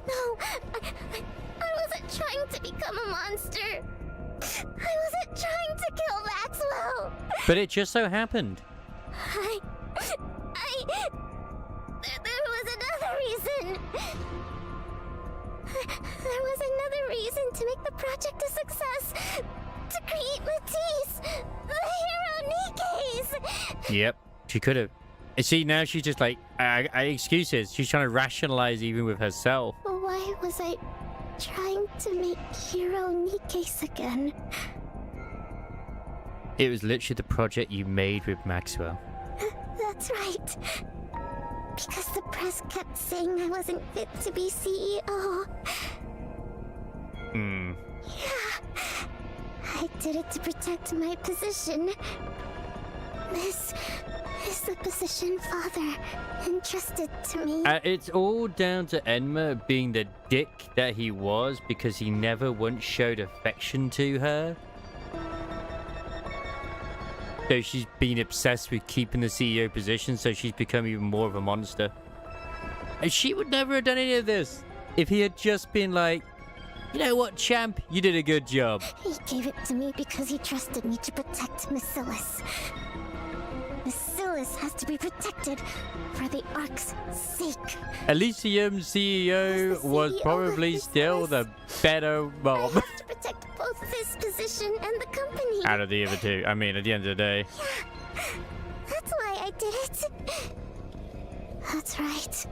Speaker 6: No! I wasn't trying to become a monster. I wasn't trying to kill Maxwell.
Speaker 2: But it just so happened.
Speaker 6: There was another reason. There was another reason to make the project a success. To create Matisse, the hero Nikes.
Speaker 2: Yep, she could have. See, now she's just like, excuses. She's trying to rationalize even with herself.
Speaker 6: Why was I trying to make hero Nikes again?
Speaker 2: It was literally the project you made with Maxwell.
Speaker 6: That's right. Because the press kept saying I wasn't fit to be CEO. Yeah. I did it to protect my position. This is the position Father entrusted to me.
Speaker 2: It's all down to Enma being the dick that he was because he never once showed affection to her. So she's been obsessed with keeping the CEO position, so she's become even more of a monster. And she would never have done any of this if he had just been like, you know what, champ? You did a good job.
Speaker 6: He gave it to me because he trusted me to protect Miscellus. Miscellus has to be protected for the Ark's sake.
Speaker 2: Elysium CEO was probably still the better mom.
Speaker 6: I have to protect both this position and the company.
Speaker 2: Out of the other two. I mean, at the end of the day.
Speaker 6: Yeah, that's why I did it. That's right.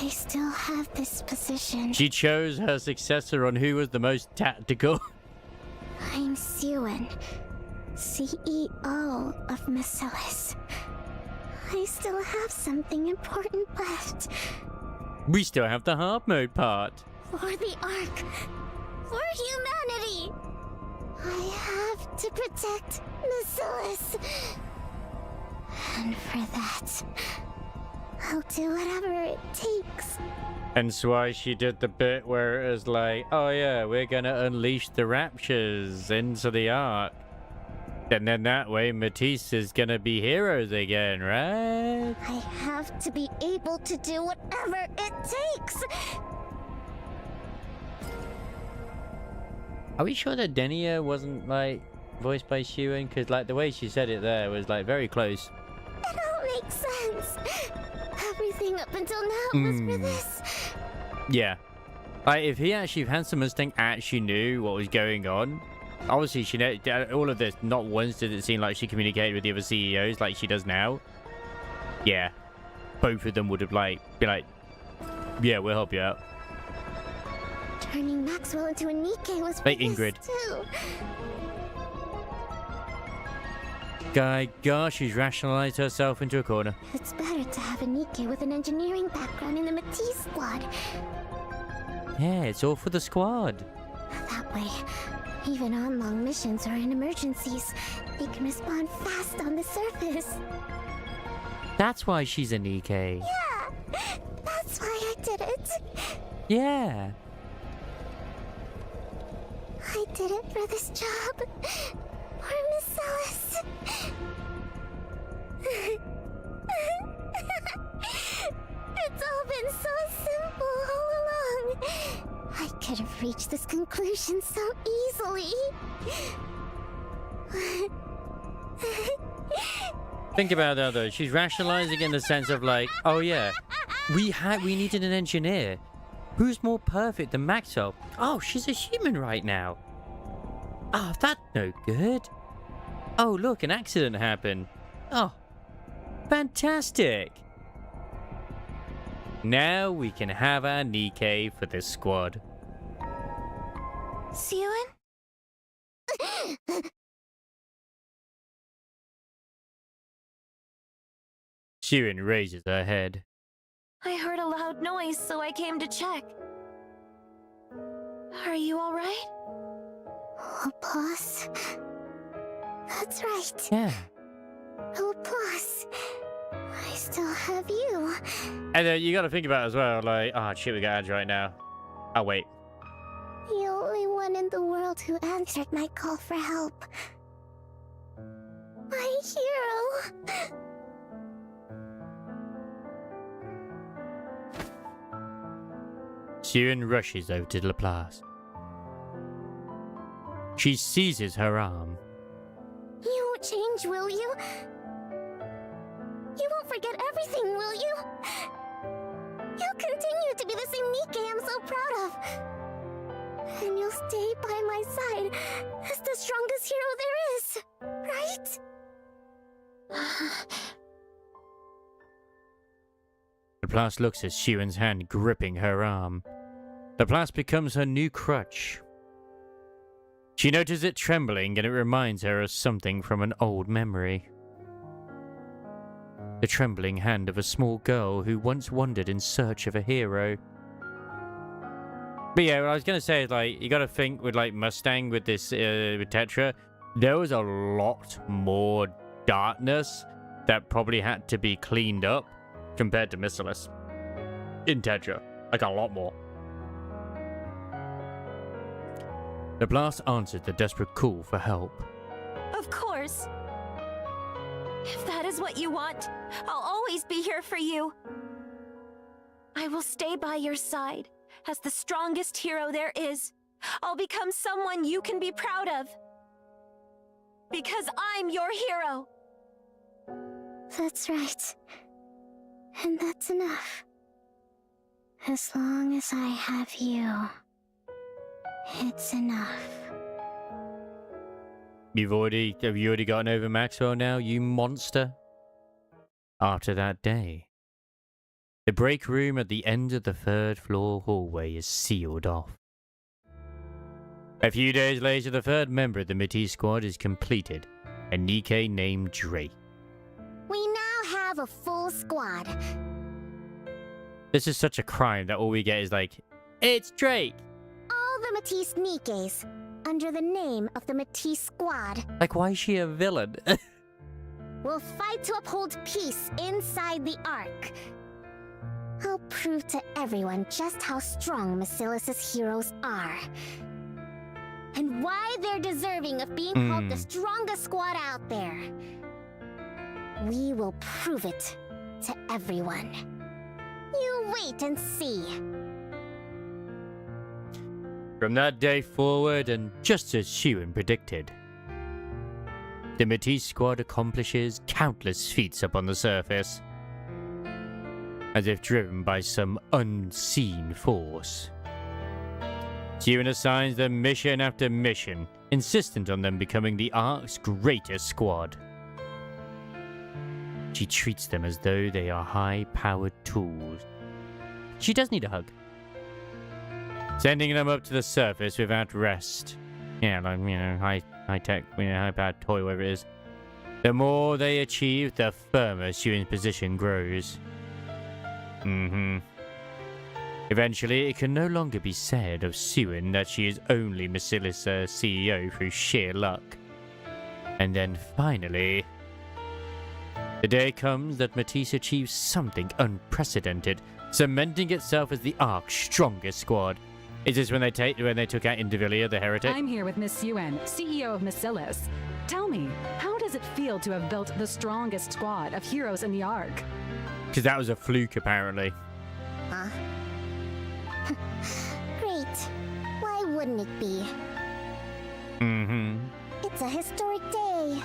Speaker 6: I still have this position.
Speaker 2: She chose her successor on who was the most tactical.
Speaker 6: I'm Siwen, CEO of Miscellus. I still have something important left.
Speaker 2: We still have the hard mode part.
Speaker 6: For the Ark. For humanity. I have to protect Miscellus. And for that, I'll do whatever it takes.
Speaker 2: And so why she did the bit where it was like, oh yeah, we're gonna unleash the raptures into the Ark. And then that way Matisse is gonna be heroes again, right?
Speaker 6: I have to be able to do whatever it takes.
Speaker 2: Are we sure that Denia wasn't like voiced by Siwen? Because like the way she said it there was like very close.
Speaker 6: It all makes sense. Everything up until now was for this.
Speaker 2: Yeah. Like if Handsome Mustang actually knew what was going on, obviously she all of this, not once did it seem like she communicated with the other CEOs like she does now. Yeah. Both of them would have been like, yeah, we'll help you out.
Speaker 6: Turning Maxwell into a Nikke was for
Speaker 2: Hey,
Speaker 6: this
Speaker 2: Ingrid.
Speaker 6: too.
Speaker 2: Gosh, she's rationalized herself into a corner.
Speaker 6: It's better to have a Nikke with an engineering background in the Matisse squad.
Speaker 2: Yeah, it's all for the squad.
Speaker 6: That way, even on long missions or in emergencies, they can respond fast on the surface.
Speaker 2: That's why she's a Nikke.
Speaker 6: Yeah, that's why I did it.
Speaker 2: Yeah.
Speaker 6: I did it for this job. For Miscellus. It's all been so simple all along. I could have reached this conclusion so easily.
Speaker 2: Think about that though. She's rationalizing in the sense of like, oh yeah, we needed an engineer. Who's more perfect than Maxwell? Oh, she's a human right now. Oh, that's no good. Oh, look, an accident happened. Oh, fantastic. Now we can have our Nikkei for this squad.
Speaker 8: Siwon?
Speaker 2: Siwon raises her head.
Speaker 8: I heard a loud noise, so I came to check. Are you alright?
Speaker 6: Oh, boss. That's right.
Speaker 2: Yeah.
Speaker 6: Oh, boss. I still have you.
Speaker 2: And you got to think about it as well, like, oh shit, we got ads right now. Oh, wait.
Speaker 6: The only one in the world who answered my call for help. My hero.
Speaker 2: Siwon rushes over to Laplace. She seizes her arm.
Speaker 6: You won't change, will you? You won't forget everything, will you? You'll continue to be the same Nikkei I'm so proud of. And you'll stay by my side as the strongest hero there is, right?
Speaker 2: Laplace looks at Siwon's hand gripping her arm. Laplace becomes her new crutch. She notices it trembling and it reminds her of something from an old memory. The trembling hand of a small girl who once wandered in search of a hero. But yeah, what I was going to say is, like, you got to think with, like, Mustang with this, with Tetra, there was a lot more darkness that probably had to be cleaned up compared to Missilus in Tetra. Like, a lot more. Laplace answered the desperate call for help.
Speaker 8: Of course. If that is what you want, I'll always be here for you. I will stay by your side as the strongest hero there is. I'll become someone you can be proud of. Because I'm your hero.
Speaker 6: That's right. And that's enough. As long as I have you, it's enough.
Speaker 2: Have you already gotten over Maxwell now, you monster? After that day, the break room at the end of the 3rd floor hallway is sealed off. A few days later, the 3rd member of the Matisse squad is completed, a Nikkei named Drake.
Speaker 6: We now have a full squad.
Speaker 2: This is such a crime that all we get is like, it's Drake!
Speaker 6: All the Matisse Nikkeis, under the name of the Matisse Squad.
Speaker 2: Like, why is she a villain?
Speaker 6: Will fight to uphold peace inside the Ark. I'll prove to everyone just how strong Missilus' heroes are. And why they're deserving of being called the strongest squad out there. We will prove it to everyone. You wait and see.
Speaker 2: From that day forward, and just as Siwon predicted, the Matisse squad accomplishes countless feats up on the surface, as if driven by some unseen force. Siwon assigns them mission after mission, insistent on them becoming the Ark's greatest squad. She treats them as though they are high-powered tools. She does need a hug. Sending them up to the surface without rest. Yeah, like, you know, high-tech, you know, high-powered toy, whatever it is. The more they achieve, the firmer Siwon's position grows. Eventually, it can no longer be said of Siwon that she is only Missilus' CEO through sheer luck. And then finally, the day comes that Matisse achieves something unprecedented, cementing itself as the Ark's strongest squad. Is this when they took out Indivilia, the heretic?
Speaker 5: I'm here with Miss Siwon, CEO of Missilus. Tell me, how does it feel to have built the strongest squad of heroes in the Ark?
Speaker 2: Because that was a fluke, apparently.
Speaker 6: Huh? Great. Why wouldn't it be? It's a historic day.